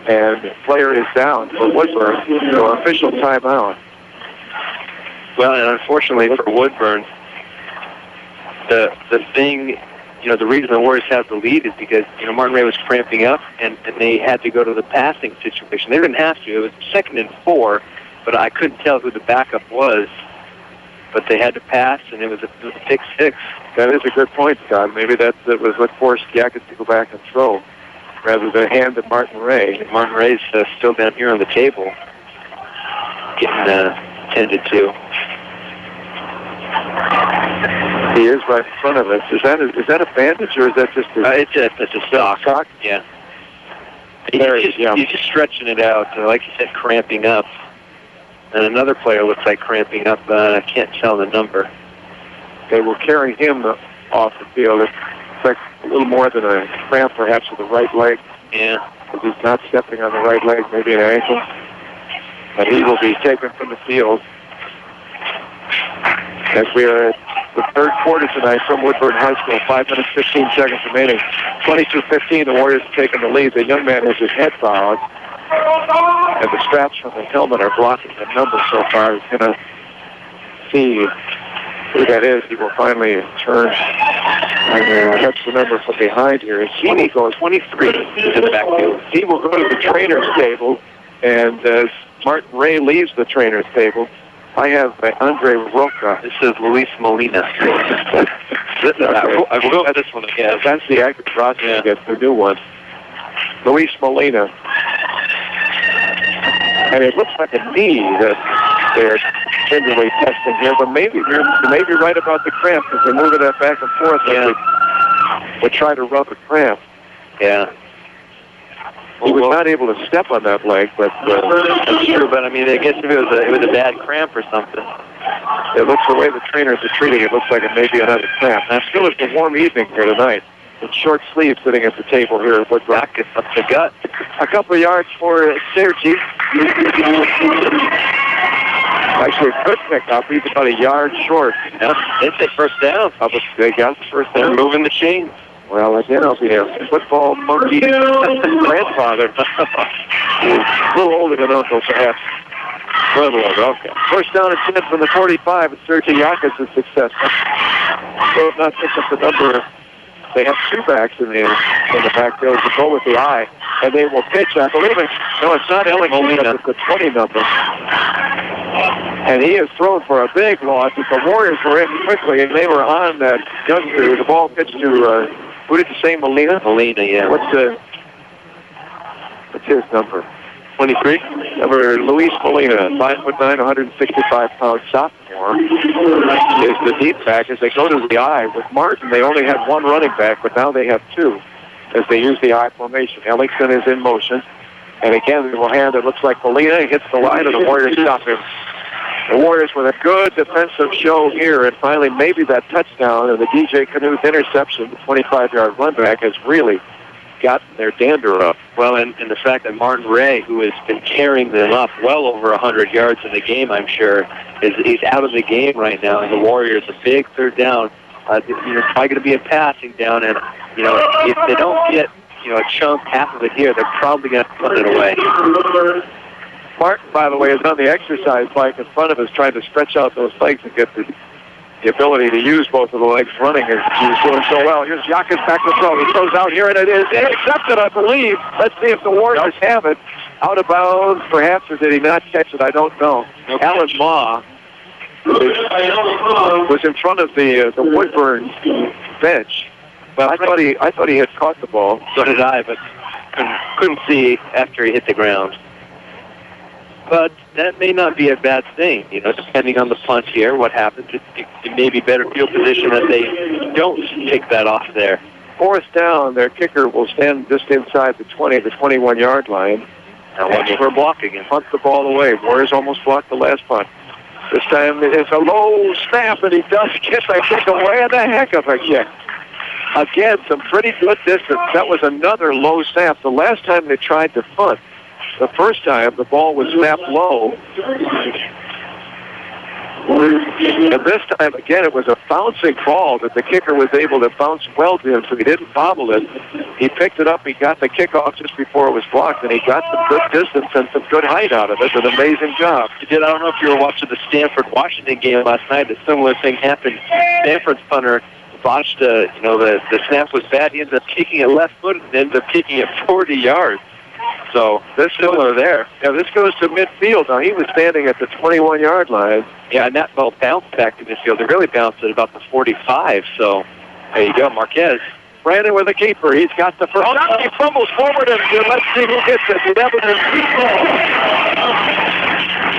And the player is down for Woodburn. So official timeout. Well, and unfortunately for Woodburn, the thing, the reason the Warriors have the lead is because, Martin Ray was cramping up, and they had to go to the passing situation. They didn't have to. It was 2nd and 4, but I couldn't tell who the backup was. But they had to pass, and it was a pick 6. That is a good point, Scott. Maybe that was what forced Jackets to go back and throw rather than hand to Martin Ray. Martin Ray's still down here on the table, getting tended to. He is right in front of us. Is that a bandage or is that just it's a sock? Sock? Yeah. He's just stretching it out, like you said, cramping up. And another player looks like cramping up. I can't tell the number. They will carry him off the field. It's like a little more than a cramp, perhaps, with the right leg. Yeah. If he's not stepping on the right leg, maybe an ankle. But he will be taken from the field. As we are at the third quarter tonight from Woodburn High School, 5 minutes, 15 seconds remaining. 22-15, the Warriors have taken the lead. The young man has his head bowed, and the straps from the helmet are blocking the number so far. He's going to see who that is. He will finally turn and touch the number from behind here. He goes 23 to the backfield. He will go to the trainer's table, and as Martin Ray leaves the trainer's table, I have Andre Roca. This is Luis Molina. I wrote this one again. That's the active process. Gets the new one. Luis Molina. And it looks like a knee that they're tenderly testing here, but maybe you may be right about the cramp because they're moving that back and forth. Yeah. We try to rub a cramp. Yeah. He was not able to step on that leg, but that's true. But I mean, I guess if it was a bad cramp or something. It looks the way the trainers are treating it. Looks like it may be another cramp. Now, still, it's a warm evening here tonight. In short sleeves, sitting at the table here at Woodburn. Back up the gut. A couple of yards for Sergi. Actually, a good pickup. He's about a yard short. Yeah, they say first down. They got the first down. They're moving the chains. Well, again, I'll be a football monkey grandfather. A little older than uncle, perhaps. Brother, okay. First down and 10 from the 45, and Sergi Yakas is successful. So if not picked up the number, they have two backs in the backfield to go with the eye, and they will pitch. I believe it. No, it's not Elling Molina. It's the 20 number. And he has thrown for a big loss. If the Warriors were in quickly, and they were on that youngster. The ball pitched to, who did you say, Molina? Molina, yeah. What's his number? 23? Number Luis Molina, 5'9", 165-pound sophomore, is the deep back as they go to the eye. With Martin, they only had one running back, but now they have two as they use the eye formation. Ellingson is in motion. And again, they will hand it. Looks like Molina hits the line, and the Warriors stop him. The Warriors with a good defensive show here, and finally maybe that touchdown and the DJ Knuth interception, the 25-yard run back, has really gotten their dander up. Well, and the fact that Martin Ray, who has been carrying them up well over 100 yards in the game, I'm sure, he's out of the game right now. And the Warriors, a big third down. It's probably going to be a passing down, and if they don't get a chunk, half of it here, they're probably going to put it away. Martin, by the way, is on the exercise bike in front of us, trying to stretch out those legs and get the ability to use both of the legs running. He's doing so well. Here's Yakas back to throw. He throws out here, and it is intercepted, I believe. Let's see if the Warriors have it. Out of bounds, perhaps, or did he not catch it? I don't know. Alan Ma was in front of the Woodburn bench. Well, I thought he had caught the ball. So did I, but couldn't see after he hit the ground. But that may not be a bad thing, depending on the punch here, what happens. It may be better field position that they don't take that off there. Fourth down, their kicker will stand just inside the 21-yard line. Now watch for a block again. Punt the ball away. Warriors almost blocked the last punt. This time it's a low snap, and he does get, I think, away and a heck of a kick. Again, some pretty good distance. That was another low snap. The last time they tried to punt, the first time the ball was snapped low, And this time, again, it was a bouncing ball that the kicker was able to bounce well to him, so he didn't bobble it. He picked it up, he got the kickoff just before it was blocked, and he got some good distance and some good height out of it. An amazing job. He did. I don't know if you were watching the Stanford-Washington game last night. A similar thing happened. Stanford's punter botched, the snap was bad. He ended up kicking it left foot and ended up kicking it 40 yards. So this similar there. Yeah, this goes to midfield. Now, he was standing at the 21-yard line. Yeah, and that ball bounced back to midfield. It really bounced at about the 45. So there you go, Marquez. Brandon with the keeper. He's got the first. Oh, he fumbles forward, and let's see who gets it.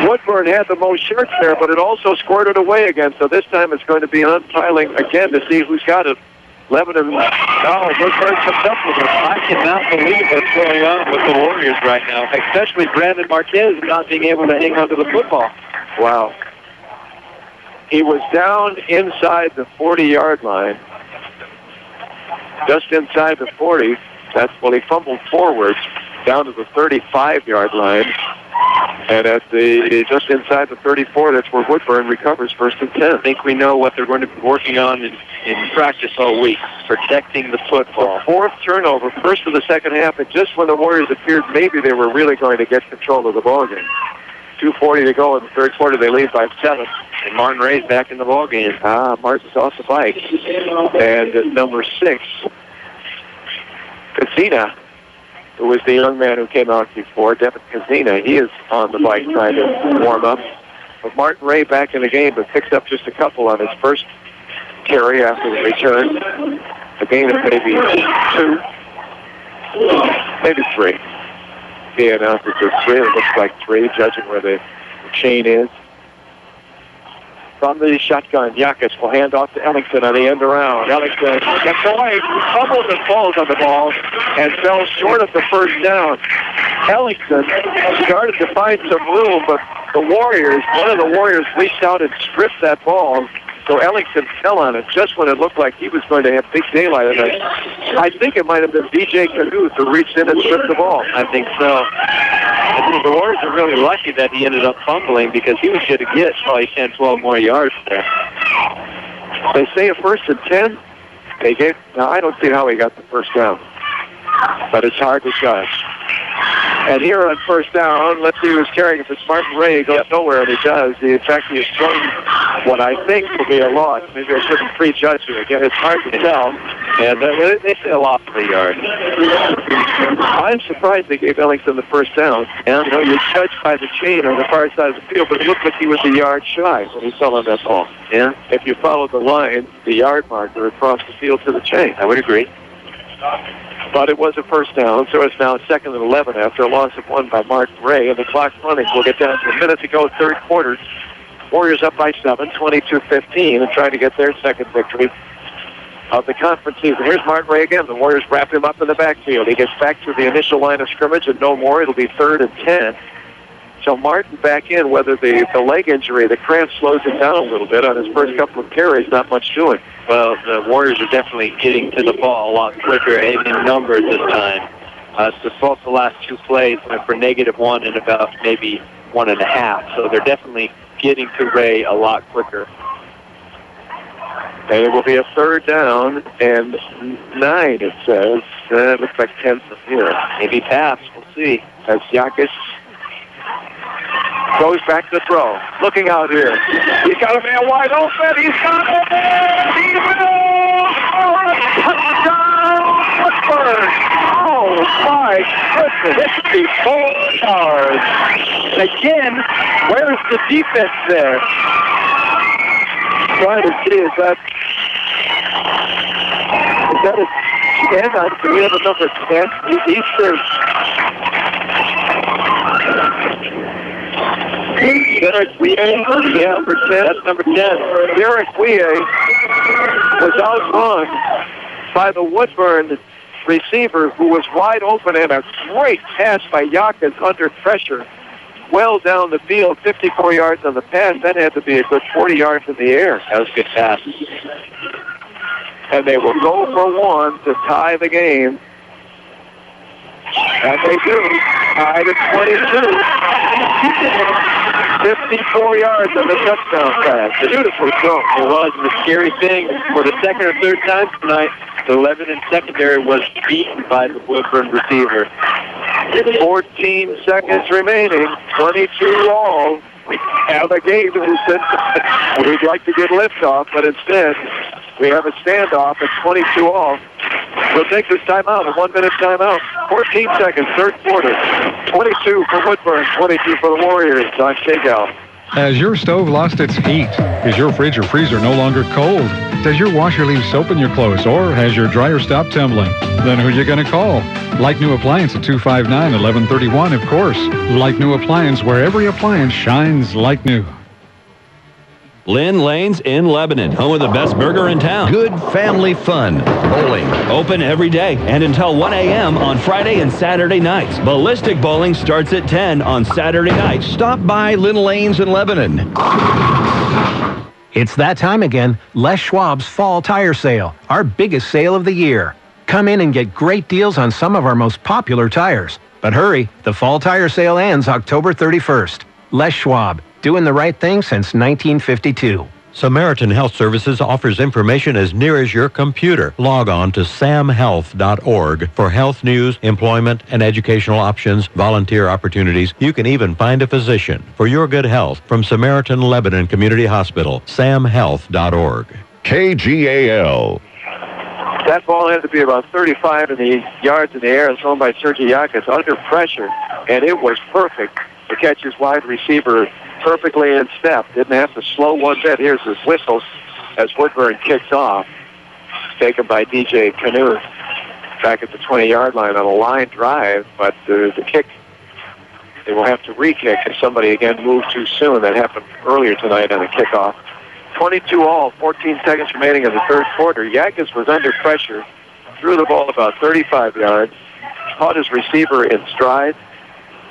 Woodburn had the most shirts there, but it also squirted away again. So this time it's going to be unpiling again to see who's got it. Lebanon. Oh, Woodburn comes up with it. I cannot believe what's going on with the Warriors right now, especially Brandon Marquez not being able to hang on to the football. Wow. He was down inside the 40-yard line. Just inside the 40. He fumbled forwards down to the 35-yard line. And at just inside the 34, that's where Woodburn recovers first and 10. I think we know what they're going to be working on in practice all week, protecting the football. The fourth turnover, first of the second half, and just when the Warriors appeared maybe they were really going to get control of the ballgame. 2:40 to go in the third quarter. They lead by 7. And Martin Ray's back in the ballgame. Martin's off the bike. And at number 6, Casina, who was the young man who came out before, Devin Casina, he is on the bike trying to warm up. But Martin Ray back in the game, but picks up just a couple on his first carry after the return. A gain of maybe 2, maybe 3. He announced it to 3. It looks like 3, judging where the chain is. From the shotgun, Yakis will hand off to Ellingson on the end around. Ellingson gets away, fumbles and falls on the ball, and fell short of the first down. Ellingson started to find some room, but one of the Warriors reached out and stripped that ball. So Ellingson fell on it just when it looked like he was going to have big daylight. And I think it might have been B.J. Canuth who reached in and stripped the ball. I think so. I think the Warriors are really lucky that he ended up fumbling because he was going to get probably 10, 12 more yards there. They say a first and 10. Now, I don't see how he got the first down, but it's hard to judge. And here on first down, let's see who's carrying it. It's Martin Ray. He goes nowhere, and he does. In fact, he has thrown what I think will be a loss. Maybe I shouldn't prejudge it. Again, it's hard to tell. And they say a loss of the yard. I'm surprised they gave Ellingson the first down. And you're judged by the chain on the far side of the field, but it looked like he was a yard shy when he fell on that ball. Yeah. If you follow the line, the yard marker across the field to the chain. I would agree. But it was a first down, so it's now 2nd and 11 after a loss of 1 by Martin Ray, and the clock's running. We'll get down to a minute to go, third quarter. Warriors up by 7, 22-15, and trying to get their second victory of the conference season. Here's Martin Ray again. The Warriors wrap him up in the backfield. He gets back to the initial line of scrimmage and no more. It'll be 3rd and 10. So Martin back in, whether the leg injury, the cramp slows him down a little bit on his first couple of carries, not much doing. Well, the Warriors are definitely getting to the ball a lot quicker and in numbers this time. Both the last 2 plays went for -1 and about maybe 1.5. So they're definitely getting to Ray a lot quicker. And it will be a 3rd down and 9, it says. It looks like 10 from here. Maybe pass. We'll see. As Yakis goes back to throw. Looking out here. He's got a man wide open. He's got it. He will score a touchdown. Woodburn. Oh, my goodness. 54 yards. Again, where's the defense there? Trying to see, is that a 10? Do we have a number 10? He's there. Derek Weah, number 10. That's number 10. Derek Weah was outrun by the Woodburn receiver, who was wide open, and a great pass by Yakis under pressure. Well down the field, 54 yards on the pass. That had to be a good 40 yards in the air. That was a good pass. And they will go for 1 to tie the game. And they do. tied at 22. 54 yards on the touchdown pass. Beautiful throw. It was. And the scary thing, for the second or third time tonight, the Lebanon secondary was beaten by the Woodburn receiver. 14 seconds remaining. 22 all. We have a game, Houston. We'd like to get liftoff, but instead, we have a standoff at 22 all. We'll take this timeout, a 1-minute timeout. 14 seconds, third quarter. 22 for Woodburn, 22 for the Warriors on KGAL. Has your stove lost its heat? Is your fridge or freezer no longer cold? Does your washer leave soap in your clothes, or has your dryer stopped tumbling? Then who are you going to call? Like New Appliance at 259-1131, of course. Like New Appliance, where every appliance shines like new. Lynn Lanes in Lebanon, home of the best burger in town. Good family fun. Bowling. Open every day and until 1 a.m. on Friday and Saturday nights. Ballistic bowling starts at 10 on Saturday nights. Stop by Lynn Lanes in Lebanon. It's that time again. Les Schwab's Fall Tire Sale, our biggest sale of the year. Come in and get great deals on some of our most popular tires. But hurry, the Fall Tire Sale ends October 31st. Les Schwab, doing the right thing since 1952. Samaritan Health Services offers information as near as your computer. Log on to samhealth.org for health news, employment, and educational options, volunteer opportunities. You can even find a physician for your good health from Samaritan Lebanon Community Hospital, samhealth.org. KGAL. That ball had to be about 35 yards in the air. It's thrown by Sergei Yakas under pressure, and it was perfect to catch his wide receiver perfectly in step. Didn't have to slow one bit. Here's his whistle as Woodburn kicks off. Taken by DJ Canoe back at the 20-yard line on a line drive, but the kick, they will have to re-kick if somebody again moved too soon. That happened earlier tonight on the kickoff. 22 all, 14 seconds remaining in the third quarter. Yakas was under pressure, threw the ball about 35 yards, caught his receiver in stride,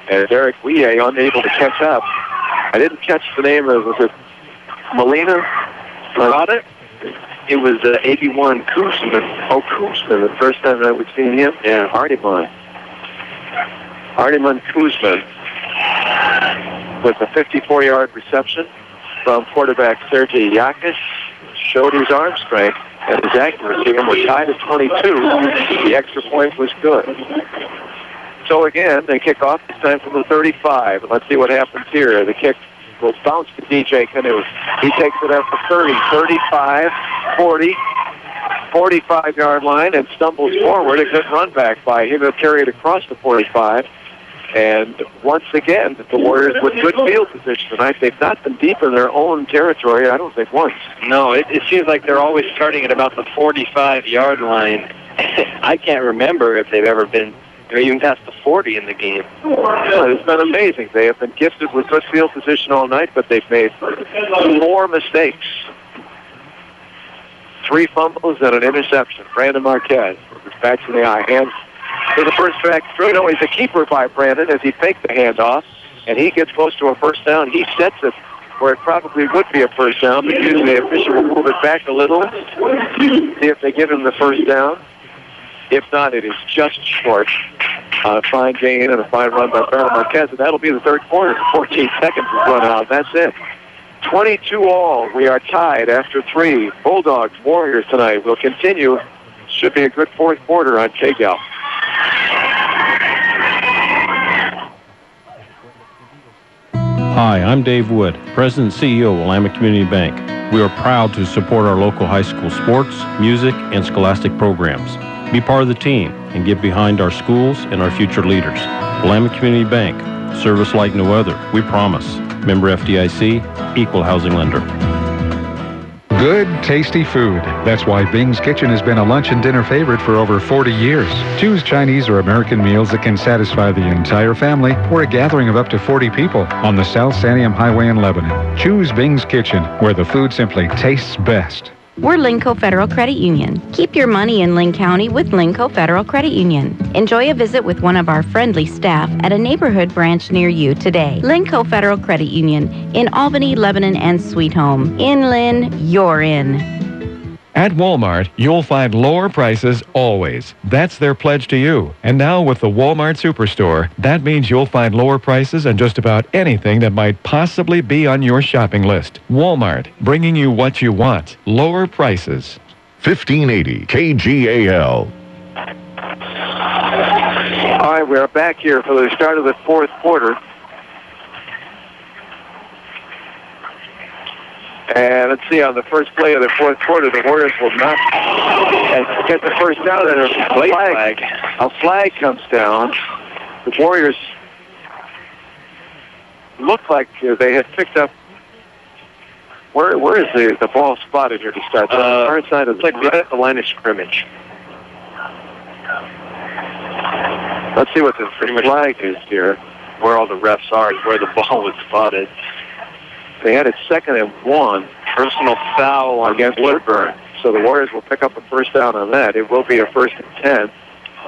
and Derek Weah unable to catch up. I didn't catch the name of, was it Molina? Marada? It was 81 Koosman. Oh, Koosman, the first time I would see him. Yeah, Hardiman Koosman with a 54-yard reception from quarterback Sergei Yakas. Showed his arm strength and his accuracy, and we're tied at 22. The extra point was good. So again, they kick off this time from the 35. Let's see what happens here. The kick will bounce to DJ Canoe. He takes it up to 30, 35, 40, 45-yard line and stumbles forward. A good run back by him. He'll carry it across the 45. And once again, the Warriors with good field position tonight. They've not been deep in their own territory, I don't think, once. No, it seems like they're always starting at about the 45-yard line. I can't remember if they've ever been even past the 40 in the game. Yeah, it's been amazing. They have been gifted with good field position all night, but they've made 4 mistakes. 3 fumbles and an interception. Brandon Marquez with his back to the eye. Hands to the first back through. No, he's a keeper by Brandon as he faked the handoff, and he gets close to a first down. He sets it where it probably would be a first down, but usually the official will move it back a little, see if they give him the first down. If not, it is just short. A fine gain and a fine run by Brandon Marquez, and that'll be the third quarter. 14 seconds is run out. That's it. 22 all. We are tied after 3. Bulldogs, Warriors tonight will continue. Should be a good fourth quarter on KGAL. Hi, I'm Dave Wood, President and CEO of Willamette Community Bank. We are proud to support our local high school sports, music, and scholastic programs. Be part of the team and get behind our schools and our future leaders. Willamette Community Bank, service like no other, we promise. Member FDIC, equal housing lender. Good, tasty food. That's why Bing's Kitchen has been a lunch and dinner favorite for over 40 years. Choose Chinese or American meals that can satisfy the entire family or a gathering of up to 40 people on the South Santiam Highway in Lebanon. Choose Bing's Kitchen, where the food simply tastes best. We're Linco Federal Credit Union. Keep your money in Linn County with Linco Federal Credit Union. Enjoy a visit with one of our friendly staff at a neighborhood branch near you today. Linco Federal Credit Union in Albany, Lebanon, and Sweet Home. In Lynn, you're in. At Walmart, you'll find lower prices always. That's their pledge to you. And now with the Walmart Superstore, that means you'll find lower prices on just about anything that might possibly be on your shopping list. Walmart, bringing you what you want. Lower prices. 1580 KGAL. All right, we're back here for the start of the fourth quarter. And let's see, on the first play of the fourth quarter, the Warriors will not get the first down, and a flag comes down. The Warriors look like they had picked up. Where is the ball spotted here to start? The far side of it's like right at the line of scrimmage. Let's see what the flag is here. Where all the refs are, where the ball was spotted. They had it 2nd and 1. Personal foul against Woodburn. So the Warriors will pick up a first down on that. It will be a 1st and 10.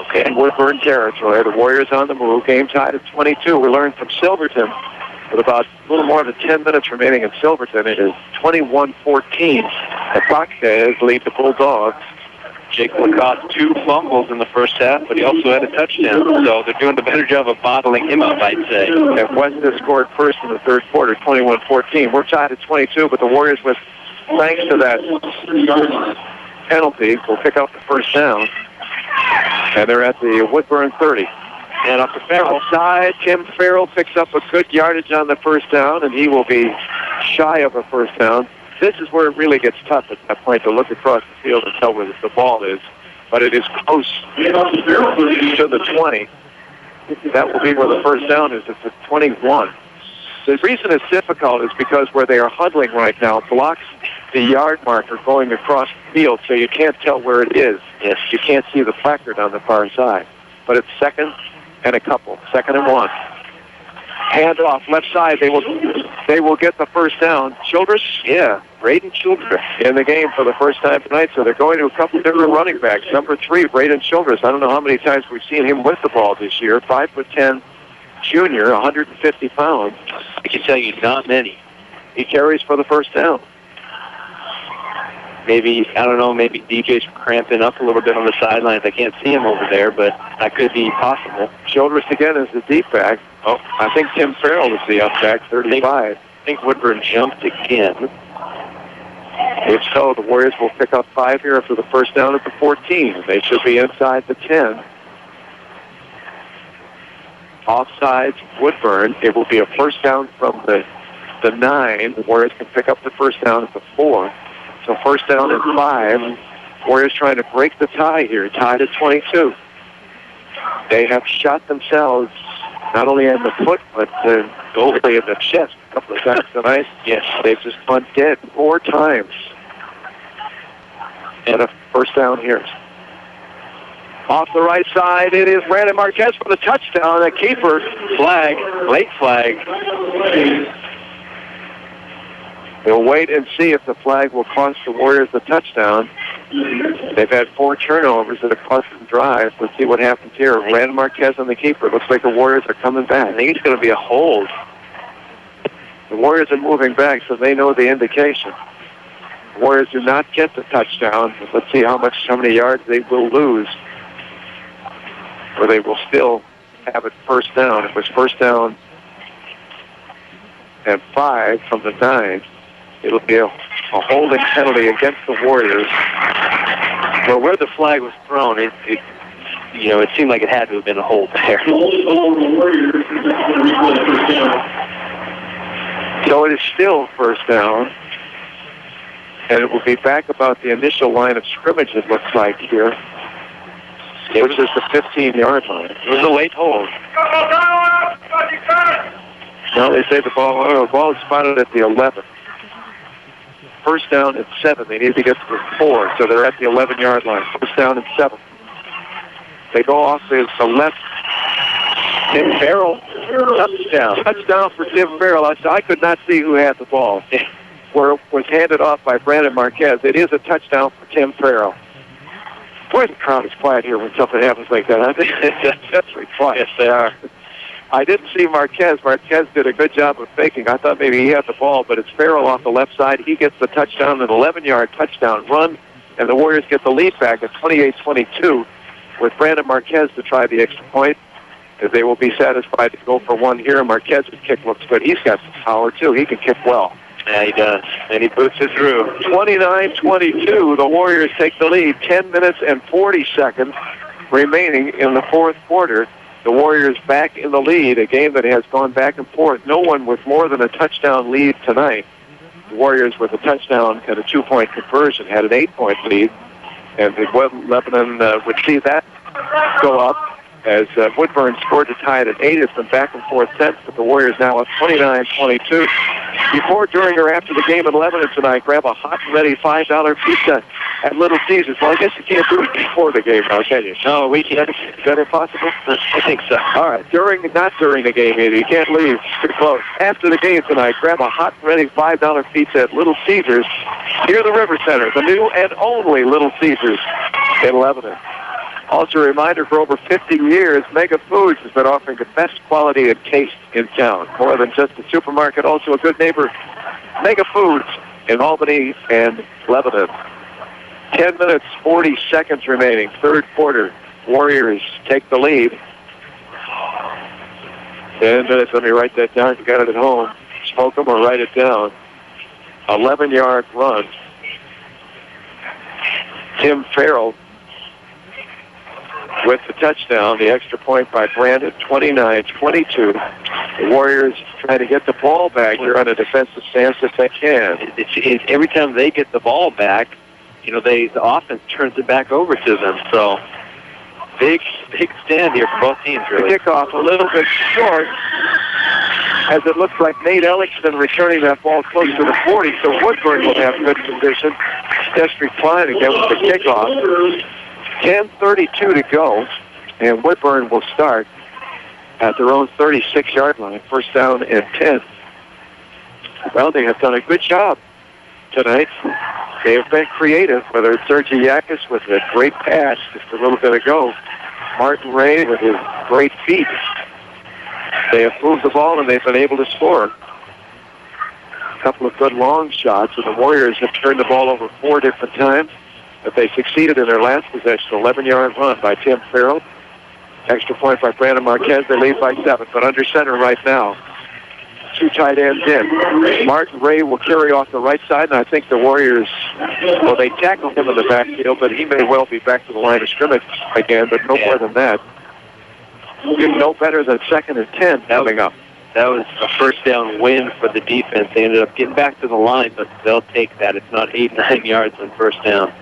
Okay. In Woodburn territory. The Warriors on the move. Game tied at 22. We learned from Silverton with about a little more than 10 minutes remaining in Silverton. It is 21-14. The Buckeyes lead the Bulldogs. Jake Lacoste 2 fumbles in the first half, but he also had a touchdown. So they're doing a better job of bottling him up, I'd say. And West has scored first in the third quarter, 21-14. We're tied at 22, but the Warriors, with thanks to that penalty, will pick up the first down. And they're at the Woodburn 30. And up the Farrell side, Tim Farrell picks up a good yardage on the first down, and he will be shy of a first down. This is where it really gets tough at that point to look across the field and tell where the ball is. But it is close to the 20. That will be where the first down is. It's at 21. The reason it's difficult is because where they are huddling right now blocks the yard marker going across the field, so you can't tell where it is. Yes, you can't see the placard on the far side. But it's 2nd and a couple, 2nd and 1. Hand off left side. They will get the first down. Childress? Yeah, Braden Childress in the game for the first time tonight. So they're going to a couple different running backs. Number 3, Braden Childress. I don't know how many times we've seen him with the ball this year. 5'10" junior, 150 pounds. I can tell you, not many. He carries for the first down. Maybe, I don't know, maybe DJ's cramping up a little bit on the sidelines. I can't see him over there, but that could be possible. Childress again is the deep back. Oh, I think Tim Farrell is the up back, 35. I think Woodburn jumped again. If so, the Warriors will pick up 5 here after the first down at the 14. They should be inside the 10. Offsides, Woodburn. It will be a first down from the 9. The Warriors can pick up the first down at the 4. So first down and 5. Warriors trying to break the tie here, tied at 22. They have shot themselves not only in the foot, but totally in the chest a couple of times tonight. Yes, they've just gone dead 4 times. And a first down here. Off the right side, it is Brandon Marquez for the touchdown. A keeper flag, late flag. We'll wait and see if the flag will cost the Warriors the touchdown. They've had 4 turnovers that have cost them drives. Let's see what happens here. Brandon Marquez on the keeper. Looks like the Warriors are coming back. I think it's going to be a hold. The Warriors are moving back, so they know the indication. The Warriors do not get the touchdown. Let's see how many yards they will lose. Or they will still have it first down. It was first down and 5 from the 9. It'll be a holding penalty against the Warriors. Well, where the flag was thrown, it seemed like it had to have been a hold there. So it is still first down. And it will be back about the initial line of scrimmage, it looks like here. Which is the 15-yard line. It was a late hold. Now they say the ball is spotted at the 11. First down at 7. They need to get to the 4, so they're at the 11-yard line. First down at 7. They go off the left. Tim Farrell, touchdown. Touchdown for Tim Farrell. I could not see who had the ball. Where it was handed off by Brandon Marquez. It is a touchdown for Tim Farrell. Boy, the crowd is quiet here when something happens like that. I think that's really quiet. Yes, they are. I didn't see Marquez. Marquez did a good job of faking. I thought maybe he had the ball, but it's Farrell off the left side. He gets the touchdown, an 11-yard touchdown run and the Warriors get the lead back at 28-22 with Brandon Marquez to try the extra point. They will be satisfied to go for one here. Marquez's kick looks good. He's got some power, too. He can kick well. Yeah, he does. And he boots it through. 29-22, the Warriors take the lead. 10 minutes and 40 seconds remaining in the fourth quarter. The Warriors back in the lead, a game that has gone back and forth. No one with more than a touchdown lead tonight. The Warriors with a touchdown and a 2-point conversion had an 8-point lead. And Lebanon would see that go up as Woodburn scored to tie it at 8. It's been back and forth since, but the Warriors now at 29-22. Before, during, or after the game in Lebanon tonight, grab a hot and ready $5 pizza at Little Caesars. Well, I guess you can't do it before the game now, can you? No, we can't. Is that impossible? I think so. All right, not during the game either. You can't leave. It's too close. After the game tonight, grab a hot and ready $5 pizza at Little Caesars near the River Center, the new and only Little Caesars in Lebanon. Also a reminder, for over 50 years, Mega Foods has been offering the best quality and taste in town. More than just a supermarket, also a good neighbor. Mega Foods in Albany and Lebanon. 10 minutes, 40 seconds remaining. Third quarter. Warriors take the lead. 10 minutes, let me write that down. If you got it at home, smoke them or write it down. 11-yard run. Tim Farrell with the touchdown, the extra point by Brandon, 29-22. The Warriors trying to get the ball back here on a defensive stance if they can. It's every time they get the ball back, the offense turns it back over to them. So big stand here for both teams, really. The kickoff a little bit short, as it looks like Nate Ellingston returning that ball close to the 40, so Woodburn will have good position. Destry Klein again with the kickoff. 10:32 to go, and Woodburn will start at their own 36-yard line. First down and 10. Well, they have done a good job tonight. They have been creative, whether it's Sergei Yakis with a great pass just a little bit ago, Martin Ray with his great feet. They have moved the ball, and they've been able to score. A couple of good long shots, and the Warriors have turned the ball over 4 different times. But they succeeded in their last possession, 11-yard run by Tim Farrell. Extra point by Brandon Marquez. They lead by 7, but under center right now. 2 tight ends in. Martin Ray will carry off the right side, and I think the Warriors, well, they tackled him in the backfield, but he may well be back to the line of scrimmage again, but no more than that. No better than 2nd and 10 coming up. That was a first down win for the defense. They ended up getting back to the line, but they'll take that. It's not 8-9 yards on first down.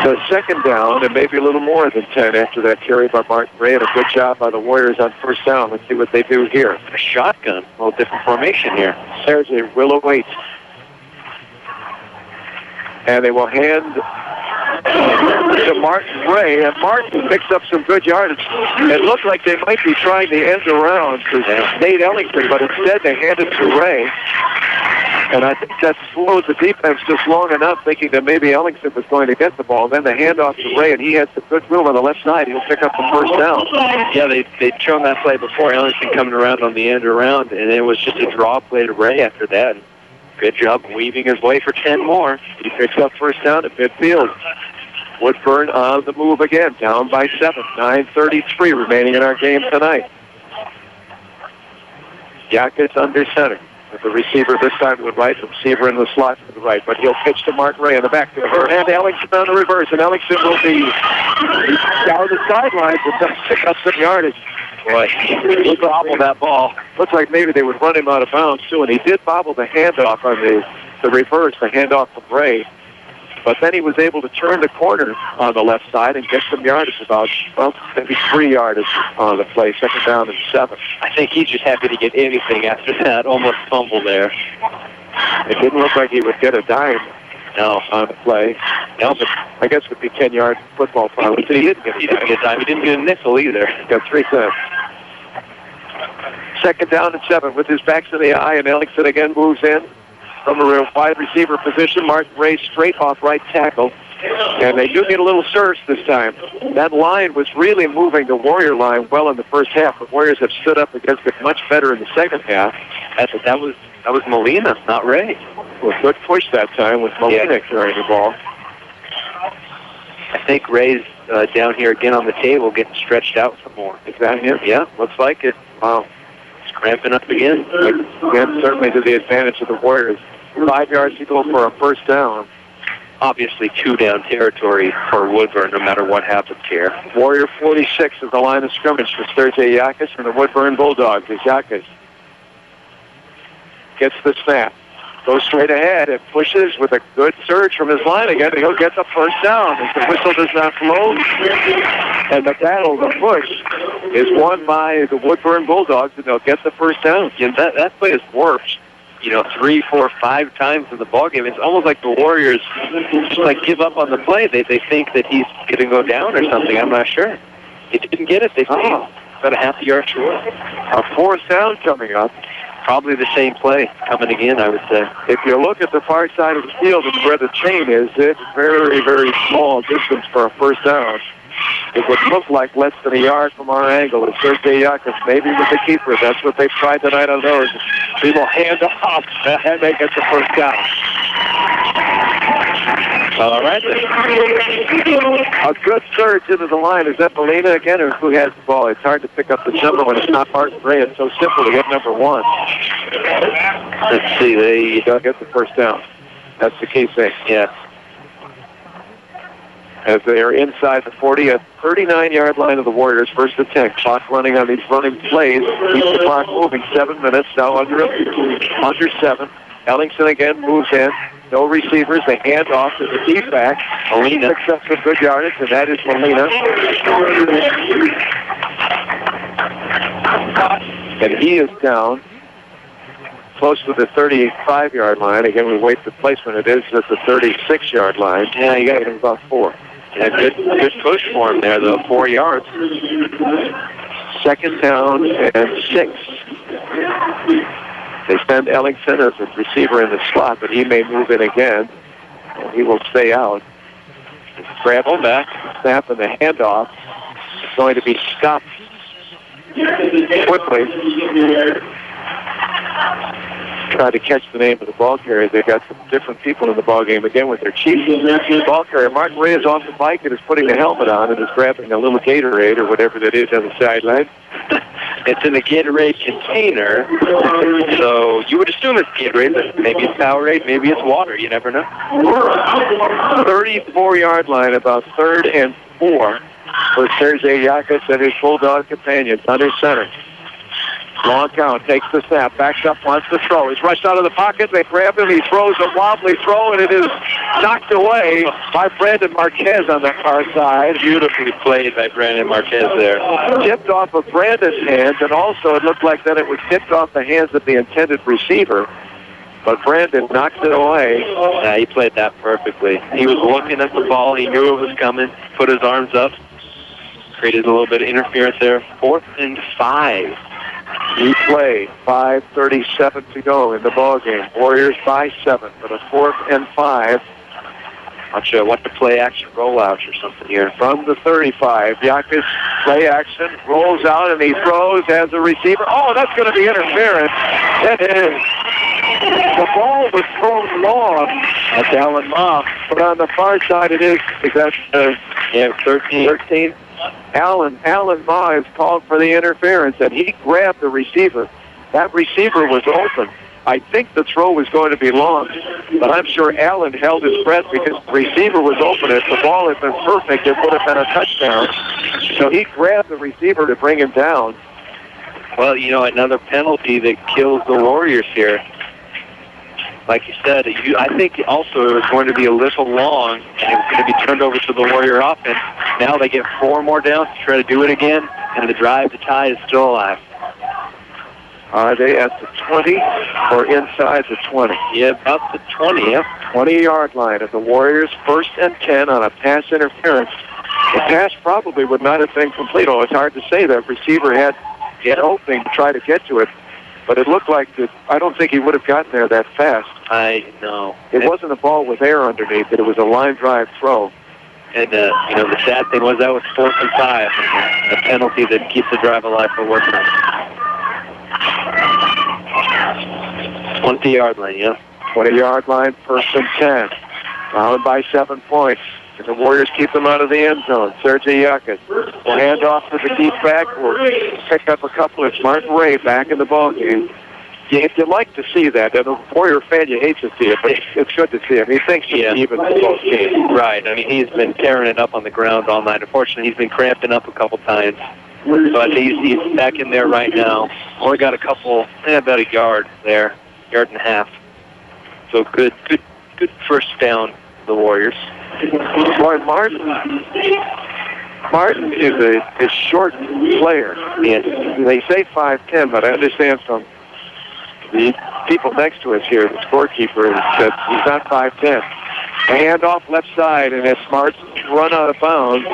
So 2nd down, and maybe a little more than 10 after that carry by Martin Ray, and a good job by the Warriors on first down. Let's see what they do here. A shotgun, a little different formation here. There's a Willow Waits. And they will hand to Martin Ray, and Martin picks up some good yardage. It looked like they might be trying to end around to Nate Ellington, but instead they hand it to Ray. And I think that slows the defense just long enough, thinking that maybe Ellington was going to get the ball. Then the handoff to Ray, and he has some good room on the left side. He'll pick up the first down. Yeah, they'd shown that play before. Ellington coming around on the end around, and it was just a draw play to Ray after that. Good job weaving his way for 10 more. He picks up first down at midfield. Woodburn on the move again, down by 7. 9:33 remaining in our game tonight. Yakis under center. With the receiver this time to the right, the receiver in the slot to the right, but he'll pitch to Mark Ray in the back to her, and Ellington on the reverse, and Ellington will be down the sidelines to pick up some yardage. Boy, he bobbled that ball. Looks like maybe they would run him out of bounds, too, and he did bobble the handoff on the reverse, the handoff from Ray. But then he was able to turn the corner on the left side and get some yardage, about, well, maybe 3 yardage on the play, 2nd down and 7. I think he's just happy to get anything after that almost fumble there. It didn't look like he would get a dime on the play. No, but I guess it would be 10-yard football probably. He didn't get a dime. He didn't get a nickel either. Got 3 cents. 2nd down and 7 with his back to the eye, and Ellington again moves in from a wide receiver position. Martin Ray straight off right tackle. And they do need a little surge this time. That line was really moving the Warrior line well in the first half. The Warriors have stood up against it much better in the second half. That was That was Molina, not Ray. Well, good push that time with Molina carrying the ball. I think Ray's down here again on the table getting stretched out some more. Is that him? Yeah, looks like it. Wow. It's cramping up again. Again, certainly to the advantage of the Warriors. 5 yards to go for a first down. Obviously 2-down territory for Woodburn no matter what happens here. Warrior 46 is the line of scrimmage for Sergei Yakas and the Woodburn Bulldogs as Yakas gets the snap. Goes straight ahead and pushes with a good surge from his line again. And he'll get the first down as the whistle does not blow. And the battle, the push, is won by the Woodburn Bulldogs, and they'll get the first down. Yeah, that play has worked, 3, 4, 5 times in the ballgame. It's almost like the Warriors just give up on the play. They think that he's going to go down or something. I'm not sure. He didn't get it. They think about a half yard short. A fourth down coming up. Probably the same play coming again, I would say. If you look at the far side of the field and where the chain is, it's very, very small distance for a first down. It would look like less than a yard from our angle. It's Sergei Yakas, maybe with the keeper. That's what they've tried tonight on those. People hand off, and they get the first down. All right. A good surge into the line. Is that Molina again, or who has the ball? It's hard to pick up the number when it's not Martin Gray. It's so simple to get number 1. Let's see. They'll get the first down. That's the case thing. Yes. As they are inside the 40, a 39-yard line of the Warriors. First and 10. Clock running on these running plays. Keep the clock moving. 7 minutes. Now under 7. Ellingson again moves in. No receivers. They hand off to the deep back. Molina picks up some good yardage, and that is Molina. And he is down close to the 35-yard line. Again, we wait the placement. It is at the 36-yard line. Yeah, you got it about 4. Yeah, good push for him there, though. 4 yards. Second down and 6. They send Ellingson as a receiver in the slot, but he may move in again, and he will stay out. Grab back, snap, and the handoff is going to be stopped quickly. Try to catch the name of the ball carrier. They've got some different people in the ball game again with their chief ball carrier. Mark Ray is off the bike and is putting the helmet on and is grabbing a little Gatorade or whatever that is on the sideline. It's in the Gatorade container, so you would assume it's Gatorade, but maybe it's Powerade, maybe it's water. You never know. 34-yard line, about 3rd and 4 for Sergei Yakas and his Bulldog companions under center. Long count, takes the snap, backs up, wants to throw. He's rushed out of the pocket. They grab him. He throws a wobbly throw, and it is knocked away by Brandon Marquez on the far side. Beautifully played by Brandon Marquez there. Tipped off of Brandon's hands, and also it looked like that it was tipped off the hands of the intended receiver. But Brandon knocked it away. Yeah, he played that perfectly. He was looking at the ball. He knew it was coming. Put his arms up. Created a little bit of interference there. 4th and 5. Replay, 5:37 to go in the ball game. Warriors by 7, but a 4th and 5. Not sure what the play action rollouts or something here. From the 35, Yakas play action, rolls out, and he throws as a receiver. Oh, that's going to be interference. It is. The ball was thrown long. That's Alan Ma. But on the far side, it is. That's 13. Alan Ma is called for the interference, and he grabbed the receiver. That receiver was open. I think the throw was going to be long, but I'm sure Allen held his breath because the receiver was open. If the ball had been perfect, it would have been a touchdown. So he grabbed the receiver to bring him down. Well, another penalty that kills the Warriors here. Like you said, I think also it was going to be a little long, and it was going to be turned over to the Warrior offense. Now they get 4 more downs to try to do it again, and the drive to tie is still alive. Are they at the 20 or inside the 20? Yeah, about the 20, yeah. 20-yard line of the Warriors, 1st and 10 on a pass interference. The pass probably would not have been complete. Oh, it's hard to say. The receiver had an opening to try to get to it, but it looked like that. I don't think he would have gotten there that fast. I know. It wasn't a ball with air underneath it. It was a line drive throw. And, the sad thing was that was 4th and 5, a penalty that keeps the drive alive for Woodburn. 20-yard line, yeah. 20-yard line, 1st and 10. Down by 7 points. And the Warriors keep them out of the end zone. Sergei Yakin will hand off to the deep back. Will pick up a couple of Mark Ray back in the ballgame. You like to see that. As a Warrior fan, you hate to see it, but it's good to see him. He thinks he's even in both games. Right. I mean, he's been tearing it up on the ground all night. Unfortunately, he's been cramping up a couple times. But he's back in there right now. Only got about a yard there, yard and a half. So good first down for the Warriors. Boy, Martin is a short player. And they say 5'10", but I understand from the people next to us here, the scorekeeper, that he's not 5'10". A handoff left side, and as Smart's run out of bounds,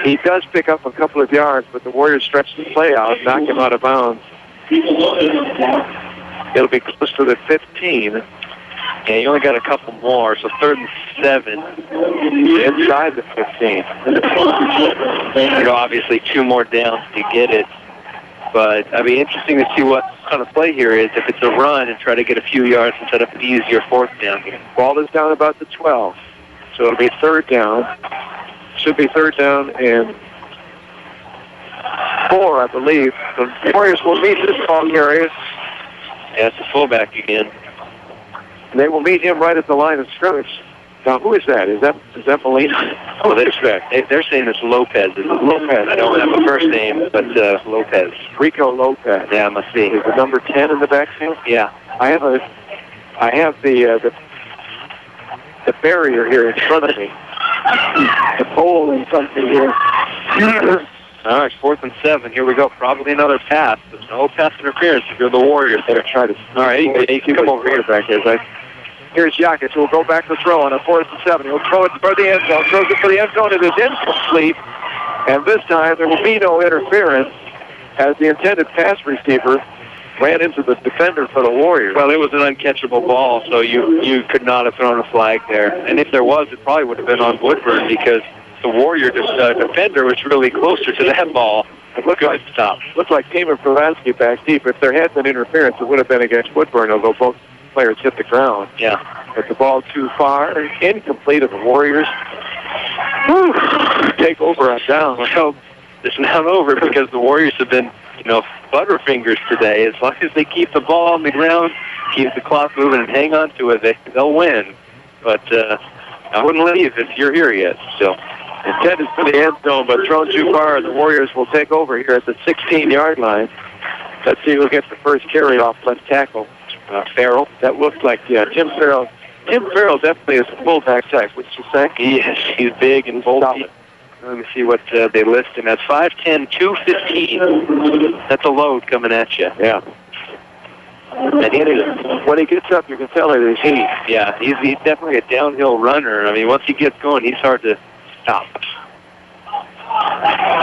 he does pick up a couple of yards, but the Warriors stretch the play out, knock him out of bounds. It'll be close to the 15. Yeah, you only got a couple more, so 3rd and 7. Inside the 15. Obviously 2 more downs to get it. But it'd be interesting to see what kind of play here is. If it's a run and try to get a few yards instead of an easier 4th down here. Ball is down about the 12. So it'll be 3rd down. Should be 3rd down and 4, I believe. The Warriors will meet this ball carrier. Yeah, it's the fullback again. They will meet him right at the line of scrimmage. Now, who is that? Is that Molina? Oh, they're saying it's Lopez. It's Lopez. I don't have a first name, but Lopez. Rico Lopez. Yeah, must be. Is the number 10 in the backfield? Yeah. I have the barrier here in front of me. The pole in front of me here. All right, 4th and 7. Here we go. Probably another pass. But no pass interference if you're the Warriors. They're trying to. All right, you can come over here back here. Here's Yakic, who will go back to throw on a 4th and 7. He'll throw it for the end zone. Throws it for the end zone. It is incomplete. And this time there will be no interference as the intended pass receiver ran into the defender for the Warriors. Well, it was an uncatchable ball, so you could not have thrown a flag there. And if there was, it probably would have been on Woodburn because the Warrior defender was really closer to that ball. It looked like Tamer Provansky back deep. If there had been interference, it would have been against Woodburn, although both players hit the ground. Yeah. But the ball too far, incomplete of the Warriors. Take over on down. Well, it's not over because the Warriors have been, butterfingers today. As long as they keep the ball on the ground, keep the clock moving and hang on to it, they'll win. But I wouldn't leave if you're here yet. So intended for the end zone, but thrown too far. The Warriors will take over here at the 16-yard line. Let's see who gets the first carry off left tackle. Farrell. That looks like, Tim Farrell. Tim Farrell definitely is a fullback type, would you say? Yes, he's big and bulky. Let me see what they list him as. 5'10", 215. That's a load coming at you. Yeah. And when he gets up, you can tell it is heat. Yeah, he's definitely a downhill runner. I mean, once he gets going, he's hard to stop.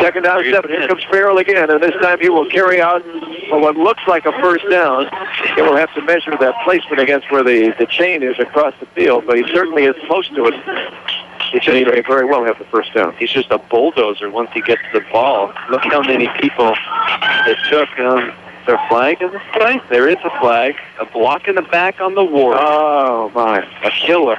2nd down, 7. Here comes Farrell again, and this time he will carry out what looks like a first down. He will have to measure that placement against where the chain is across the field, but he certainly is close to it. He should very well have the first down. He's just a bulldozer once he gets the ball. Look how many people it took. Is there a flag in this play? There is a flag. A block in the back on the Warriors. Oh, my. A killer.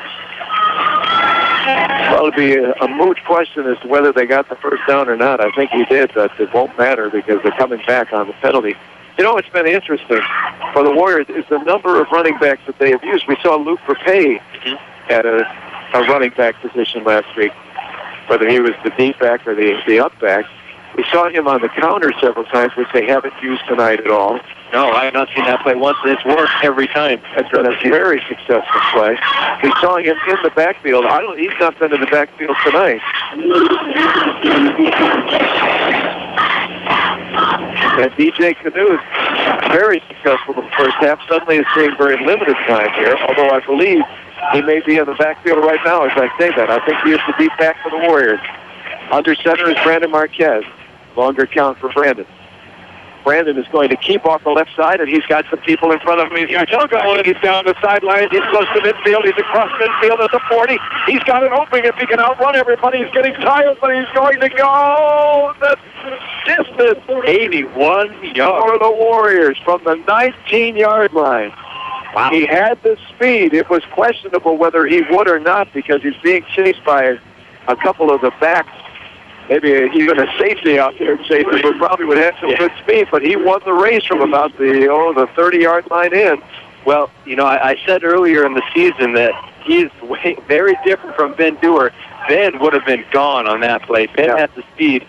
Well, it'll be a moot question as to whether they got the first down or not. I think he did, but it won't matter because they're coming back on the penalty. It's been interesting for the Warriors is the number of running backs that they have used. We saw Luke Verpay at a running back position last week, whether he was the deep back or the up back. We saw him on the counter several times, which they haven't used tonight at all. No, I have not seen that play once, and it's worked every time. That's been a very successful play. We saw him in the backfield. He's not been in the backfield tonight. And DJ Canoe is very successful in the first half. Suddenly is seeing very limited time here, although I believe he may be in the backfield right now as I say that. I think he is the deep back for the Warriors. Under center is Brandon Marquez. Longer count for Brandon. Brandon is going to keep off the left side, and he's got some people in front of him. He's going. He's down the sideline. He's close to midfield. He's across midfield at the 40. He's got an opening. If he can outrun everybody, he's getting tired, but he's going to go the distance. 81 yards for the Warriors from the 19-yard line. Wow. He had the speed. It was questionable whether he would or not because he's being chased by a couple of the backs. Maybe even a safety out there chasing who probably would have some good speed, but he won the race from about the 30-yard line in. Well, I said earlier in the season that he is very different from Ben Dewar. Ben would have been gone on that play. Ben has the speed.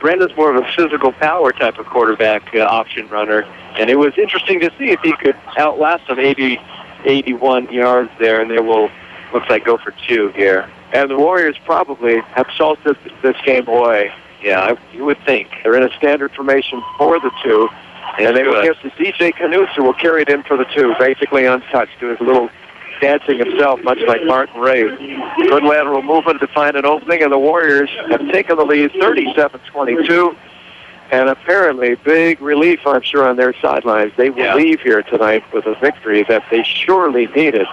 Brandon's more of a physical power type of quarterback option runner, and it was interesting to see if he could outlast him 81 yards there, and they will, looks like, go for 2 here. And the Warriors probably have salted this game away. Yeah, you would think. They're in a standard formation for the 2, and they will give to DJ Canusa, who will carry it in for the 2, basically untouched, doing a little dancing himself, much like Martin Ray. Good lateral movement to find an opening, and the Warriors have taken the lead 37-22, and apparently big relief, I'm sure, on their sidelines. They will leave here tonight with a victory that they surely needed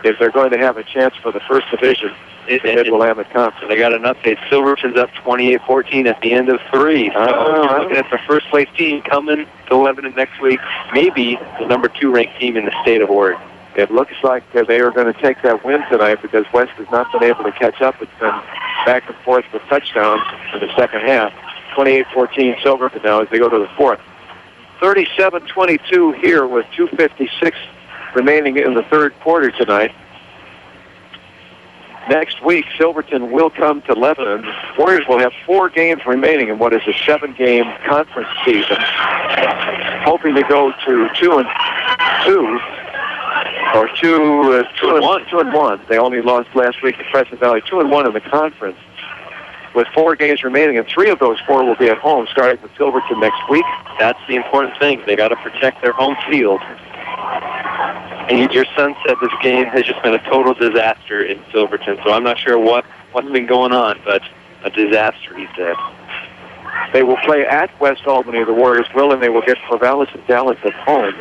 if they're going to have a chance for the first division. Mid-Willamette Conference. They got an update. Silverton's up 28-14 at the end of 3. Looking at the first-place team coming to Lebanon next week, maybe the number 2 ranked team in the state of Oregon. It looks like they are going to take that win tonight because West has not been able to catch up. It's been back and forth with touchdowns in the second half. 28-14 Silverton now as they go to the 4th. 37-22 here with 2:56 remaining in the third quarter tonight. Next week, Silverton will come to Lebanon. Warriors will have 4 games remaining in what is a 7-game conference season, hoping to go to 2-2 or 2-1. They only lost last week at Crescent Valley. 2-1 in the conference, with 4 games remaining, and 3 of those 4 will be at home, starting with Silverton next week. That's the important thing. They got to protect their home field. And your son said this game has just been a total disaster in Silverton, so I'm not sure what's been going on, but a disaster, he said. They will play at West Albany, the Warriors will, and they will get Corvallis and Dallas at home.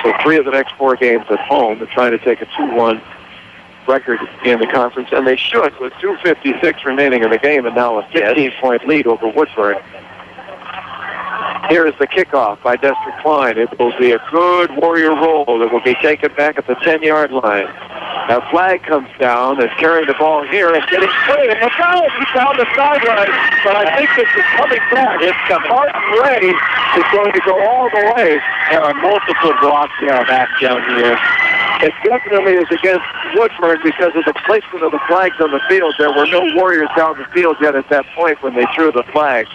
So 3 of the next 4 games at home. They're trying to take a 2-1 record in the conference, and they should with 2:56 remaining in the game, and now a 15-point lead over Woodburn. Here is the kickoff by Dester Klein. It will be a good Warrior roll that will be taken back at the 10-yard line. A flag comes down and carrying the ball here and getting free. And look out! He's down the sideline. But I think this is coming back. It's coming. Martin Ray is going to go all the way. There are multiple blocks back down here. It definitely is against Woodburn because of the placement of the flags on the field. There were no Warriors down the field yet at that point when they threw the flag.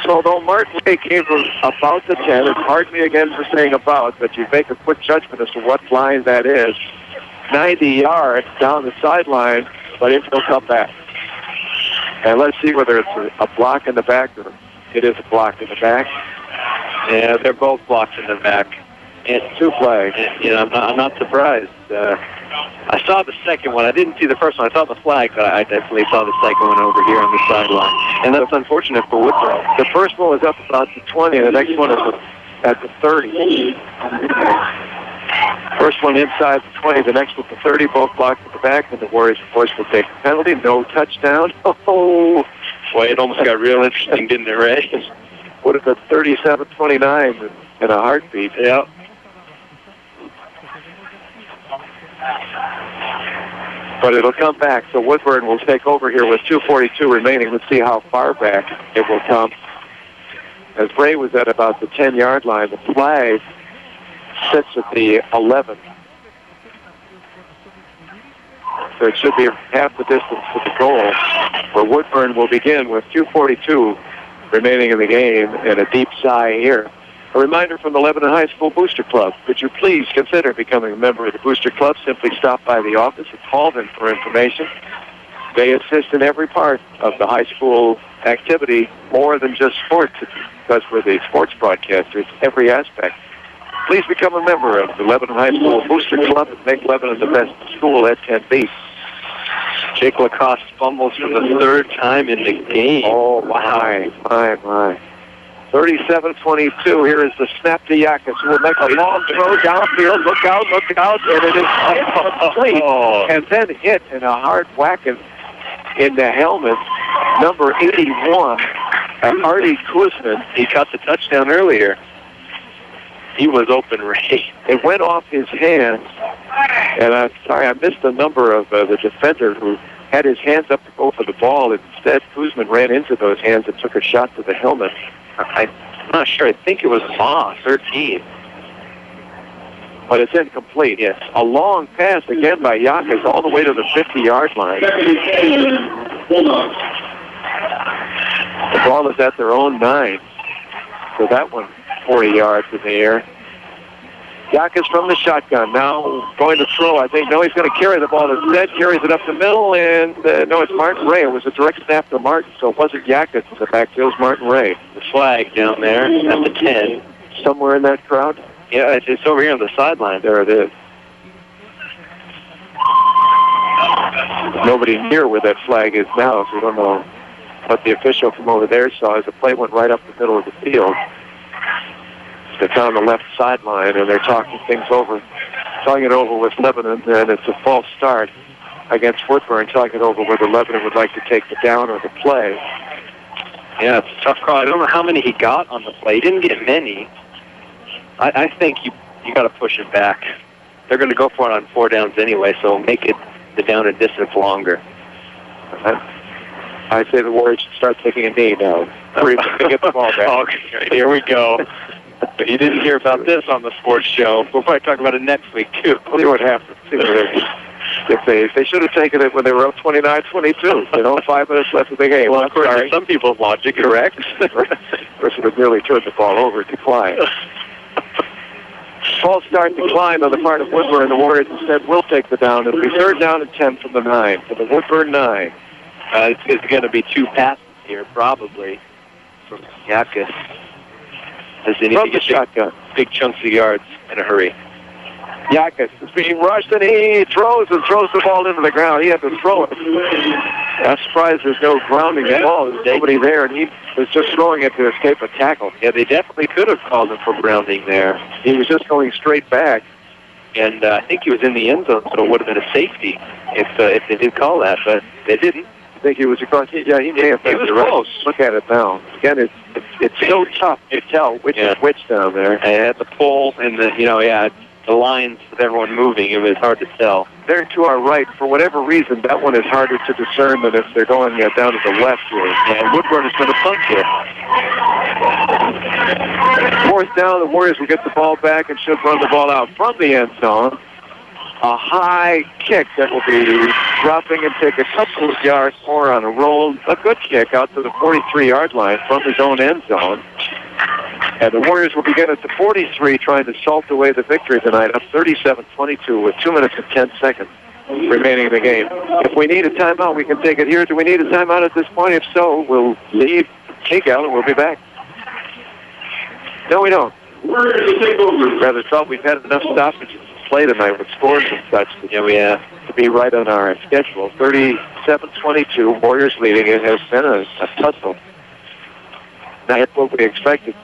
So though Martin Ray came from about the 10, and pardon me again for saying about, but you make a quick judgment as to what line that is. 90 yards down the sideline, but it will come back. And let's see whether it's a block in the back or it is a block in the back. Yeah, they're both blocks in the back. And 2 flags. And, I'm not surprised. I saw the second one. I didn't see the first one. I saw the flag, but I definitely saw the second one over here on the sideline. And that's unfortunate for Woodburn. The first one was up about the 20, and the next one is at the 30. First one inside the 20, the next one the 30, both blocked at the back, and the Warriors, of course, will take the penalty. No touchdown. Oh, boy, it almost got real interesting, didn't it, Ray? Would have been 37-29 in a heartbeat. Yeah. But it'll come back, so Woodburn will take over here with 2:42 remaining. Let's see how far back it will come. As Bray was at about the 10-yard line, the flag sits at the 11. So it should be half the distance to the goal, where Woodburn will begin with 2:42 remaining in the game and a deep sigh here. A reminder from the Lebanon High School Booster Club. Could you please consider becoming a member of the Booster Club? Simply stop by the office and call them for information. They assist in every part of the high school activity, more than just sports, because we're the sports broadcasters, every aspect. Please become a member of the Lebanon High School Booster Club and make Lebanon the best school it can be. Jake Lacoste fumbles for the 3rd time in the game. Oh, my. 37-22. Here is the snap to Yakas, who will make a long throw downfield. Look out, and it is complete. And then hit in a hard whack in the helmet. Number 81, Artie Kuzman. He caught the touchdown earlier. He was open, Ray. It went off his hands, and I'm sorry, I missed the number of the defender who had his hands up to go for the ball. Instead, Kuzman ran into those hands and took a shot to the helmet. I'm not sure. I think it was Ma, 13. But it's incomplete. Yes. A long pass again by Yakas all the way to the 50-yard line. The ball is at their own 9. So that one 40 yards in the air. Yakas from the shotgun. Now going to throw, I think. No, he's going to carry the ball instead. Carries it up the middle, and no, it's Martin Ray. It was a direct snap to Martin, so it wasn't Yakas in the backfield. It was Martin Ray. The flag down there at the 10. Somewhere in that crowd? Yeah, it's over here on the sideline. There it is. Nobody near where that flag is now, so we don't know what the official from over there saw as the play went right up the middle of the field. It's on the left sideline, and they're talking it over with Lebanon, and it's a false start against Woodburn, talking it over whether Lebanon would like to take the down or the play. Yeah, it's a tough call. I don't know how many he got on the play. He didn't get many. I think you got to push it back. They're going to go for it on 4 downs anyway, so make it the down and distance longer. I say the Warriors should start taking a knee now. Hurry up to get the ball back. Okay, here we go. But you didn't hear about this on the sports show. We'll probably talk about it next week, too. See what happens. If they should have taken it when they were up 29-22. 5 minutes left of the game. Well, of course, in some people's logic, correct? Person would nearly turn the ball over to Klein. False start to Klein on the part of Woodburn. The Warriors instead will take the down. It'll be 3rd down and 10 from the 9. For the Woodburn 9. It's going to be 2 passes here, probably, from Yakas. As they need to get shotgun. Big chunks of yards in a hurry. Yakas is being rushed, and he throws the ball into the ground. He had to throw it. I'm surprised there's no grounding at all. There's nobody there, and he was just throwing it to escape a tackle. Yeah, they definitely could have called him for grounding there. He was just going straight back. And I think he was in the end zone, so it would have been a safety if they did call that, but they didn't. I think he was across. Yeah, he may have been. He was close. Look at it now. Again, it's so tough to tell which is which down there. And at the pole and the lines with everyone moving, it was hard to tell. They're to our right. For whatever reason, that one is harder to discern than if they're going down to the left here. And Woodburn is going to punt here. 4th down, the Warriors will get the ball back and should run the ball out from the end zone. A high kick that will be dropping and take a couple of yards more on a roll. A good kick out to the 43-yard line from his own end zone. And the Warriors will begin at the 43, trying to salt away the victory tonight, up 37-22 with 2 minutes and 10 seconds remaining in the game. If we need a timeout, we can take it here. Do we need a timeout at this point? If so, we'll leave KGAL and we'll be back. No, we don't. Rather thought we've had enough stoppages to play tonight with scores and such. Yeah, we have to be right on our schedule. 37-22, Warriors leading. It has been a tussle. Not what we expected.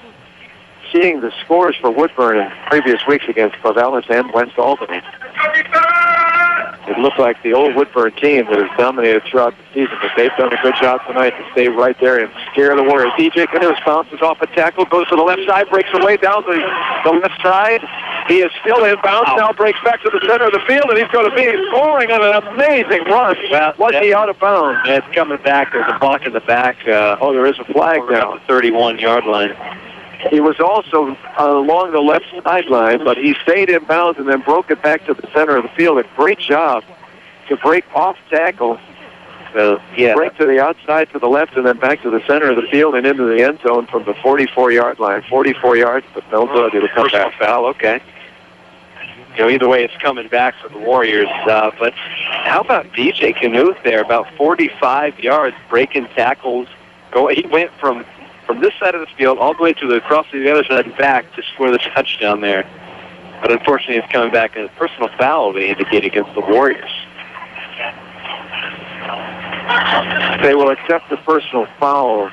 Seeing the scores for Woodburn in previous weeks against Corvallis and West Albany, it looked like the old Woodburn team that has dominated throughout the season, but they've done a good job tonight to stay right there and scare the Warriors. DJ Canoes bounces off a tackle, goes to the left side, breaks away down the left side. He is still inbounds, now breaks back to the center of the field, and he's going to be scoring on an amazing run. Well, was he out of bounds? It's coming back. There's a block in the back. There is a flag now. The 31-yard line. He was also along the left sideline, but he stayed in bounds and then broke it back to the center of the field. A great job to break off tackle, break to the outside to the left, and then back to the center of the field and into the end zone from the 44-yard line. 44 yards, but no good. It'll come back. Foul, okay. Either way, it's coming back for the Warriors. But how about DJ Knuth there? About 45 yards, breaking tackles. He went from this side of the field all the way to across to the other side and back to score the touchdown there. But unfortunately, it's coming back in a personal foul, they indicate, against the Warriors. They will accept the personal foul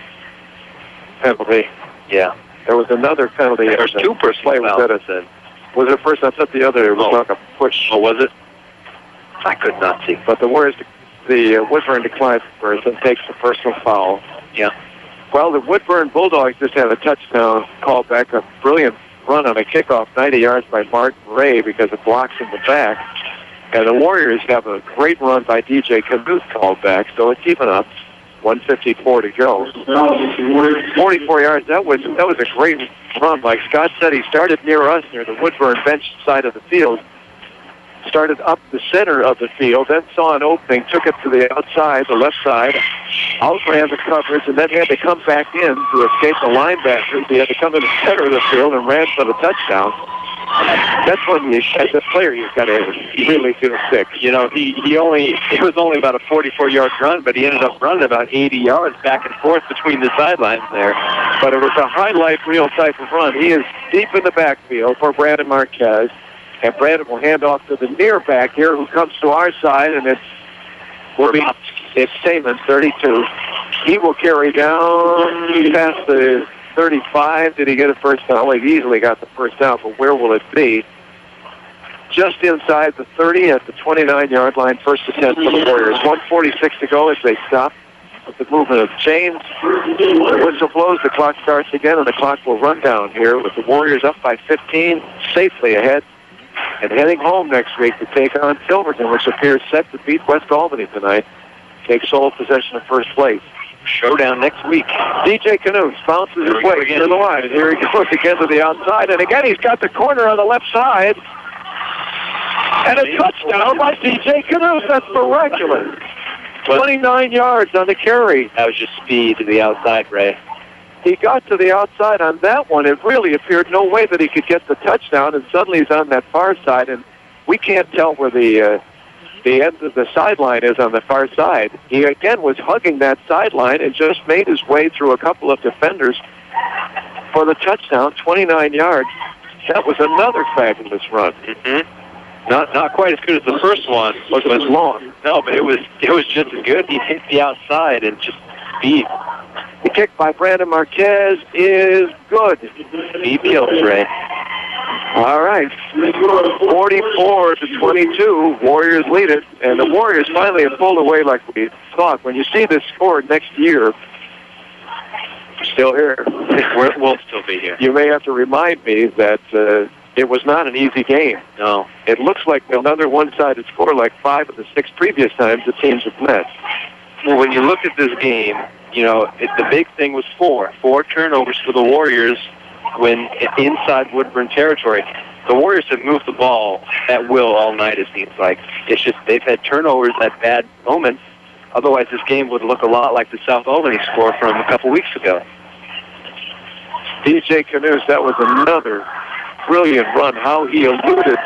penalty. Yeah. There was another penalty. There's 2 personal fouls. Was it first? I thought the other was like a push. Oh, was it? I could not see. But the Warriors, the Woodburn declines first and takes the personal foul. Yeah. Well, the Woodburn Bulldogs just had a touchdown called back, a brilliant run on a kickoff, 90 yards by Martin Ray because it blocks in the back. And the Warriors have a great run by DJ Knuth called back, so it's even up. 1:54 to go. 44 yards. That was a great run. Like Scott said, he started near us, near the Woodburn bench side of the field. Started up the center of the field, then saw an opening, took it to the outside, the left side, outran the coverage, and then had to come back in to escape the linebackers. He had to come to the center of the field and ran for the touchdown. That's when you, as a player, you've got to really feel sick. You know, it was only about a 44-yard run, but he ended up running about 80 yards back and forth between the sidelines there. But it was a highlight reel type of run. He is deep in the backfield for Brandon Marquez, and Brandon will hand off to the near back here, who comes to our side, and it's Saman, 32. He will carry down past the 35. Did he get a first down? Well, he easily got the first down, but where will it be? Just inside the 30 at the 29-yard line, first and 10 for the Warriors. 1:46 to go as they stop with the movement of chains. The whistle blows, the clock starts again, and the clock will run down here with the Warriors up by 15, safely ahead, and heading home next week to take on Silverton, which appears set to beat West Albany tonight. Take sole possession of first place. Showdown next week. DJ Knuth bounces his way to the line. And here he goes again to the outside. And again, he's got the corner on the left side. And a touchdown by DJ Knuth. That's miraculous. 29 yards on the carry. That was just speed to the outside, Ray. He got to the outside on that one. It really appeared no way that he could get the touchdown. And suddenly he's on that far side. And we can't tell where the end of the sideline is on the far side. He again was hugging that sideline and just made his way through a couple of defenders for the touchdown, 29 yards. That was another fabulous run. Mm-hmm. Not quite as good as the first one. Wasn't as long. No, but it was just as good. He hit the outside and just speed. The kick by Brandon Marquez is good. He peels, Ray. All right, 44 to 22, Warriors lead it, and the Warriors finally have pulled away like we thought. When you see this score next year, we're still here. We'll still be here. You may have to remind me that it was not an easy game. No. It looks like another one-sided score like 5 of the 6 previous times the teams have met. Well, when you look at this game, you know, the big thing was 4 turnovers for the Warriors when inside Woodburn territory. The Warriors have moved the ball at will all night, it seems like. It's just they've had turnovers at bad moments. Otherwise, this game would look a lot like the South Albany score from a couple weeks ago. DJ Knuth, that was another brilliant run. How he eluded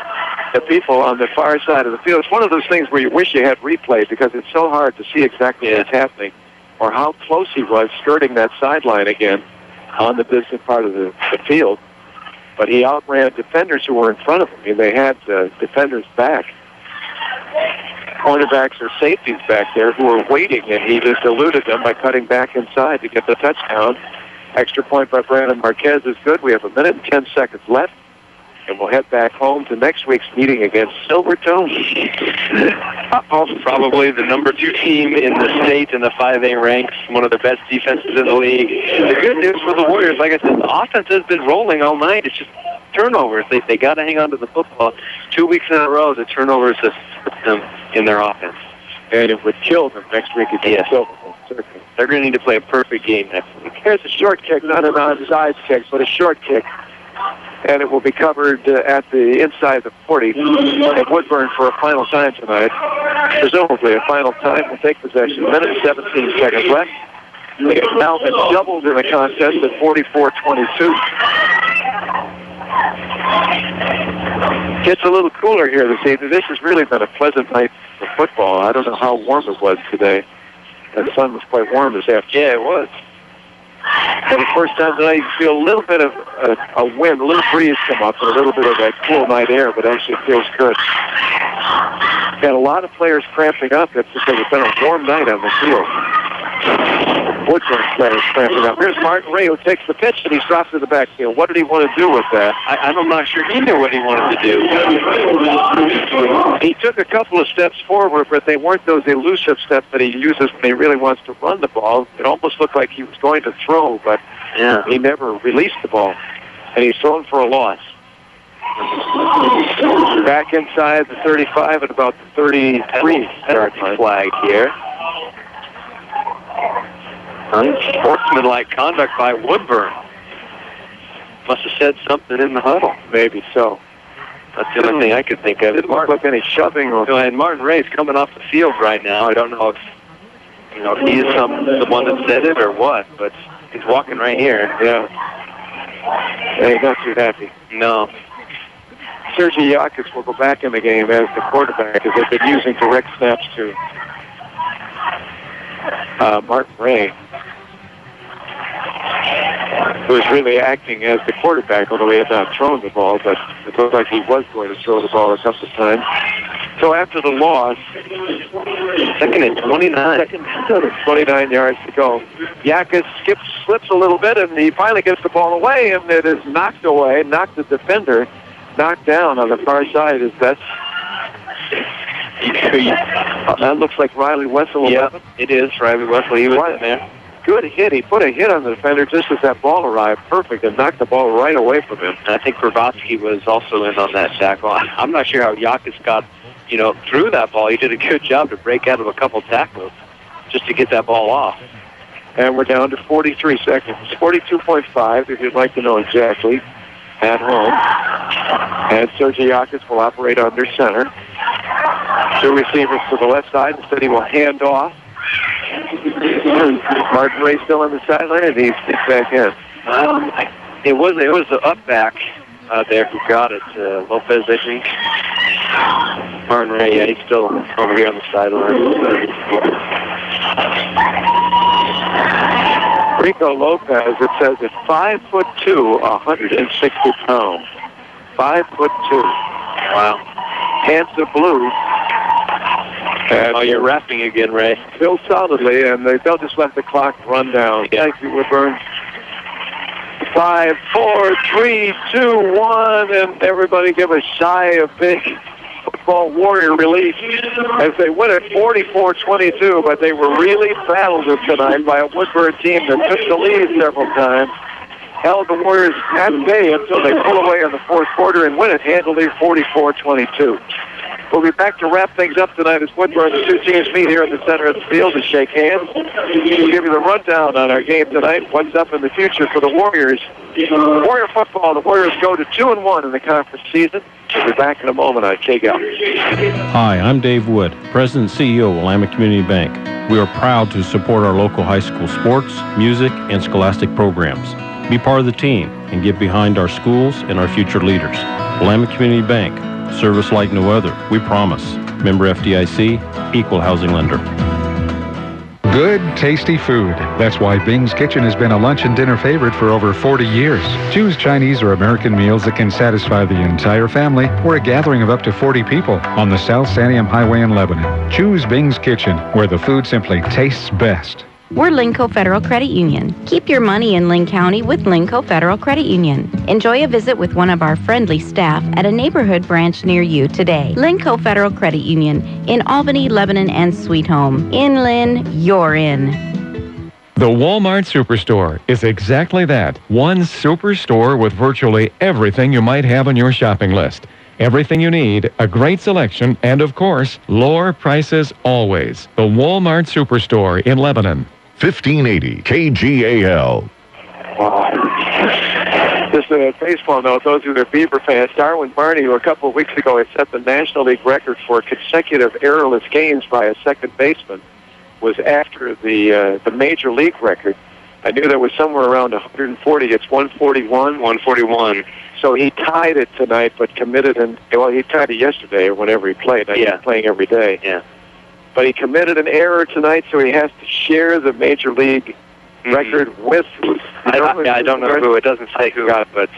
the people on the far side of the field. It's one of those things where you wish you had replay because it's so hard to see exactly what's happening or how close he was skirting that sideline again on the distant part of the field. But he outran defenders who were in front of him. I mean, they had defenders back. Cornerbacks or safeties back there who were waiting, and he just eluded them by cutting back inside to get the touchdown. Extra point by Brandon Marquez is good. We have 1 minute and 10 seconds left, and we'll head back home to next week's meeting against Silverton. Probably the number 2 team in the state in the 5A ranks, one of the best defenses in the league. The good news for the Warriors, like I said, the offense has been rolling all night. It's just turnovers. They got to hang on to the football. 2 weeks in a row, the turnovers have put them in their offense. And it would kill them next week against Silverton. They're going to need to play a perfect game next week. Here's a short kick, not an onside kick, but a short kick. And it will be covered at the inside the 40 of Woodburn for a final time tonight. Presumably a final time. We'll take possession. 1 minute and 17 seconds left. They have now been doubled in the contest at 44-22. It's a little cooler here this evening. This has really been a pleasant night for football. I don't know how warm it was today. The sun was quite warm this afternoon. Yeah, it was. For the first time tonight, you feel a little bit of a wind, a little breeze come up, and a little bit of that cool night air, but actually it feels good. Got a lot of players cramping up. That's because it's been a warm night on the field. Woodburn players cramping up. Here's Martin Ray, who takes the pitch, and he's dropped to the backfield. What did he want to do with that? I'm not sure he knew what he wanted to do. He took a couple of steps forward, but they weren't those elusive steps that he uses when he really wants to run the ball. It almost looked like he was going to throw, but he never released the ball. and he's thrown for a loss. Back inside the 35 at about the 33 yard flag here. Unsportsmanlike conduct by Woodburn. Must have said something in the huddle. Maybe so. That's the only thing I could think of. Didn't look like any shoving. And Martin Ray's coming off the field right now. I don't know if he's the one that said it or what, but he's walking right here. Yeah. He's not too happy. No. Sergei Yakis will go back in the game as the quarterback, as they've been using direct snaps to Martin Ray, who is really acting as the quarterback, although he had not thrown the ball, but it looked like he was going to throw the ball a couple of times. So after the loss, second and 29. 29 yards to go. Yakis slips a little bit, and he finally gets the ball away, and it is knocked the defender knocked down on the far side. That looks like Riley Wessel. Yeah, it is Riley Wessel. He was in there. Good hit. He put a hit on the defender just as that ball arrived. Perfect, and knocked the ball right away from him. I think Kravotsky was also in on that tackle. I'm not sure how Yakis got, through that ball. He did a good job to break out of a couple tackles just to get that ball off. And we're down to 43 seconds. 42.5 if you'd like to know exactly. At home. And Sergei Yakis will operate under center. Two receivers to the left side. Instead, he will hand off. Martin Ray still on the sideline, and he's back in. It was the up back there who got it. Lopez, I think. Martin Ray, yeah, he's still over here on the sideline. Rico Lopez, it says, is 5'2", 160 pounds. 5'2". Wow. Hands of blue. And you're rapping again, Ray. Built solidly, and they'll just let the clock run down. Yeah. Thank you, Woodburn. 5, 4, 3, 2, 1, and everybody give a sigh of big football warrior relief as they win it 44-22, but they were really battled tonight by a Woodburn team that took the lead several times, held the Warriors at bay until they pull away in the fourth quarter and win it handily 44-22. We'll be back to wrap things up tonight as Woodburn, the two teams meet here in the center of the field to shake hands. We'll give you the rundown on our game tonight, what's up in the future for the Warriors. Warrior football, the Warriors go to 2-1 in the conference season. We'll be back in a moment on KGAL. Hi, I'm Dave Wood, President and CEO of Willamette Community Bank. We are proud to support our local high school sports, music, and scholastic programs. Be part of the team and get behind our schools and our future leaders. Willamette Community Bank. Service like no other. We promise. Member FDIC, equal housing lender. Good, tasty food. That's why Bing's Kitchen has been a lunch and dinner favorite for over 40 years. Choose Chinese or American meals that can satisfy the entire family or a gathering of up to 40 people on the South Santiam Highway in Lebanon. Choose Bing's Kitchen, where the food simply tastes best. We're Linco Federal Credit Union. Keep your money in Linn County with Linco Federal Credit Union. Enjoy a visit with one of our friendly staff at a neighborhood branch near you today. Linco Federal Credit Union in Albany, Lebanon, and Sweet Home. In Linn, you're in. The Walmart Superstore is exactly that. One superstore with virtually everything you might have on your shopping list. Everything you need, a great selection, and of course, lower prices always. The Walmart Superstore in Lebanon. 1580 KGAL. Just a baseball note, those who are Beaver fans, Darwin Barney, who a couple of weeks ago had set the National League record for consecutive errorless games by a second baseman, was after the Major League record. I knew there was somewhere around 140. It's 141. 141. So he tied it tonight, but committed he tied it yesterday or whenever he played. He's playing every day. Yeah. But he committed an error tonight, so he has to share the Major League record with. I don't know who. It doesn't say who, but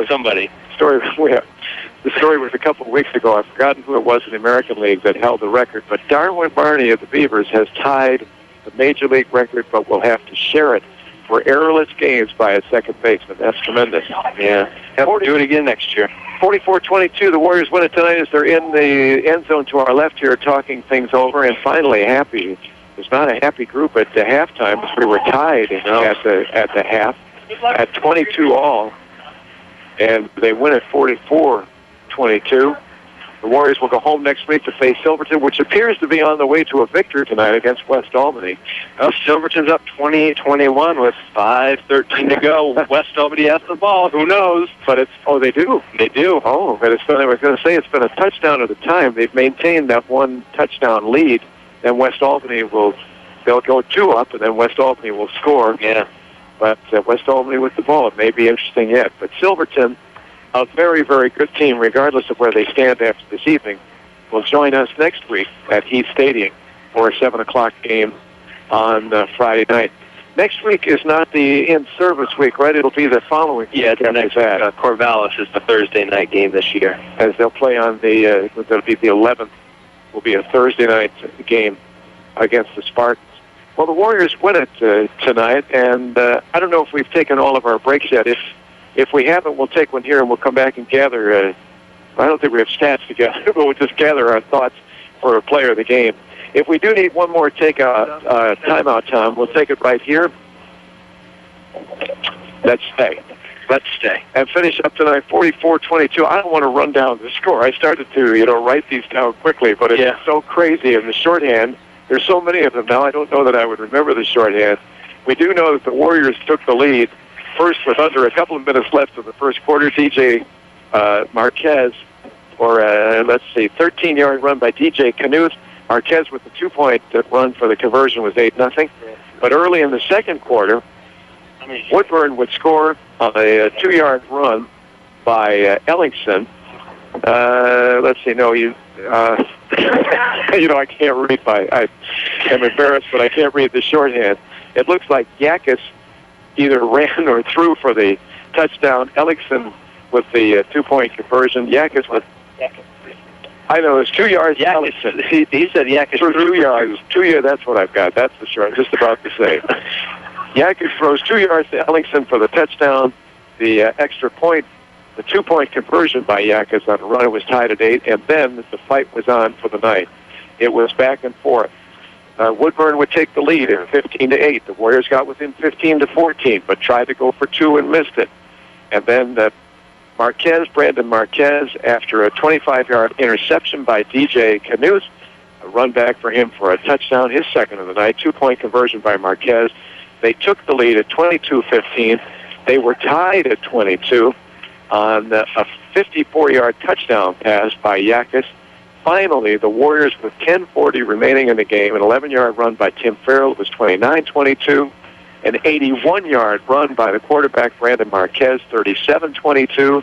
somebody. The story was a couple of weeks ago. I've forgotten who it was in the American League that held the record. But Darwin Barney of the Beavers has tied the Major League record, but will have to share it for errorless games by a second baseman. That's tremendous. Yeah. Have to do it again next year. 44-22, the Warriors win it tonight as they're in the end zone to our left here talking things over, and finally happy. It was not a happy group at the halftime as we were tied at the half at 22 all. and they win at 44-22. The Warriors will go home next week to face Silverton, which appears to be on the way to a victory tonight against West Albany. Well, Silverton's up 28-21 with 5:13 to go. West Albany has the ball. Who knows? But it's, they do. They do. Oh, but I was going to say it's been a touchdown at a time. They've maintained that one touchdown lead. Then West Albany they'll go 2 up, and then West Albany will score. Yeah. But West Albany with the ball, it may be interesting yet. But Silverton, a very, very good team, regardless of where they stand after this evening, will join us next week at Heath Stadium for a 7 o'clock game on Friday night. Next week is not the in-service week, right? It'll be the following week. Yeah, the next Corvallis is the Thursday night game this year. As they'll play on that'll be the 11th, will be a Thursday night game against the Spartans. Well, the Warriors win it tonight, and I don't know if we've taken all of our breaks yet. If we haven't, we'll take one here, and we'll come back and gather. I don't think we have stats together, but we'll just gather our thoughts for a player of the game. If we do need one more timeout, Tom, we'll take it right here. Let's stay. And finish up tonight, 44-22. I don't want to run down the score. I started to, write these down quickly, but it's so crazy in the shorthand. There's so many of them now, I don't know that I would remember the shorthand. We do know that the Warriors took the lead first with under a couple of minutes left in the first quarter. DJ Marquez, 13-yard run by DJ Knuth. Marquez with the 2-point run for the conversion was 8-0. But early in the second quarter, Woodburn would score on a 2-yard run by Ellingson. I can't read I am embarrassed, but I can't read the shorthand. It looks like Yakis either ran or threw for the touchdown. Ellingson with the 2-point conversion. Yakis with... I know, it's 2 yards. Yakis, he said Yakis threw 2 yards. 2 yards, that's what I've got. That's the short. I'm just about to say. Yakis throws 2 yards to Ellingson for the touchdown. The extra point, the 2-point conversion by Yakis on the run, it was tied at 8, and then the fight was on for the night. It was back and forth. Woodburn would take the lead at 15-8. The Warriors got within 15-14, but tried to go for 2 and missed it. And then Brandon Marquez, after a 25-yard interception by DJ Knuth, a run back for him for a touchdown, his second of the night, 2-point conversion by Marquez. They took the lead at 22-15. They were tied at 22 on a 54-yard touchdown pass by Yakis. Finally, the Warriors, with 10:40 remaining in the game, an 11-yard run by Tim Farrell, it was 29-22. An 81-yard run by the quarterback, Brandon Marquez, 37-22.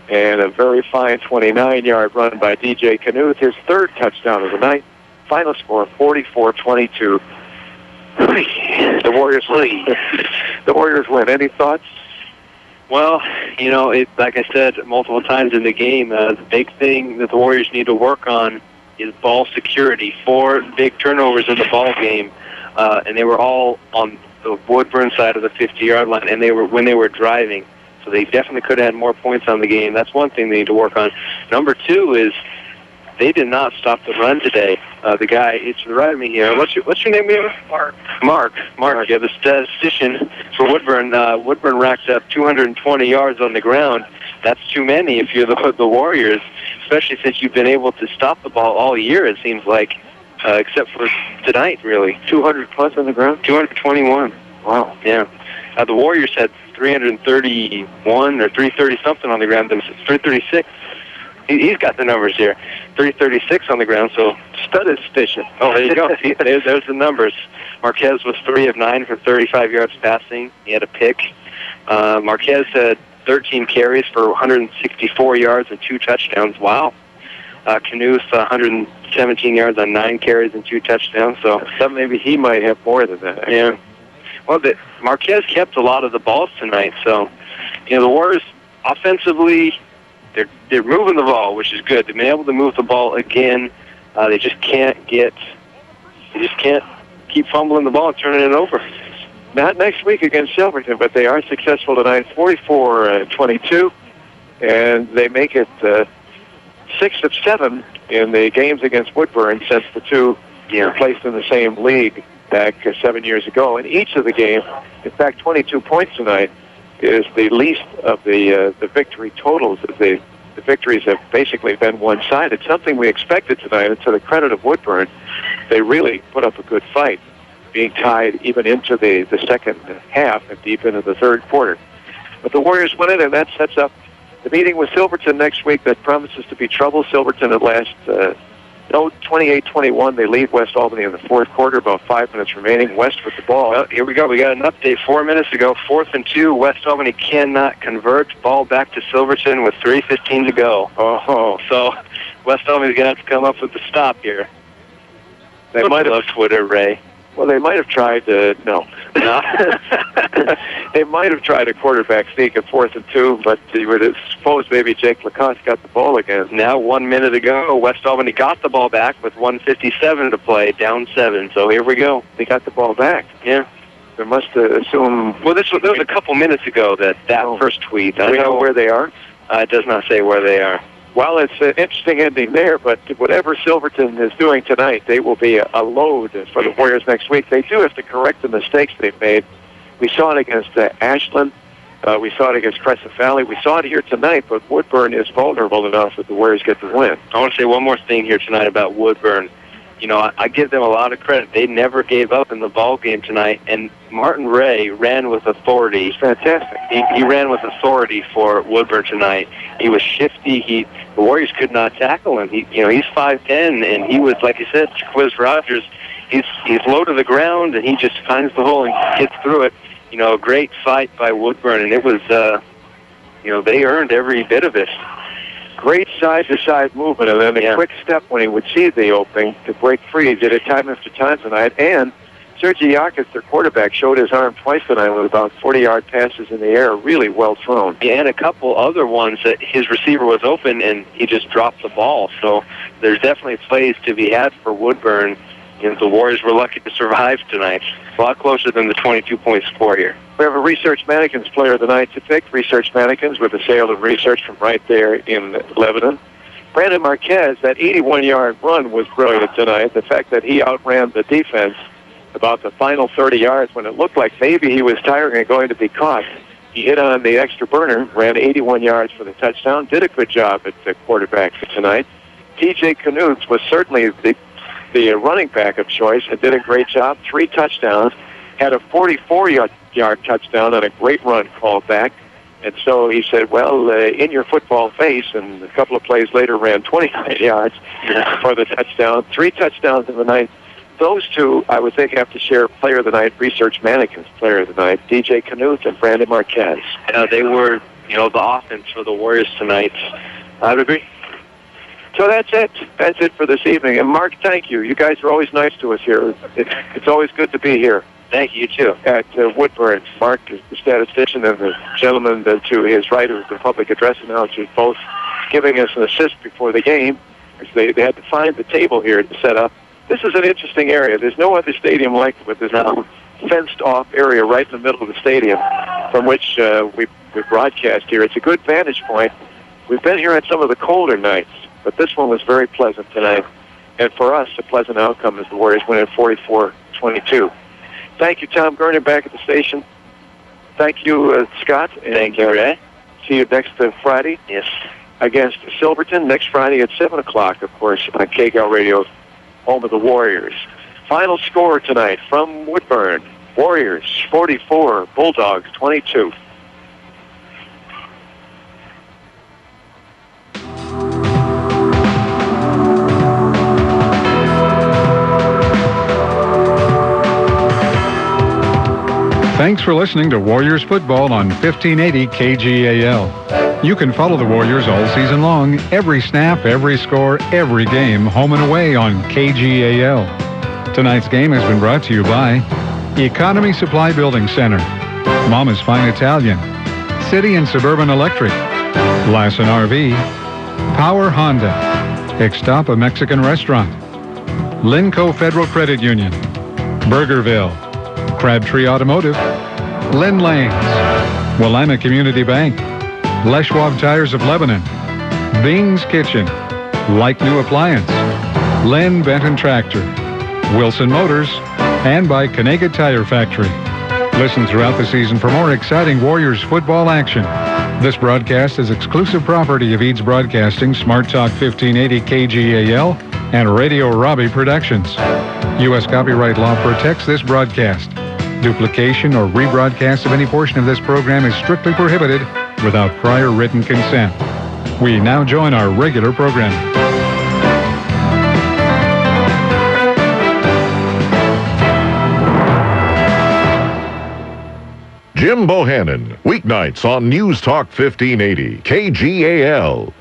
And a very fine 29-yard run by DJ Knuth, his third touchdown of the night. Final score, 44-22. The Warriors win. The Warriors win. Any thoughts? Well, like I said multiple times in the game, the big thing that the Warriors need to work on is ball security. 4 big turnovers in the ball game, and they were all on the Woodburn side of the 50-yard line, and when they were driving. So they definitely could have had more points on the game. That's one thing they need to work on. Number 2 is they did not stop the run today. The guy, it's right of me here. What's your name here? Mark. Yeah, the statistician for Woodburn. Woodburn racked up 220 yards on the ground. That's too many if you're the Warriors, especially since you've been able to stop the ball all year, it seems like, except for tonight, really. 200 plus on the ground? 221. Wow. Yeah. The Warriors had 331 or 330-something on the ground. 336. He's got the numbers here. 336 on the ground, so statistician. Oh, there you go. There's the numbers. Marquez was 3 of 9 for 35 yards passing. He had a pick. Marquez had 13 carries for 164 yards and 2 touchdowns. Wow. Knuth, 117 yards on 9 carries and 2 touchdowns. So maybe he might have more than that. Actually. Yeah. Well, Marquez kept a lot of the balls tonight. So, the Warriors offensively, they're moving the ball, which is good. They've been able to move the ball again. They just can't keep fumbling the ball and turning it over. Not next week against Silverton, but they are successful tonight, 44-22, and they make it 6 of 7 in the games against Woodburn since the two were placed in the same league back 7 years ago. In each of the games, in fact, 22 points tonight is the least of the victory totals. The victories have basically been one-sided, something we expected tonight, and to the credit of Woodburn, they really put up a good fight, being tied even into the second half and deep into the third quarter. But the Warriors win it, and that sets up the meeting with Silverton next week that promises to be trouble. Silverton at last, 28-21. They lead West Albany in the fourth quarter, about 5 minutes remaining. West with the ball. Well, here we go. We got an update 4 minutes ago. 4th and 2. West Albany cannot convert. Ball back to Silverton with 3:15 to go. Oh. So West Albany's going to have to come up with the stop here. They might have Twitter, Ray. Well, they might have tried no. They might have tried a quarterback sneak at 4th and 2, but you would suppose maybe Jake Lacoste got the ball again. Now 1 minute ago, West Albany got the ball back with 1:57 to play, down 7. So here we go. They got the ball back. Yeah. They must assume. Well, this was a couple minutes ago that first tweet. Do we know where they are? It does not say where they are. Well, it's an interesting ending there, but whatever Silverton is doing tonight, they will be a load for the Warriors next week. They do have to correct the mistakes they've made. We saw it against Ashland. We saw it against Crescent Valley. We saw it here tonight, but Woodburn is vulnerable enough that the Warriors get the win. I want to say one more thing here tonight about Woodburn. You know, I give them a lot of credit. They never gave up in the ball game tonight, and Martin Ray ran with authority. It's fantastic. He ran with authority for Woodburn tonight. He was shifty. The Warriors could not tackle him. He's 5'10", and he was, like you said, Quiz Rogers. He's low to the ground, and he just finds the hole and gets through it. You know, a great fight by Woodburn, and it was, they earned every bit of it. Great side-to-side movement, and then a quick step when he would see the opening to break free. He did it time after time tonight. And Sergei Yakis, their quarterback, showed his arm twice tonight with about 40-yard passes in the air, really well thrown. Yeah, and a couple other ones that his receiver was open, and he just dropped the ball. So there's definitely plays to be had for Woodburn. And the Warriors were lucky to survive tonight. A lot closer than the 22-point score here. We have a Research Mannequins player of the night to pick. Research Mannequins with a sale of research from right there in Lebanon. Brandon Marquez, that 81-yard run was brilliant tonight. The fact that he outran the defense about the final 30 yards when it looked like maybe he was tired and going to be caught. He hit on the extra burner, ran 81 yards for the touchdown, did a good job at the quarterback tonight. T.J. Knuth was certainly the running back of choice and did a great job. 3 touchdowns, had a 44-yard touchdown on a great run called back. And so he said, well, in your football face, and a couple of plays later ran 29 yards for the touchdown. 3 touchdowns in the night. Those two, I would think, have to share Player of the Night, Research Mannequins Player of the Night, DJ Knuth and Brandon Marquez. They were, the offense for the Warriors tonight. I would agree. So that's it. That's it for this evening. And Mark, thank you. You guys are always nice to us here. It's always good to be here. Thank you, too. At Woodburn. Mark is the statistician, and the gentleman to his right, who's the public address announcer, both giving us an assist before the game. They had to find the table here to set up. This is an interesting area. There's no other stadium like it with this fenced-off area right in the middle of the stadium from which we broadcast here. It's a good vantage point. We've been here on some of the colder nights, but this one was very pleasant tonight. And for us, a pleasant outcome as the Warriors win at 44-22. Thank you, Tom Gurner, back at the station. Thank you, Scott. Thank you, Ray. See you next Friday. Yes. Against Silverton, next Friday at 7 o'clock, of course, on KGAL Radio, home of the Warriors. Final score tonight from Woodburn. Warriors 44, Bulldogs 22. Thanks for listening to Warriors Football on 1580 KGAL. You can follow the Warriors all season long, every snap, every score, every game, home and away on KGAL. Tonight's game has been brought to you by Economy Supply Building Center, Mama's Fine Italian, City and Suburban Electric, Lassen RV, Power Honda, Ixtapa Mexican Restaurant, Linco Federal Credit Union, Burgerville, Crabtree Automotive, Lynn Lanes, Willamette Community Bank, Les Schwab Tires of Lebanon, Bing's Kitchen, Like New Appliance, Len Benton Tractor, Wilson Motors, and by Canega Tire Factory. Listen throughout the season for more exciting Warriors football action. This broadcast is exclusive property of Eads Broadcasting, Smart Talk 1580 KGAL, and Radio Robbie Productions. U.S. copyright law protects this broadcast. Duplication or rebroadcast of any portion of this program is strictly prohibited without prior written consent. We now join our regular programming. Jim Bohannon, weeknights on News Talk 1580, KGAL.